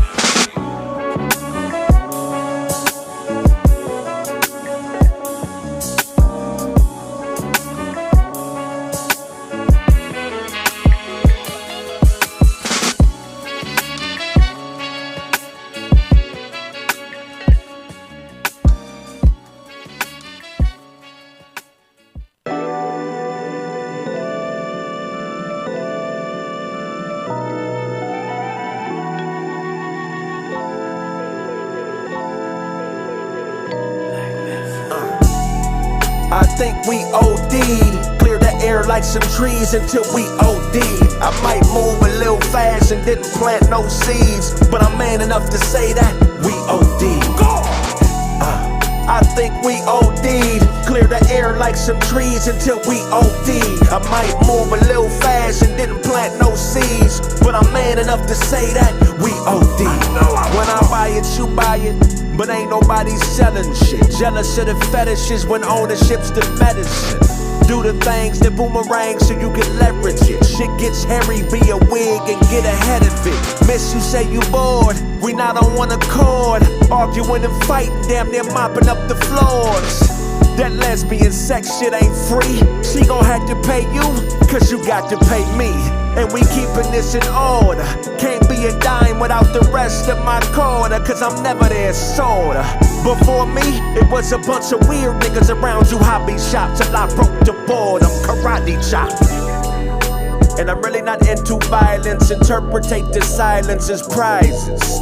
I think we OD'd. Clear the air like some trees until we OD'd. I might move a little fast and didn't plant no seeds, but I'm man enough to say that we OD'd. I think we OD'd. Clear the air like some trees until we OD'd. I might move a little fast and didn't plant no seeds, but I'm man enough to say that we OD'd. When I buy it, you buy it, but ain't nobody selling shit. Jealous of the fetishes when ownership's the medicine. Do the things that boomerang so you can leverage it. Shit gets hairy, be a wig and get ahead of it. Miss you, say you bored, we not on one accord. Arguing and fighting, damn near mopping up the floors. That lesbian sex shit ain't free. She gon' have to pay you, cause you got to pay me. And we keepin' this in order. Can't be a dime without the rest of my quarter, cause I'm never there sorta. Before me, it was a bunch of weird niggas around you hobby shop till I broke the board, I'm karate chop. And I'm really not into violence, interpretate the silence as prizes.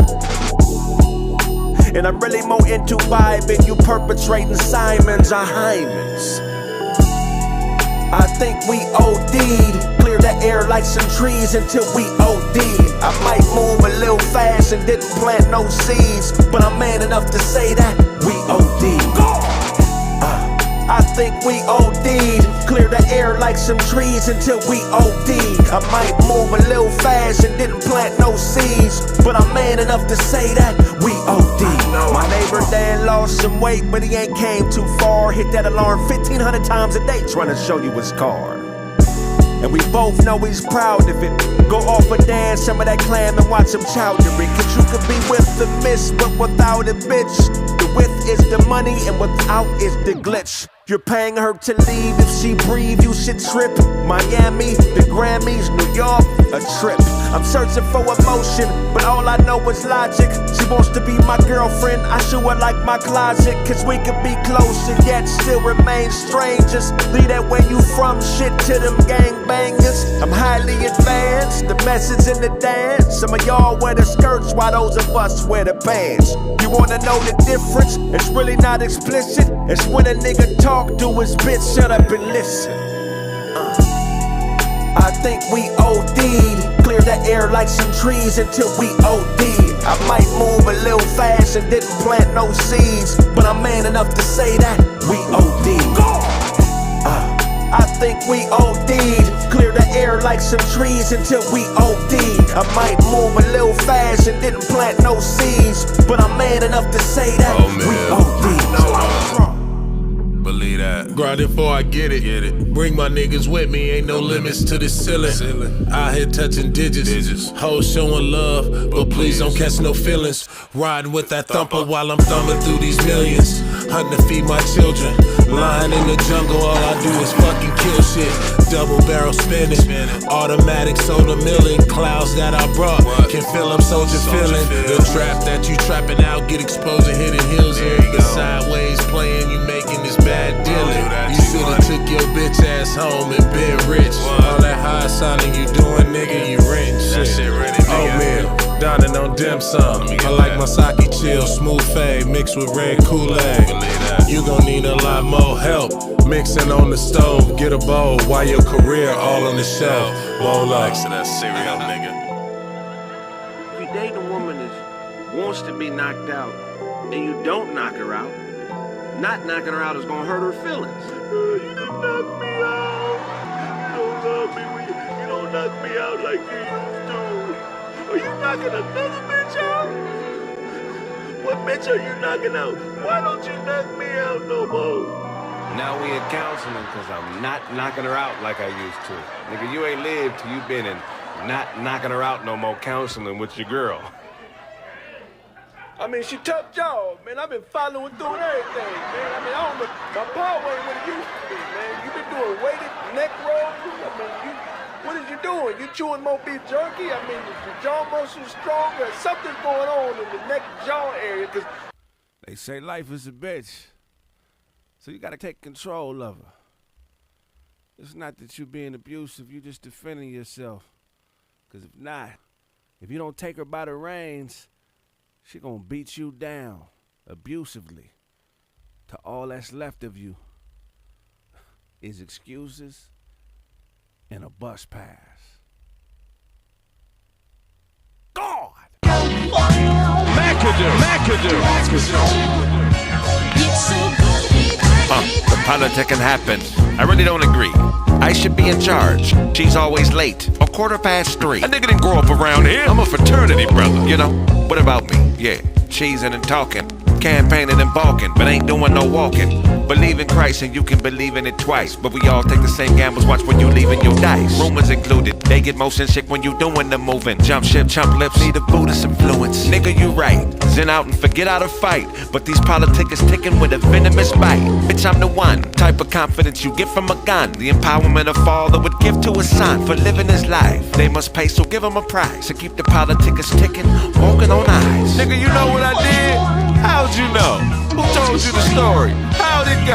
And I'm really more into vibing, you perpetrating Simons or Hymens. I think we OD'd. Clear the air like some trees until we OD'd. I might move a little fast and didn't plant no seeds, but I'm man enough to say that we OD'd. I think we OD'd. Clear the air like some trees until we OD'd. I might move a little fast and didn't plant no seeds, but I'm man enough to say that we OD'd. My neighbor Dan lost some weight, but he ain't came too far. Hit that alarm 1,500 times a day, trying to show you his car. And we both know he's proud of it. Go off a dance, some of that clam and watch him chowder it. Cause you could be with the miss, but without a bitch. The with is the money and without is the glitch. You're paying her to leave, if she breathe, you should trip. Miami, the Grammys, New York, a trip. I'm searching for emotion, but all I know is logic. She wants to be my girlfriend, I show her like my closet. Cause we could be close and yet still remain strangers. Leave that where you from, shit to them gangbangers. I'm highly advanced, the message in the dance. Some of y'all wear the skirts while those of us wear the pants. You wanna know the difference? It's really not explicit. It's when a nigga talk to his bitch, shut up and listen. I think we OD'd. Clear the air like some trees until we OD'd. I might move a little fast and didn't plant no seeds, but I'm man enough to say that we OD'd. I think we OD'd. Clear the air like some trees until we OD'd. I might move a little fast and didn't plant no seeds, but I'm man enough to say that we OD'd. Believe that. Grinding before I get it. Bring my niggas with me, ain't no limits to the ceiling. Out here touching digits. Hoes showing love, but please don't catch no feelings. Riding with that thumper while I'm thumbing through these millions. Hunting to feed my children. Lying in the jungle, all I do is fucking kill shit. Double barrel spinning. Automatic soda milling. Clouds that I brought can fill up soldier feeling. The trap that you trapping out, get exposed and hidden hills. The sideways playing, you making this bad dealing. You should've took your bitch ass home and been rich. All that high signing you doing, nigga, you rich. Oatmeal, dining on dim sum. I like my sake chill, smooth fade, mixed with red Kool-Aid. You gon' need a lot more help. Mixing on the stove, get a bowl while your career all on the shelf. Bowl up. That cereal, nigga. If you date a woman that wants to be knocked out and you don't knock her out, not knocking her out is gonna hurt her feelings. You don't knock me out. You don't love me when you don't knock me out like you used to. Are you knocking another bitch out? What bitch are you knocking out? Why don't you knock me out no more? Now we in counseling because I'm not knocking her out like I used to. Nigga, you ain't lived till you been in not knocking her out no more counseling with your girl. I mean, she tough jaw, man. I've been following through and everything, man. I mean, I don't know. My power ain't what it used to be, man. You been doing weighted neck rolls. I mean, what is you doing? You chewing more beef jerky? I mean, is your jaw muscles stronger? Something's going on in the neck jaw area, because they say life is a bitch. So you got to take control of her. It's not that you being abusive. You just defending yourself. Because if not, if you don't take her by the reins, she gonna beat you down abusively. To all that's left of you is excuses and a bus pass. God! McAdoo! The politicking happens. I really don't agree. I should be in charge. She's always late. 3:15. A nigga didn't grow up around here. I'm a fraternity brother, you know? What about me? Yeah, cheesing and talking, campaigning and balking, but ain't doing no walking. Believe in Christ and you can believe in it twice. But we all take the same gambles, watch when you leaving your dice. Rumors included, they get motion sick when you doing the moving. Jump ship, chump lips, need a Buddhist influence. Nigga, you right, zen out and forget how to fight. But these politics ticking with a venomous bite. Bitch, I'm the one, type of confidence you get from a gun. The empowerment a father would give to a son for living his life. They must pay, so give him a price. To keep the politics ticking, walking on eyes. Nigga, you know what I did? How'd you know? Who told you the story? How'd it go?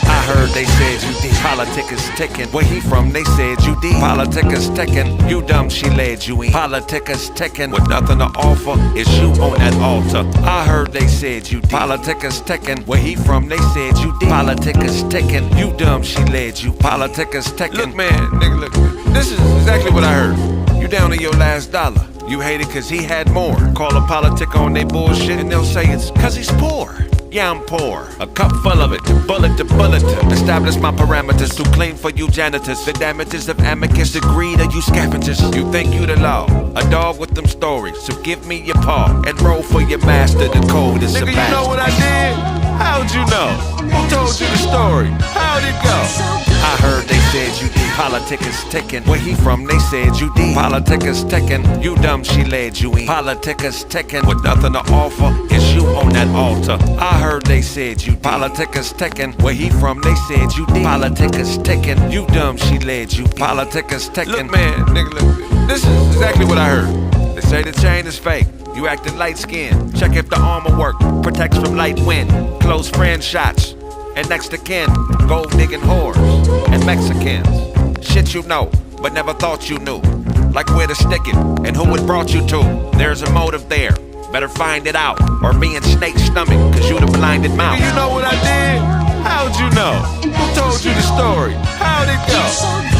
I heard they said you did. Politicus ticking. Where he from? They said you did. Politicus ticking. You dumb, she led you in. Politicus ticking. With nothing to offer, it's you on that altar. I heard they said you did. Politicus ticking. Where he from? They said you did. Politicus ticking. You dumb, she led you. Politicus ticking. Look, man, nigga, look. This is exactly what I heard. You down to your last dollar. You hate it cause he had more. Call a politic on they bullshit and they'll say it's cause he's poor. Yeah, I'm poor. A cup full of it, bullet to bulletin. Establish my parameters, too clean for you janitors. The damages of amicus agreed, are you scavengers? You think you the law, a dog with them stories. So give me your paw and roll for your master. The code is Nigga, Sebastian. you know what I did? How'd you know? Who told you the story? How'd it go? I heard they said you did. Politic is ticking. Where he from? They said you did. Politic is ticking. You dumb, she led you in. Politic is ticking. With nothing to offer, it's you on that altar. I heard they said you did. Politic is ticking. Where he from? They said you did. Politic is ticking. You dumb, she led you. Politic is ticking. Look, man, nigga, look. This is exactly what I heard. They say the chain is fake. You acting light skinned. Check if the armor work. Protects from light wind. Close friend shots. And next to kin. Gold digging whores. And Mexicans. Shit you know, but never thought you knew. Like where to stick it and who it brought you to. There's a motive there. Better find it out. Or be in snake stomach, cause you the blinded mouth. You know what I did? How'd you know? Who told you the story? How'd it go?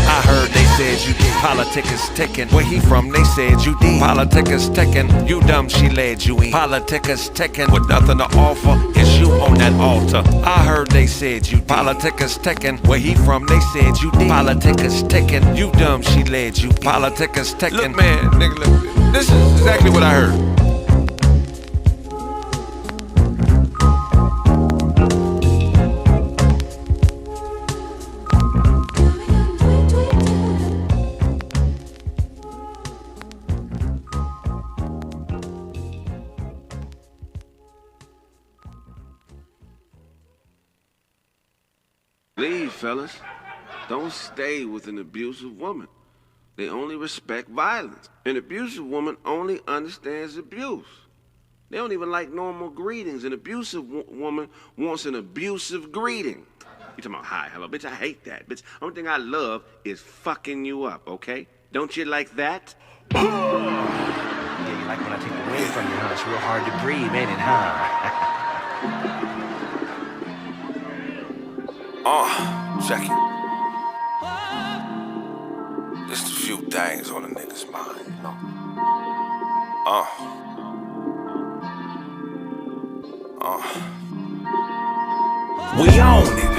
I heard they said you did. Politic is ticking. Where he from? They said you did. Politic is ticking. You dumb, she led you in. Politic is ticking. With nothing to offer, it's you on that altar. I heard they said you did. Politic is ticking. Where he from? They said you did. Politic is ticking. You dumb, she led you. Politic is ticking. Look, man, nigga, look. This is exactly what I heard. Leave, fellas. Don't stay with an abusive woman. They only respect violence. An abusive woman only understands abuse. They don't even like normal greetings. An abusive woman wants an abusive greeting. You talking about hi, hello, bitch, I hate that. Bitch, only thing I love is fucking you up, okay? Don't you like that? Yeah, you like when I take the wind from you, huh? It's real hard to breathe, ain't it, huh? Check it. Just a few things on a nigga's mind, you know. We own it.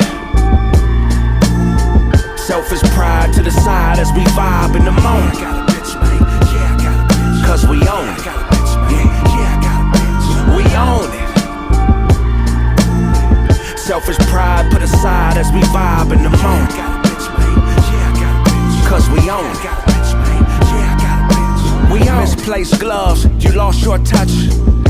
Selfish pride to the side as we vibe in the moment. Cause we own it. We own it. Selfish pride put aside as we vibe in the moment. Cause we own it. We own misplaced gloves, you lost your touch.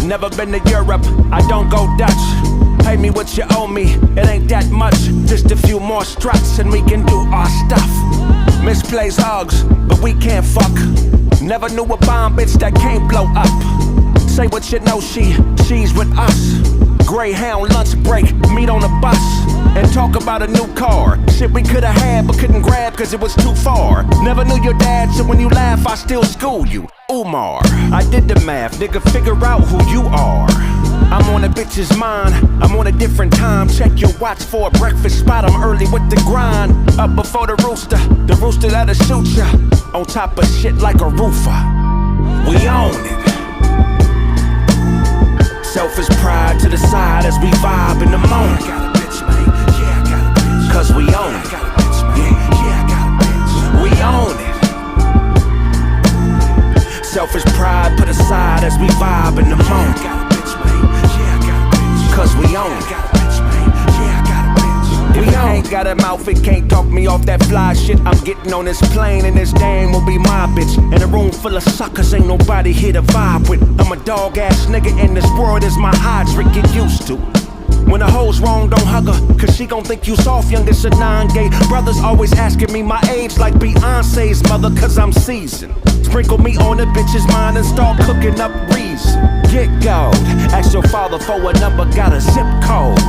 Never been to Europe, I don't go Dutch. Pay me what you owe me, it ain't that much. Just a few more struts and we can do our stuff. Misplaced hugs, but we can't fuck. Never knew a bomb bitch that can't blow up. Say what you know, she's with us. Greyhound lunch break, meet on a bus. And talk about a new car. Shit we could've had but couldn't grab cause it was too far. Never knew your dad, so when you laugh I still school you. Umar, I did the math, nigga, figure out who you are. I'm on a bitch's mind, I'm on a different time. Check your watch for a breakfast spot, I'm early with the grind. Up before the rooster that'll shoot ya. On top of shit like a roofer. We own it. Selfish pride to the side as we vibe in the moment. Cause we own it. We own it. Selfish pride put aside as we vibe in the moment. Cause we own it. If I ain't got a mouth, it can't talk me off that fly shit. I'm getting on this plane and this dame will be my bitch. In a room full of suckers, ain't nobody here to vibe with. I'm a dog ass nigga and this world is my hydrant, get used to. When a hoe's wrong, don't hug her, cause she gon' think you soft, youngest of 9 gay. Brothers always asking me my age like Beyonce's mother, cause I'm seasoned. Sprinkle me on the bitch's mind and start cooking up reason. Get gold, ask your father for a number, got a zip code.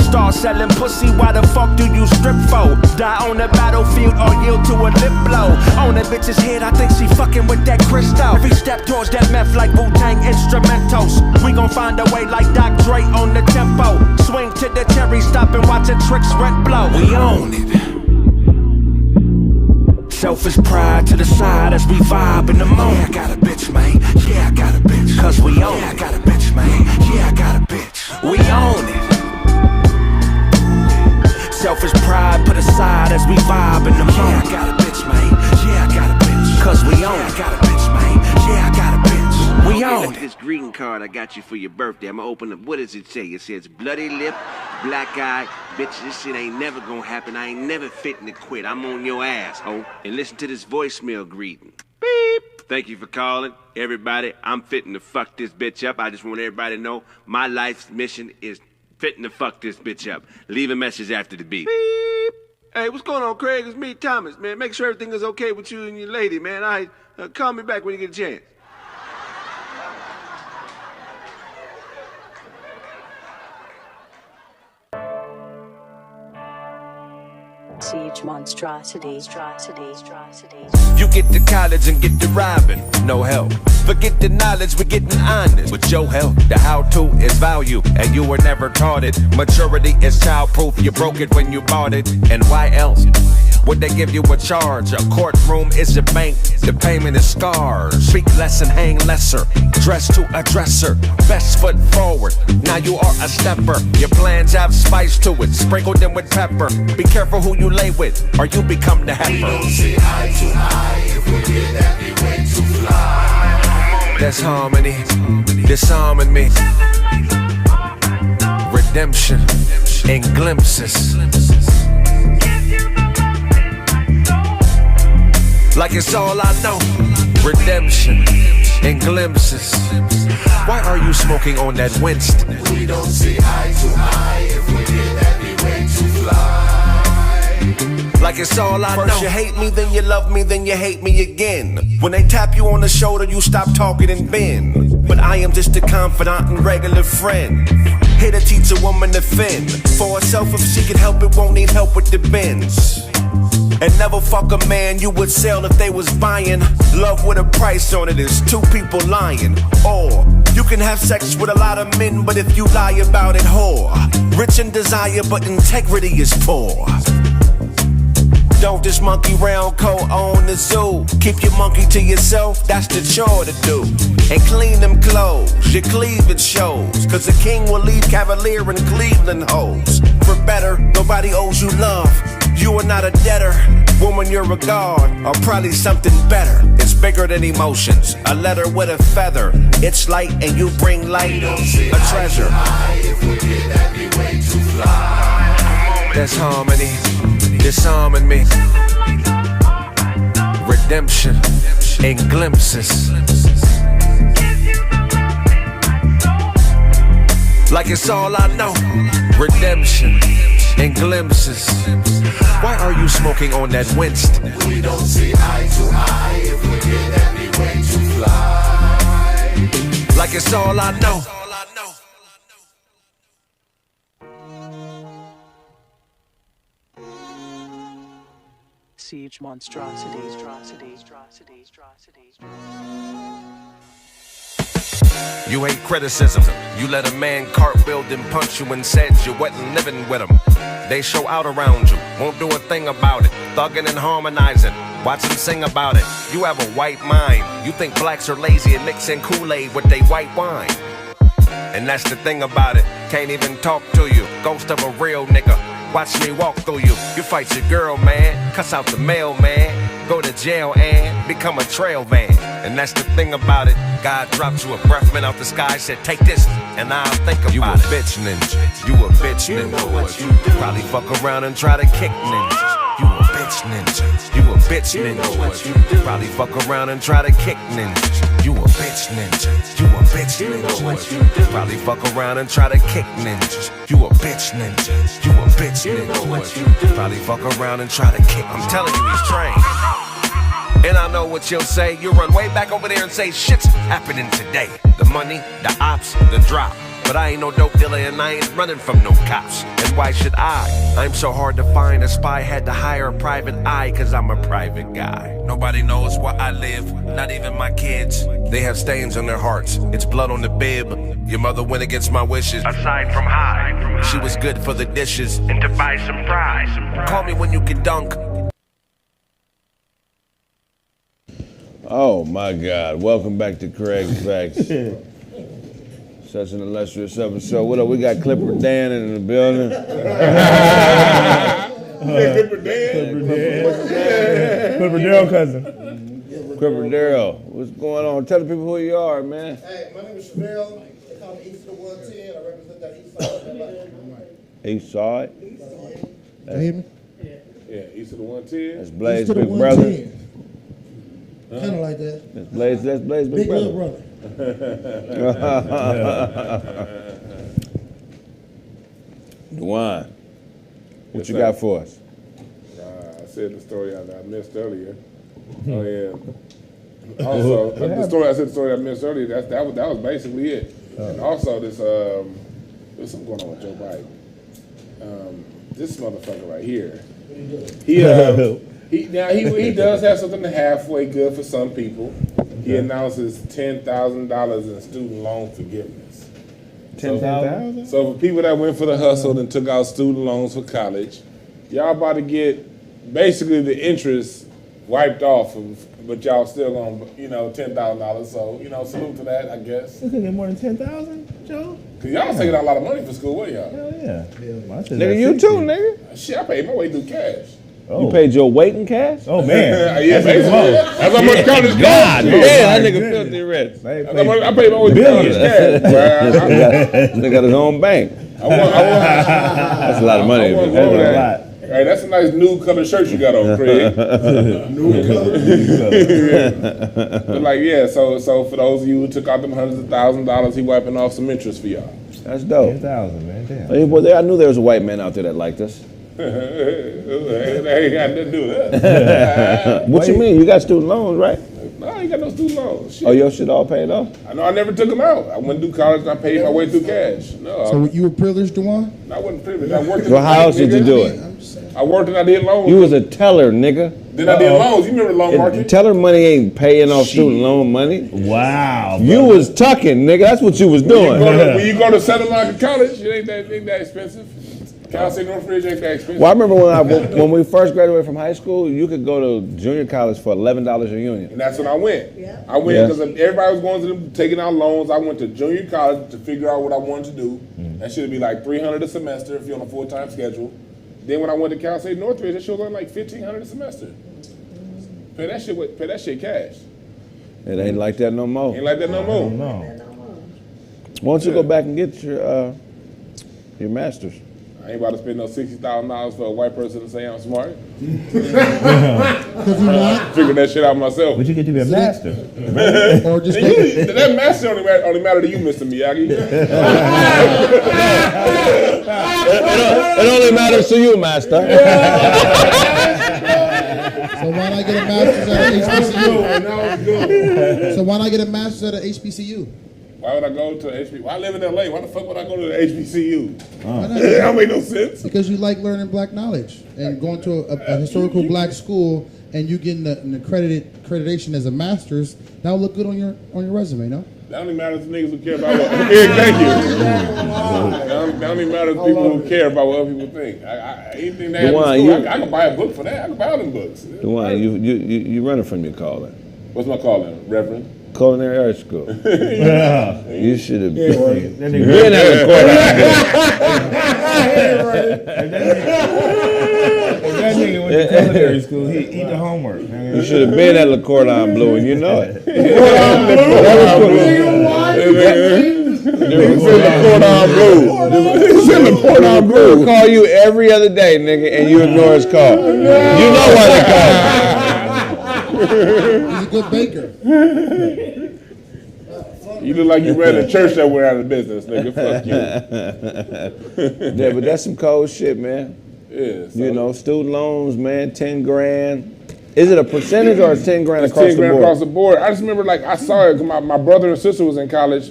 Start selling pussy, why the fuck do you strip for? Die on the battlefield or yield to a lip blow. On the bitch's head, I think she fucking with that crystal. Every step towards that meth like Wu-Tang instrumentals. We gon' find a way like Doc Dre on the tempo. Swing to the cherry, stop and watch a tricks rent blow. We own it. Selfish pride to the side as we vibe in the moment. Yeah, I got a bitch, man. Yeah, I got a bitch. Cause we own it. Yeah, I got a bitch, man. Yeah, I got a bitch. We own it. greeting card I got you for your birthday. I'm gonna open up. What does it say? It says bloody lip, black eye. Bitch, this shit ain't never gonna happen. I ain't never fitting to quit. I'm on your ass, ho. And listen to this voicemail greeting. Beep. Thank you for calling. Everybody, I'm fitting to fuck this bitch up. I just want everybody to know my life's mission is fitting to fuck this bitch up. Leave a message after the beep. Beep. Hey, what's going on, Kraig? It's me, Thomas, man. Make sure everything is okay with you and your lady, man. Call me back when you get a chance. Siege monstrosities. You get to college and get to robbing, no help. Forget the knowledge, we're getting honest. With your help, the how-to is value, and you were never taught it. Maturity is childproof, you broke it when you bought it. And why else would they give you a charge? A courtroom is a bank, the payment is scars. Speak less and hang lesser, dress to a dresser. Best foot forward, now you are a stepper. Your plans have spice to it, sprinkle them with pepper. Be careful who you lay with, or you become the heifer. We don't see eye to eye, if we did that be way to fly. There's harmony, disarming me. Redemption in glimpses. Like it's all I know. Redemption in glimpses. Why are you smoking on that Winston? We don't see eye to eye, if we did that be way to fly. Like it's all I know. First you hate me, then you love me, then you hate me again. When they tap you on the shoulder, you stop talking and bend. But I am just a confidant and regular friend. Here to teach a woman to fend for herself. If she can help it, won't need help with the bends. And never fuck a man you would sell if they was buying. Love with a price on it is two people lying. Or you can have sex with a lot of men, but if you lie about it, whore. Rich in desire, but integrity is poor. Don't just monkey round, co-own the zoo. Keep your monkey to yourself, that's the chore to do. And clean them clothes, your cleavage shows. Cause the king will leave Cavalier and Cleveland hoes. For better, nobody owes you love. You are not a debtor, woman, you're a god, or probably something better. It's bigger than emotions, a letter with a feather. It's light and you bring light, a treasure. If we did that be way to fly. There's harmony, disarming me. Redemption in glimpses. Like it's all I know. Redemption in glimpses. Why are you smoking on that Winston? We don't see eye to eye, if we did that be way to fly. Like it's all I know. Siege monstrosities. You hate criticism. You let a man cartwheel then punch you and said you wasn't living with him. They show out around you, won't do a thing about it. Thugging and harmonizing, watch them sing about it. You have a white mind. You think blacks are lazy and mixing Kool-Aid with they white wine. And that's the thing about it. Can't even talk to you. Ghost of a real nigga. Watch me walk through you. You fight your girl, man. Cuss out the mailman. Go to jail and become a trail man. And that's the thing about it. God dropped you a breath mint out the sky, said take this, and I'll think about it. You a bitch ninja. You a bitch ninja. You know what you do. Probably fuck around and try to kick ninjas. You a bitch ninja. You a bitch ninja. You know what you do. Probably fuck around and try to kick ninjas. You a bitch ninja. You a bitch ninja. You know what you do. Probably fuck around and try to kick ninjas. You a bitch ninja. You a bitch ninja. You know what you do. Probably fuck around and try to kick. I'm telling you, he's trained. And I know what you'll say. You run way back over there and say shit's happening today. The money, the ops, the drop. But I ain't no dope dealer and I ain't running from no cops. And why should I? I'm so hard to find. A spy had to hire a private eye, cause I'm a private guy. Nobody knows where I live, not even my kids. They have stains on their hearts, it's blood on the bib. Your mother went against my wishes. Aside from high, she was good for the dishes. and to buy some fries. Call me when you can dunk. Oh my God! Welcome back to Kraig Facts. Such an illustrious episode. What up? We got Clipper Dan in the building. Clipper Dan. Clipper Dale cousin. Cripper Darrell, what's going on? Tell the people who you are, man. Hey, my name is Chevelle. They call me East of the 110. I represent that east side. East side. You hear me? Yeah, east of the 110. That's Blaze, big brother. Kind of like that. That's Blaze, big brother. Little Dwan, what you got for us? I said the story I missed earlier. Oh yeah. Also, the story I missed earlier. That was basically it. And also there's something going on with Joe Biden. This motherfucker right here. He does have something halfway good for some people. He announces $10,000 in student loan forgiveness. 10,000. So for people that went for the hustle and took out student loans for college, y'all about to get basically the interest wiped off of, but y'all still gonna, $10,000. So, salute to that, I guess. You can get more than 10,000, Joe? Cause y'all taking out a lot of money for school, what y'all? Hell yeah. Nigga, you too, nigga. Shit, I paid my way through cash. You paid your weight in cash? Oh man, yeah, basically. That's how much college cost. God damn, that nigga filthy rich. I paid my way through college cash. They got his own bank. That's a lot of money. That's a lot. Hey, that's a nice nude color shirt you got on, Craig. Nude color. But so for those of you who took out them hundreds of $1,000s, he wiping off some interest for y'all. That's dope. 10,000, man. Damn. Hey, boy, I knew there was a white man out there that liked us. They ain't got nothing to do with us. What you mean? You got student loans, right? No, I ain't got no student loans. Shit. Oh, your shit all paid off? I know I never took them out. I went through college and I paid my way through cash. No. So you were privileged, Dewan? I wasn't privileged. I worked. Well, how else did you do it? I worked and I did loans. You was a teller, nigga. Then I did loans. You remember the loan market? Teller money ain't paying off student loan money. Wow. You was tucking, nigga. That's what you was doing. When you go to Southern Market College, it ain't that expensive. Cal State Northridge ain't that expensive. Well, I remember when we first graduated from high school, you could go to junior college for $11 a unit. And that's when I went. Yeah. I went because everybody was going to them, taking out loans. I went to junior college to figure out what I wanted to do. That should be like $300 a semester if you're on a full-time schedule. Then when I went to Cal State Northridge, that shit was like $1,500 a semester. Pay that shit cash. It ain't like that no more. Ain't like that no more. No. Why don't you go back and get your master's? I ain't about to spend no $60,000 for a white person to say I'm smart. Figure that shit out myself. But you get to be a master. Or just that master only matter to you, Mr. Miyagi. It only matters to you, master. So why not get a master's at HBCU? So why not get a master's at HBCU? Why would I go to HBCU? Why I live in LA? Why the fuck would I go to the HBCU? That don't make no sense. Because you like learning black knowledge and going to a historical black school and you getting an accreditation as a master's, that'll look good on your resume, no? That only matters to niggas who care about what. Thank you. That only matters to people who care about what other people think. Anything they have in school, I can buy a book for that. I can buy all them books. Dwan, you running from your calling. What's my calling, Reverend? Culinary Arts School. You should have been at the That nigga went to culinary school. He eat the homework. You should have been at Le Cordon Bleu, and you know it. Le Cordon Bleu call you every other day, nigga, and you ignore his call. You know why they call you. He's a good baker. You look like you ran a church that went out of business, nigga. Fuck you. Yeah, but that's some cold shit, man. Yeah. You know, student loans, man, 10 grand. Is it a percentage or is 10 grand across the board? 10 grand across the board. I just remember, I saw it. My brother and sister was in college,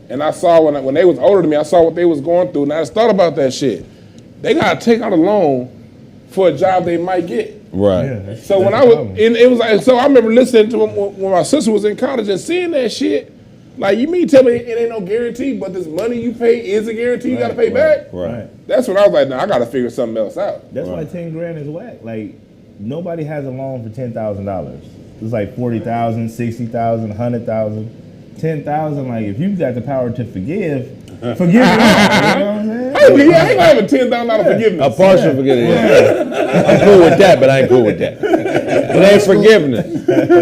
and I saw when they was older than me, I saw what they was going through, and I just thought about that shit. They gotta take out a loan for a job they might get. Right. Yeah, so when I was, and it was like, so I remember listening to when my sister was in college and seeing that shit. Like, you mean tell me it ain't no guarantee, but this money you pay is a guarantee you gotta pay back? Right. That's when I was like, nah, I gotta figure something else out. That's why 10 grand is whack. Like, nobody has a loan for $10,000. It's like 40,000, 60,000, 100,000, 10,000. Like, if you've got the power to forgive, Forgive me. I ain't gonna have a $10,000 forgiveness. A partial forgiveness. Yeah. I'm cool with that, but I ain't cool with that. It ain't forgiveness.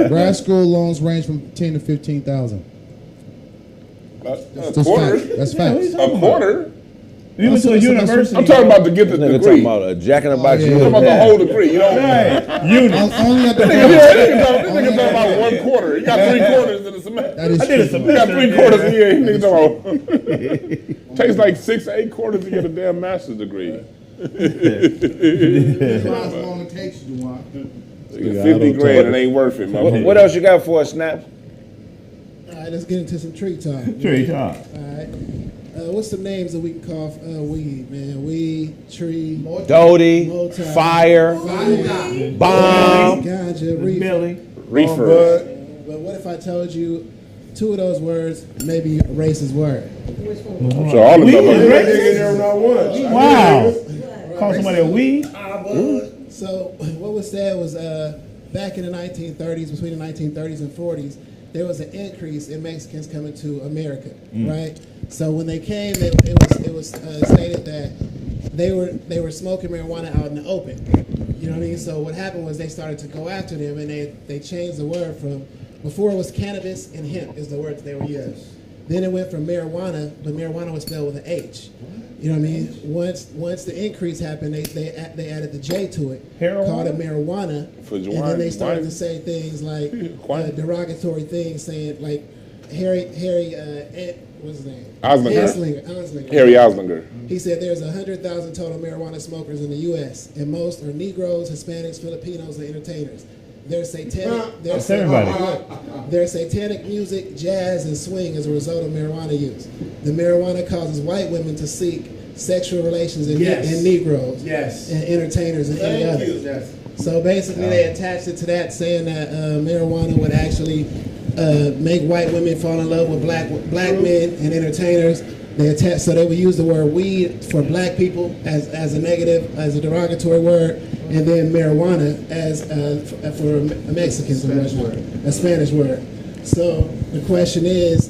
Grad school loans range from 10 to 15,000. A quarter. That's facts. A quarter. You went to a university. I'm talking about to get the degree. Talking about a Jack in the Box. I'm talking about the whole degree. You know, unit. Only at the nigga talking about 1 quarter. You got 3 quarters in the semester. That is I did a true. You got 3 quarters a year. Nigga talking about. Takes like 6 to 8 quarters to get a damn master's degree. That's how long it takes you to want. 50 grand, it ain't worth it, my man. What else you got for us, Snaps? All right, let's get into some tree talk. Tree talk. All right. What's some names that we can call weed, man? Weed, tree, Doty, fire, bomb, ganja, reefer. Reefer. But what if I told you 2 of those words may be a racist word? I'm sure all of them. Wow. Call somebody a weed? So what was said was back in the 1930s, between the 1930s and 40s, there was an increase in Mexicans coming to America, right? So when they came, it was stated that they were smoking marijuana out in the open. You know what I mean? So what happened was they started to go after them, and they changed the word from, before it was cannabis and hemp is the words they were using. Then it went from marijuana, but marijuana was spelled with an H. You know what I mean? Once the increase happened, they added the J to it, called it marijuana, and then they started to say things like derogatory things, saying like Harry, what's his name? Oslinger. Oslinger. Harry Oslinger. He said there's 100,000 total marijuana smokers in the U.S., and most are Negroes, Hispanics, Filipinos, and entertainers. Their satanic music, jazz, and swing as a result of marijuana use. The marijuana causes white women to seek sexual relations in Negroes, and entertainers, and any others. Yes. So basically, they attached it to that, saying that marijuana would actually make white women fall in love with black men and entertainers. So they would use the word weed for black people as a negative, as a derogatory word, and then marijuana as for Mexicans, a Spanish word. So the question is,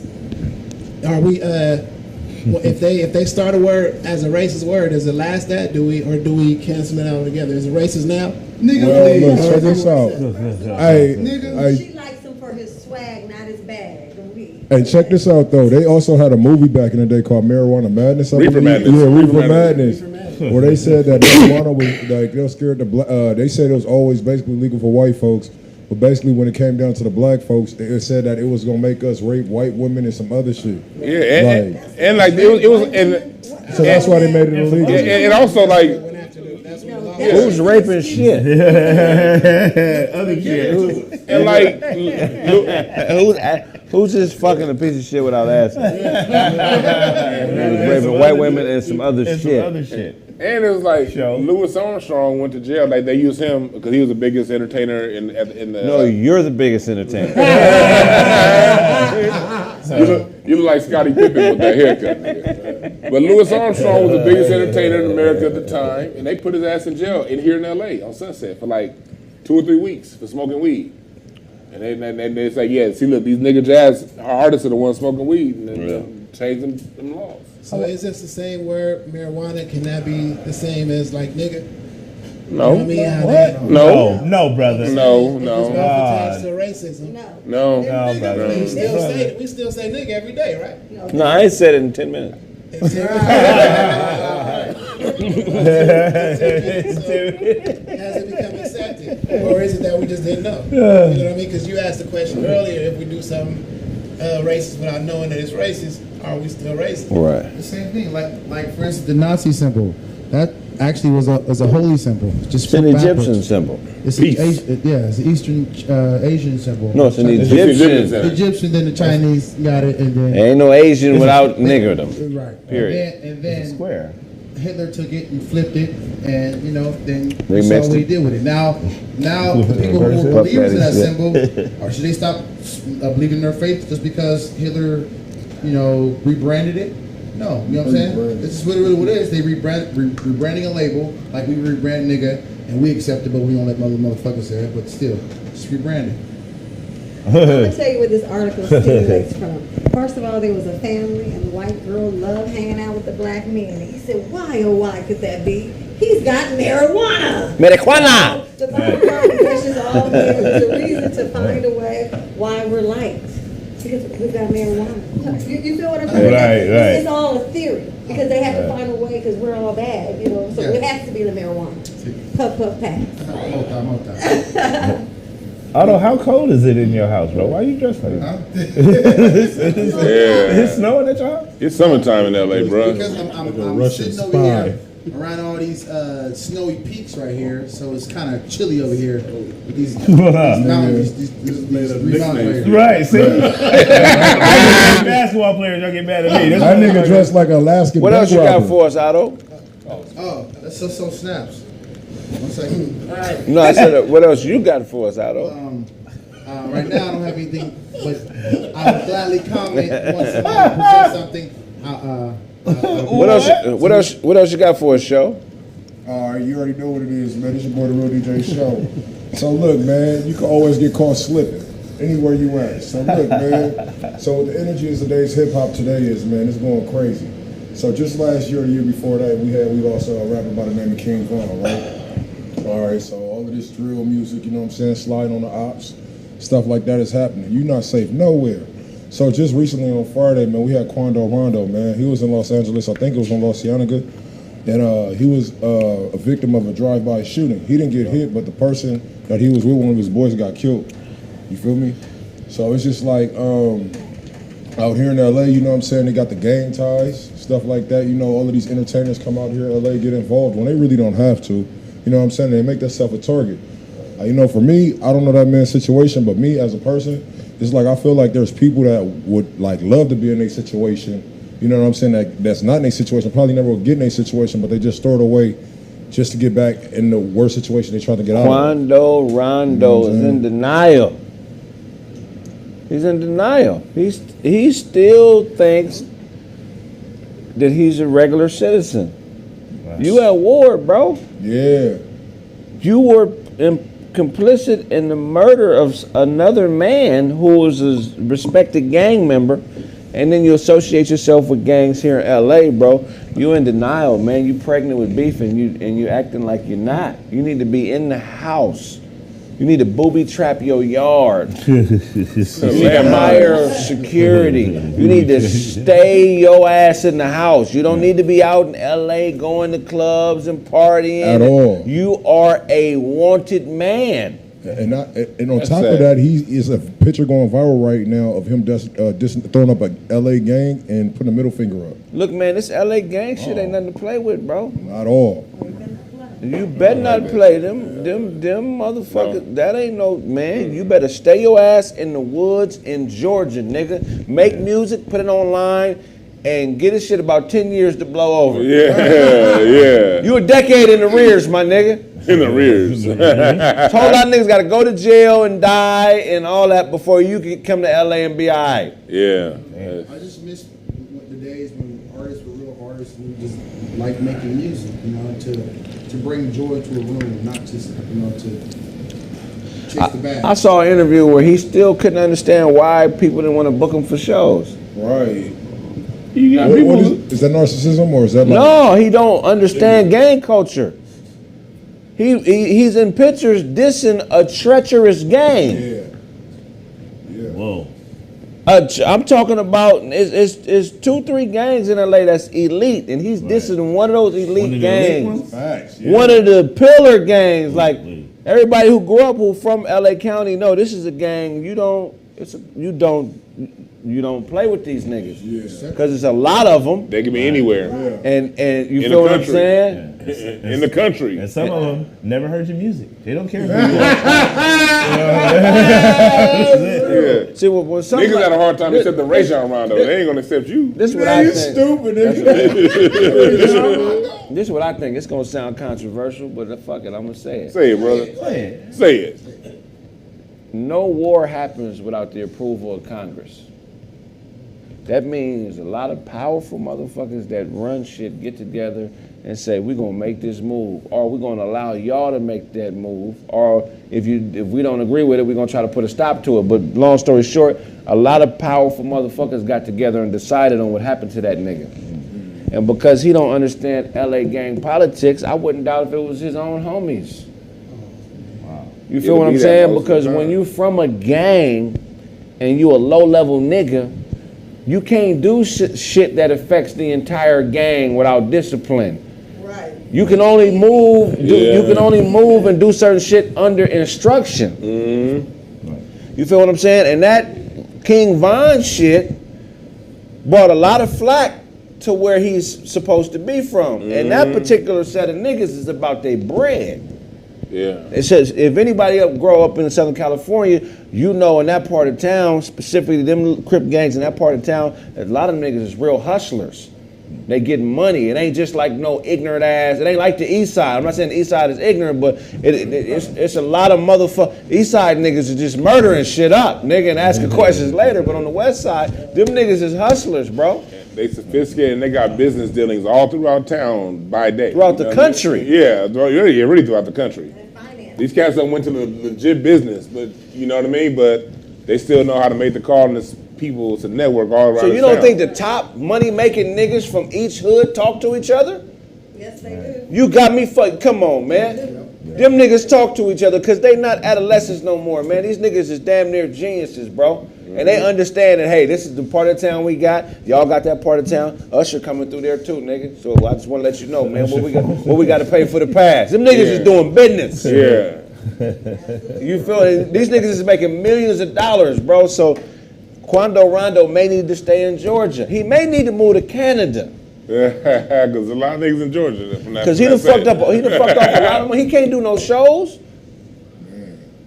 are we if they start a word as a racist word, does it last that? Do we cancel it out altogether? Is it racist now? Nigga, please. Look, check this out. She likes him for his swag, not his bag. Hey, check this out though. They also had a movie back in the day called Marijuana Madness. Reefer Madness. Yeah, Reefer Madness. Where they said that marijuana was like they were scared they said it was always basically legal for white folks, but basically when it came down to the black folks, they said that it was gonna make us rape white women and some other shit. Yeah, so that's why they made it illegal. And also like. Who's raping shit? Other shit. And like, who's just fucking a piece of shit without asking? Raping white women and some other shit. And it was like Louis Armstrong went to jail. Like they used him because he was the biggest entertainer in the. No, you're the biggest entertainer. You look like Scottie Pippen with that haircut. But Louis Armstrong was the biggest entertainer in America at the time, and they put his ass in jail here in L.A. on Sunset for like 2 or 3 weeks for smoking weed. And they say, yeah, see, look, these nigga jazz artists are the ones smoking weed, and then change them laws. So is this the same word, marijuana? Can that be the same as like nigga? No. You know what I mean? No, brother. No. It's both attached to racism. No, brother. We still say nigga every day, right? No, I ain't said it in 10 minutes. Has it become accepted, or is it that we just didn't know? You know what I mean? Because you asked the question earlier: if we do something racist without knowing that it's racist, are we still racist? Right. The same thing, like for instance, the Nazi symbol. That actually was a holy symbol. It's an Egyptian symbol. It's it's an Eastern Asian symbol. No, it's an Egyptian. Egyptian, then the Chinese got it, and then ain't no Asian without niggerdom. Right. Period. And then square. Hitler took it and flipped it, and then We saw mixed what he it. did with it. Now the people who are believers in that symbol, or should they stop believing in their faith just because Hitler, rebranded it? No, you know what I'm saying? This is really what it is. They rebranding a label like we rebrand nigga, and we accept it, but we don't let motherfuckers say it. But still, just rebranding. I'm gonna tell you where this article stimulates from. First of all, there was a family, and the white girl loved hanging out with the black men. And he said, "Why, oh why could that be? He's got marijuana." Marijuana. So the bottom line is that's just all there. It's a reason to find a way why we're liked. Because we've got marijuana. You feel what I'm saying? Right. It's all a theory. Because they have to find a way because we're all bad, you know. So it has to be the marijuana. Puff, puff, pass. Otto, how cold is it in your house, bro? Why are you dressed like that? It's snowing at your house? It's summertime in LA, bro. Because I'm sitting over here around all these snowy peaks right here, so it's kind of chilly over here with these mountains, these mountains right here. Right, see? Basketball players don't get mad at me. That nigga dressed like an Alaskan. What else you got for us, Otto? Oh, that's so snaps. 1 second. All right. No, I said, what else you got for us, Otto? Right now, I don't have anything, but I would gladly comment once somebody presents something. What else you got for us, show? You already know what it is, man. It's your boy, the Real DJ Show. So look, man, you can always get caught slipping anywhere you at. So look, man. So the energy of today's hip hop today is, man, it's going crazy. So just last year, the year before that, we lost a rapper by the name of King Von, right? All right, so all of this drill music, you know what I'm saying, sliding on the ops, stuff like that is happening. You're not safe nowhere. So just recently on Friday, man, we had Quando Rondo, man. He was in Los Angeles, I think it was in La Cienega, and he was a victim of a drive-by shooting. He didn't get hit, but the person that he was with, one of his boys, got killed. You feel me? So it's just like out here in LA, you know what I'm saying, they got the gang ties, stuff like that. You know, all of these entertainers come out here in LA, get involved when they really don't have to. You know what I'm saying? They make themselves a target. You know, for me, I don't know that man's situation, but me as a person, it's like I feel like there's people that would like love to be in a situation, you know what I'm saying, that's not in a situation, probably never will get in a situation, but they just throw it away just to get back in the worst situation they try to get out of. Quando Rondo is in denial. He's in denial. He still thinks that he's a regular citizen. You at war, bro. Yeah. You were complicit in the murder of another man who was a respected gang member, and then you associate yourself with gangs here in LA, bro. You in denial, man. You pregnant with beef and you acting like you're not. You need to be in the house. You need to booby trap your yard. You need to hire security. You need to stay your ass in the house. You don't need to be out in LA going to clubs and partying. At all. You are a wanted man. And on top of that, he is a picture going viral right now of him throwing up a LA gang and putting a middle finger up. Look, man, this LA gang shit ain't nothing to play with, bro. Not all. You better not play them motherfuckers. No. That ain't no, man. You better stay your ass in the woods in Georgia, nigga. Make music, put it online, and get this shit about 10 years to blow over. Yeah. You a decade in the rears, my nigga. In the rears. A whole lot of niggas got to go to jail and die and all that before you can come to LA and be all right. Yeah. I just miss the days when artists were real artists and just like making music, you know, to bring joy to a room, not just, you know, to chase the bag. I saw an interview where he still couldn't understand why people didn't want to book him for shows. Right. Is that narcissism or is that like... No, he don't understand gang culture. He's in pictures dissing a treacherous gang. Yeah. Whoa. I'm talking about it's 2-3 gangs in LA that's elite, and he's dissing one of those elite gangs. Facts, one of the pillar gangs. Like everybody who grew up who from LA County know this is a gang. You don't play with these niggas because it's a lot of them. They can be anywhere. And you feel what I'm saying? In the country. And some of them never heard your music. They don't care who you are. See, when niggas had a hard time accepting Rajon Rondo. They ain't gonna accept you. This is what I think. Stupid, nigga. This is what I think. It's gonna sound controversial, but fuck it, I'm gonna say it. Say it, brother. Say it. No war happens without the approval of Congress. That means a lot of powerful motherfuckers that run shit get together and say, we're gonna make this move, or we're gonna allow y'all to make that move, or if we don't agree with it, we're gonna try to put a stop to it. But long story short, a lot of powerful motherfuckers got together and decided on what happened to that nigga. And because he don't understand LA gang politics, I wouldn't doubt if it was his own homies. You feel what I'm saying? Because when you from a gang and you a low-level nigga, you can't do shit that affects the entire gang without discipline. Right. You can only move. You can only move and do certain shit under instruction. You feel what I'm saying? And that King Von shit brought a lot of flack to where he's supposed to be from. And that particular set of niggas is about their bread. Yeah. It says if anybody grow up in Southern California, you know in that part of town, specifically them Crip gangs in that part of town, a lot of niggas is real hustlers. They getting money. It ain't just like no ignorant ass. It ain't like the East Side. I'm not saying the East Side is ignorant, but it's a lot of motherfuckers. East Side niggas are just murdering shit up, nigga, and asking questions later. But on the West Side, them niggas is hustlers, bro. They sophisticated and they got business dealings all throughout town by day. Throughout the country. Yeah, really throughout the country. These cats done went to the legit business, but you know what I mean? But they still know how to make the call and the people to network all around. So you don't think the top money-making niggas from each hood talk to each other? Yes, they do. You got me fucked. Come on, man. Them niggas talk to each other because they not adolescents no more, man. These niggas is damn near geniuses, bro. And they understand that, hey, this is the part of town we got. Y'all got that part of town. Usher coming through there too, nigga. So I just want to let you know, man, what we got to pay for the pass. Them niggas is doing business. Yeah. You feel it? These niggas is making millions of dollars, bro. So Quando Rondo may need to stay in Georgia. He may need to move to Canada. Because a lot of niggas in Georgia. Because he done fucked off a lot of money. He can't do no shows.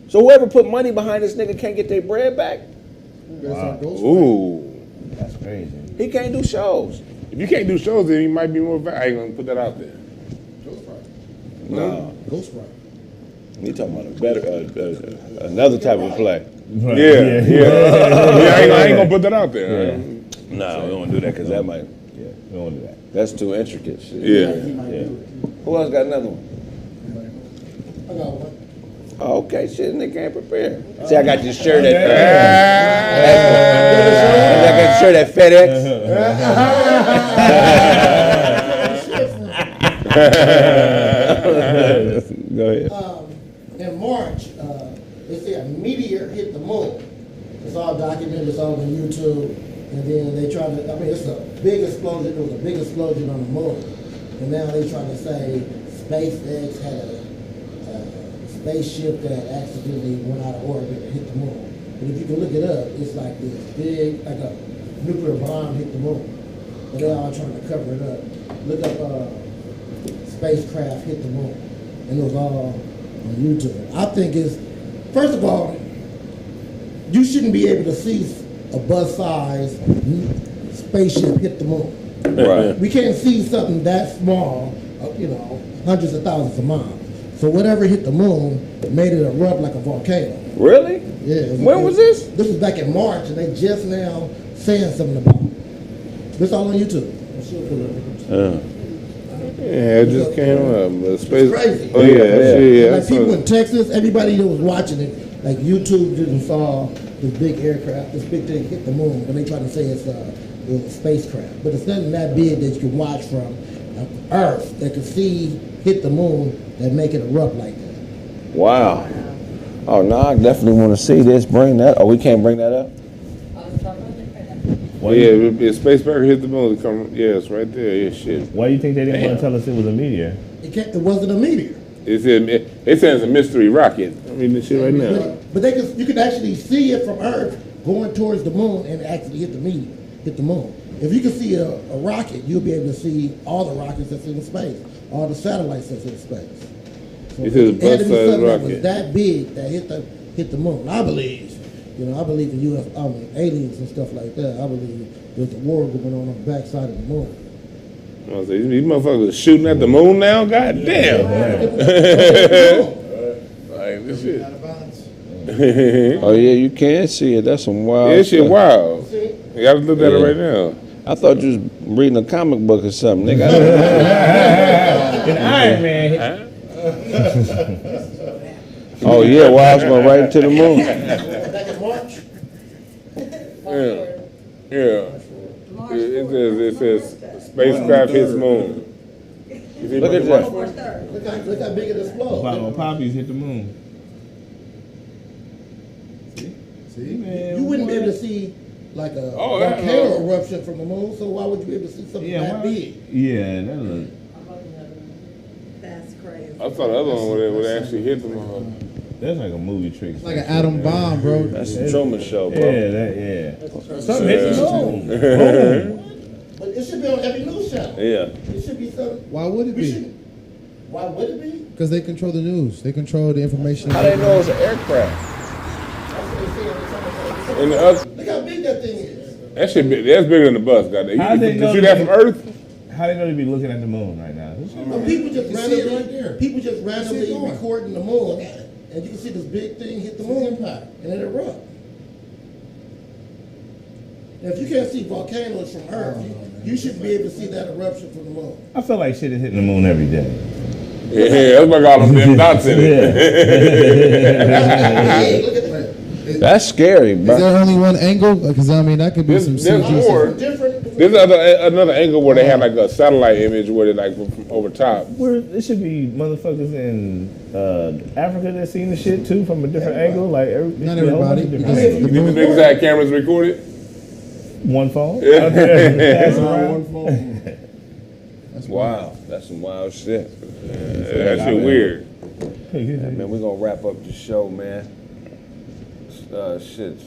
So whoever put money behind this nigga can't get their bread back. Wow. Ooh. That's crazy. He can't do shows. If you can't do shows, then he might be more valuable. I ain't gonna put that out there. No. Ghostwriter. You talking about a better, another type of play. Yeah. I ain't gonna put that out there. No, we don't want to do that because that might. Yeah, we don't want to do that. That's too intricate shit. Yeah. Who else got another one? I got one. Oh, okay, shit, nigga ain't prepared. See, I got this shirt at I got this shirt at FedEx. Go ahead. In March, they say a meteor hit the moon. It's all documented, it's all on YouTube. And then they try to, it's a big explosion. It was a big explosion on the moon. And now they trying to say SpaceX had a spaceship that accidentally went out of orbit and hit the moon. But if you can look it up, it's like this big, like a nuclear bomb hit the moon. But they're all trying to cover it up. Look up spacecraft hit the moon. And it was all on YouTube. I think it's, first of all, you shouldn't be able to see a bus-sized spaceship hit the moon. Right. We can't see something that small, hundreds of thousands of miles. So whatever hit the moon made it erupt like a volcano. Really? Yeah. When was this? This was back in March, and they just now saying something about it. This all on YouTube. Yeah, it just came up. Space. It's crazy. Oh yeah. Like people in Texas, everybody that was watching it, like YouTube didn't saw this big aircraft, this big thing hit the moon, and they try to say it's a spacecraft, but it's nothing that big that you can watch from Earth that can see hit the moon that make it erupt like that. Wow. Oh, no, I definitely want to see this. Bring that. Oh, we can't bring that up? Well, yeah, spacecraft hit the moon. It's right there. Yeah, shit. Why do you think they didn't want to tell us it was a meteor? It wasn't a meteor. They said it's a mystery rocket. I mean, this shit right now. But you can actually see it from Earth going towards the moon and actually hit the moon. If you can see a rocket, you'll be able to see all the rockets that's in space, all the satellites that's in space. So it is a bus-sized that rocket. was that big that hit the moon. I believe in aliens and stuff like that. I believe there's a war going on the backside of the moon. I was like, these motherfuckers are shooting at the moon now? God damn. Like, this shit. Oh, yeah, you can see it. That's some wild shit stuff. wild. See? You gotta look at it right now. I thought you was reading a comic book or something, nigga. An Iron Man. Oh yeah, well I was going right to the moon. Back in March. Yeah. It says spacecraft hits moon. You see Look at March? that. Look how big it exploded. When poppies hit the moon. See, you wouldn't be able to see like a volcano eruption from the moon. So why would you be able to see something that big? Yeah, that look. That's crazy. I thought the other one would actually hit the moon. That's like a movie trick. Like an atom bomb, bro. That's a Truman Show, bro. Yeah, something hit the moon. But it should be on every news channel. Yeah. It should be something. Why would it be? Why would it be? Because they control the news. They control the information. How they know it's an aircraft? And the other, Look how big that thing is. that shit big. That's bigger than the bus, goddamn. How they You know see that from Earth? How they know to be looking at the moon right now? But people just randomly recording the moon, and you can see this big thing hit the moon and it erupt. Now, if you can't see volcanoes from Earth, you should be able to see that eruption from the moon. I feel like shit is hitting the moon every day. Yeah, that's why I got all them dots in it. Look at that. That's scary, bro. Is there only one angle? Because I mean, that could be some There's CG. more. There's another angle where they have like a satellite image where they like from over top. Where it should be motherfuckers in Africa that seen the shit too from a different angle. Like Not everybody. You think the niggas had cameras recorded? One phone. Yeah. One phone. That's wild. That's some wild shit. That shit weird. Yeah, man, we're gonna wrap up the show, man. Shit.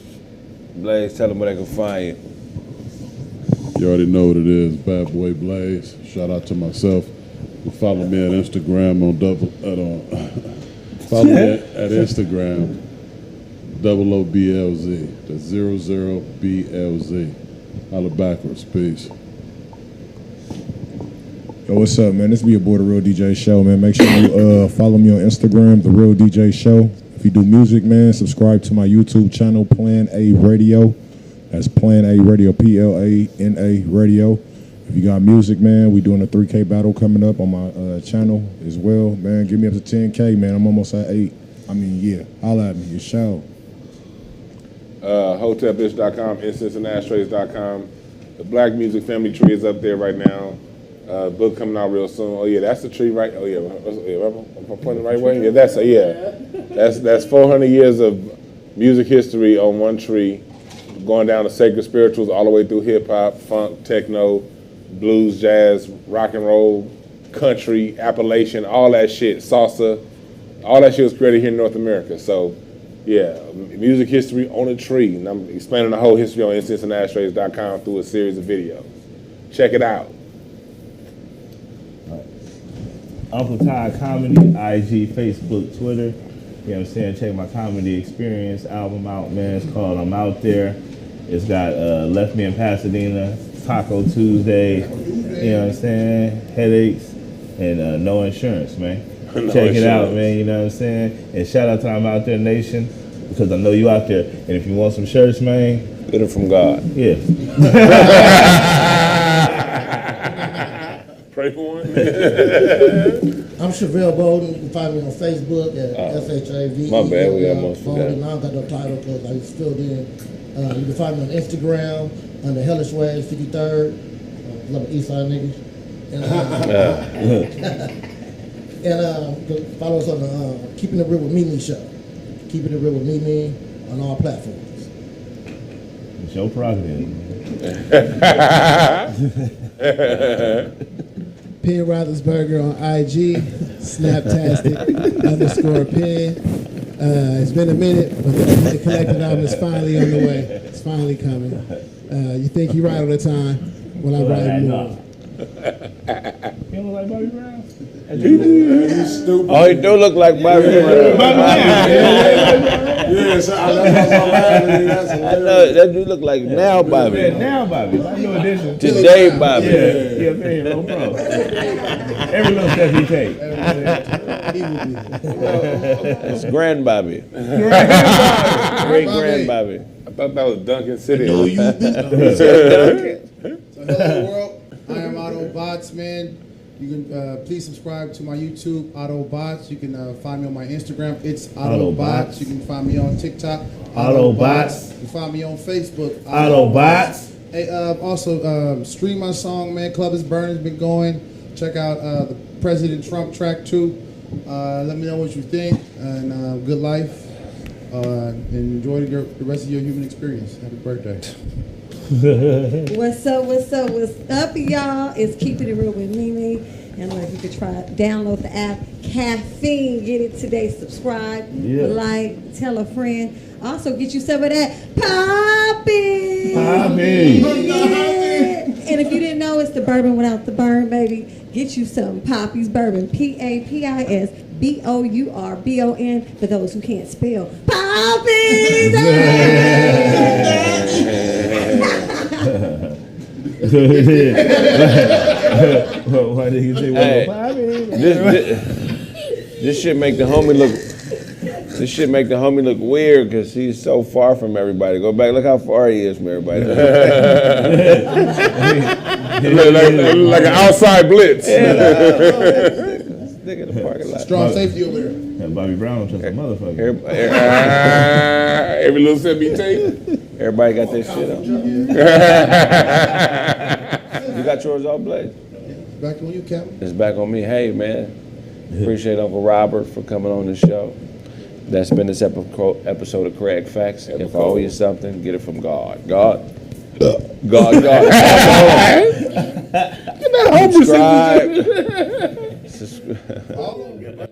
Blaze, tell them where they can find you. You already know what it is, Bad Boy Blaze. Shout out to myself. You follow me at Instagram on follow me at Instagram, OOBLZ. That's 00BLZ. Holla backwards. Peace. Yo, what's up, man? This be your boy, The Real DJ Show, man. Make sure you follow me on Instagram, The Real DJ Show. If you do music, man, subscribe to my YouTube channel, Plan A Radio. That's Plan A Radio, PLANA Radio. If you got music, man, we doing a 3K battle coming up on my channel as well. Man, give me up to 10K, man. I'm almost at 8. I mean, yeah. Holla at me. Your show. Hotelbitch.com, incenseandashtrays.com. The Black Music Family Tree is up there right now. Book coming out real soon. Oh yeah, that's the tree, right? Oh yeah, am I pointing the right way? Yeah, that's 400 years of music history on one tree, going down to sacred spirituals all the way through hip hop, funk, techno, blues, jazz, rock and roll, country, Appalachian, all that shit, salsa, all that shit was created here in North America. So yeah, music history on a tree, and I'm explaining the whole history on incenseandashtrays.com through a series of videos. Check it out. Uncle Todd Comedy, IG, Facebook, Twitter. You know what I'm saying? Check my Comedy Experience album out, man. It's called I'm Out There. It's got Left Me in Pasadena, Taco Tuesday, you know what I'm saying? Headaches, and No Insurance, man. Check it out, man, you know what I'm saying? And shout out to I'm Out There Nation, because I know you out there. And if you want some shirts, man, get it from God. Yeah. Pray for one. I'm Chevelle Bowden. You can find me on Facebook at SHAV. My bad, we almost forgot. I don't got no title because I just filled in. You can find me on Instagram under Hellish Ways 53rd. Love the East Side niggas. And follow us on the Keeping It Real with Mimi show. Keeping It Real with Mimi on all platforms. It's your prerogative. Penn Roethlisberger on IG, Snaptastic_Penn. It's been a minute, but the collected album is finally on the way. It's finally coming. You think you right all the time? Well, I'm right more. You don't like Bobby Brown? He's stupid. Oh, he do look like Bobby. Yeah, so that's that do look like now Bobby. Yeah, now Bobby. New addition. Today Bobby. Yeah, man, no problem. Every little step he takes. It's Grand Bobby. Great Grand Bobby. I thought that was Duncan City. So hello world, I am Otto Bots, man. You can please subscribe to my YouTube, Otto Bots. You can find me on my Instagram. It's Otto Bots. You can find me on TikTok, Otto Bots. You can find me on Facebook, Otto Bots. Hey, also stream my song, man. Club is Burning's been going. Check out the President Trump track too. Let me know what you think, and good life. And enjoy the rest of your human experience. Happy birthday. What's up, y'all? It's Keeping It Real with Mimi. And if you could download the app, Caffeine. Get it today. Subscribe, like, tell a friend. Also, get you some of that Poppy. And if you didn't know, it's the bourbon without the burn, baby. Get you some Poppy's Bourbon. PAPIS. BOURBON for those who can't spell. Poppy! Why did he say this shit make the homie look. This shit make the homie look weird because he's so far from everybody. Go back, look how far he is from everybody. like an outside blitz. Nigga in the parking lot. Strong safety over there. And Bobby Brown was just a motherfucker. Every little step he take. Everybody got their shit on. You got yours all blazed. Back on you, Captain. It's back on me. Hey, man. Appreciate Uncle Robert for coming on the show. That's been this episode of Kraig Facts. If I owe you something, get it from God. God. Get that Subscribe.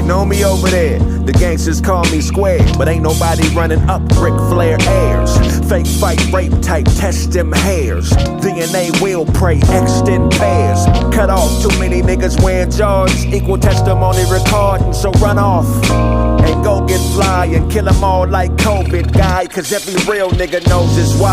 Know me over there, the gangsters call me square, but ain't nobody running up Ric Flair airs. Fake fight, rape type, test them hairs. DNA will pray, X'd in pairs. Cut off too many niggas wearing Jordans, equal testimony recording, so run off and go get fly and kill them all like COVID guy, cause every real nigga knows it's why.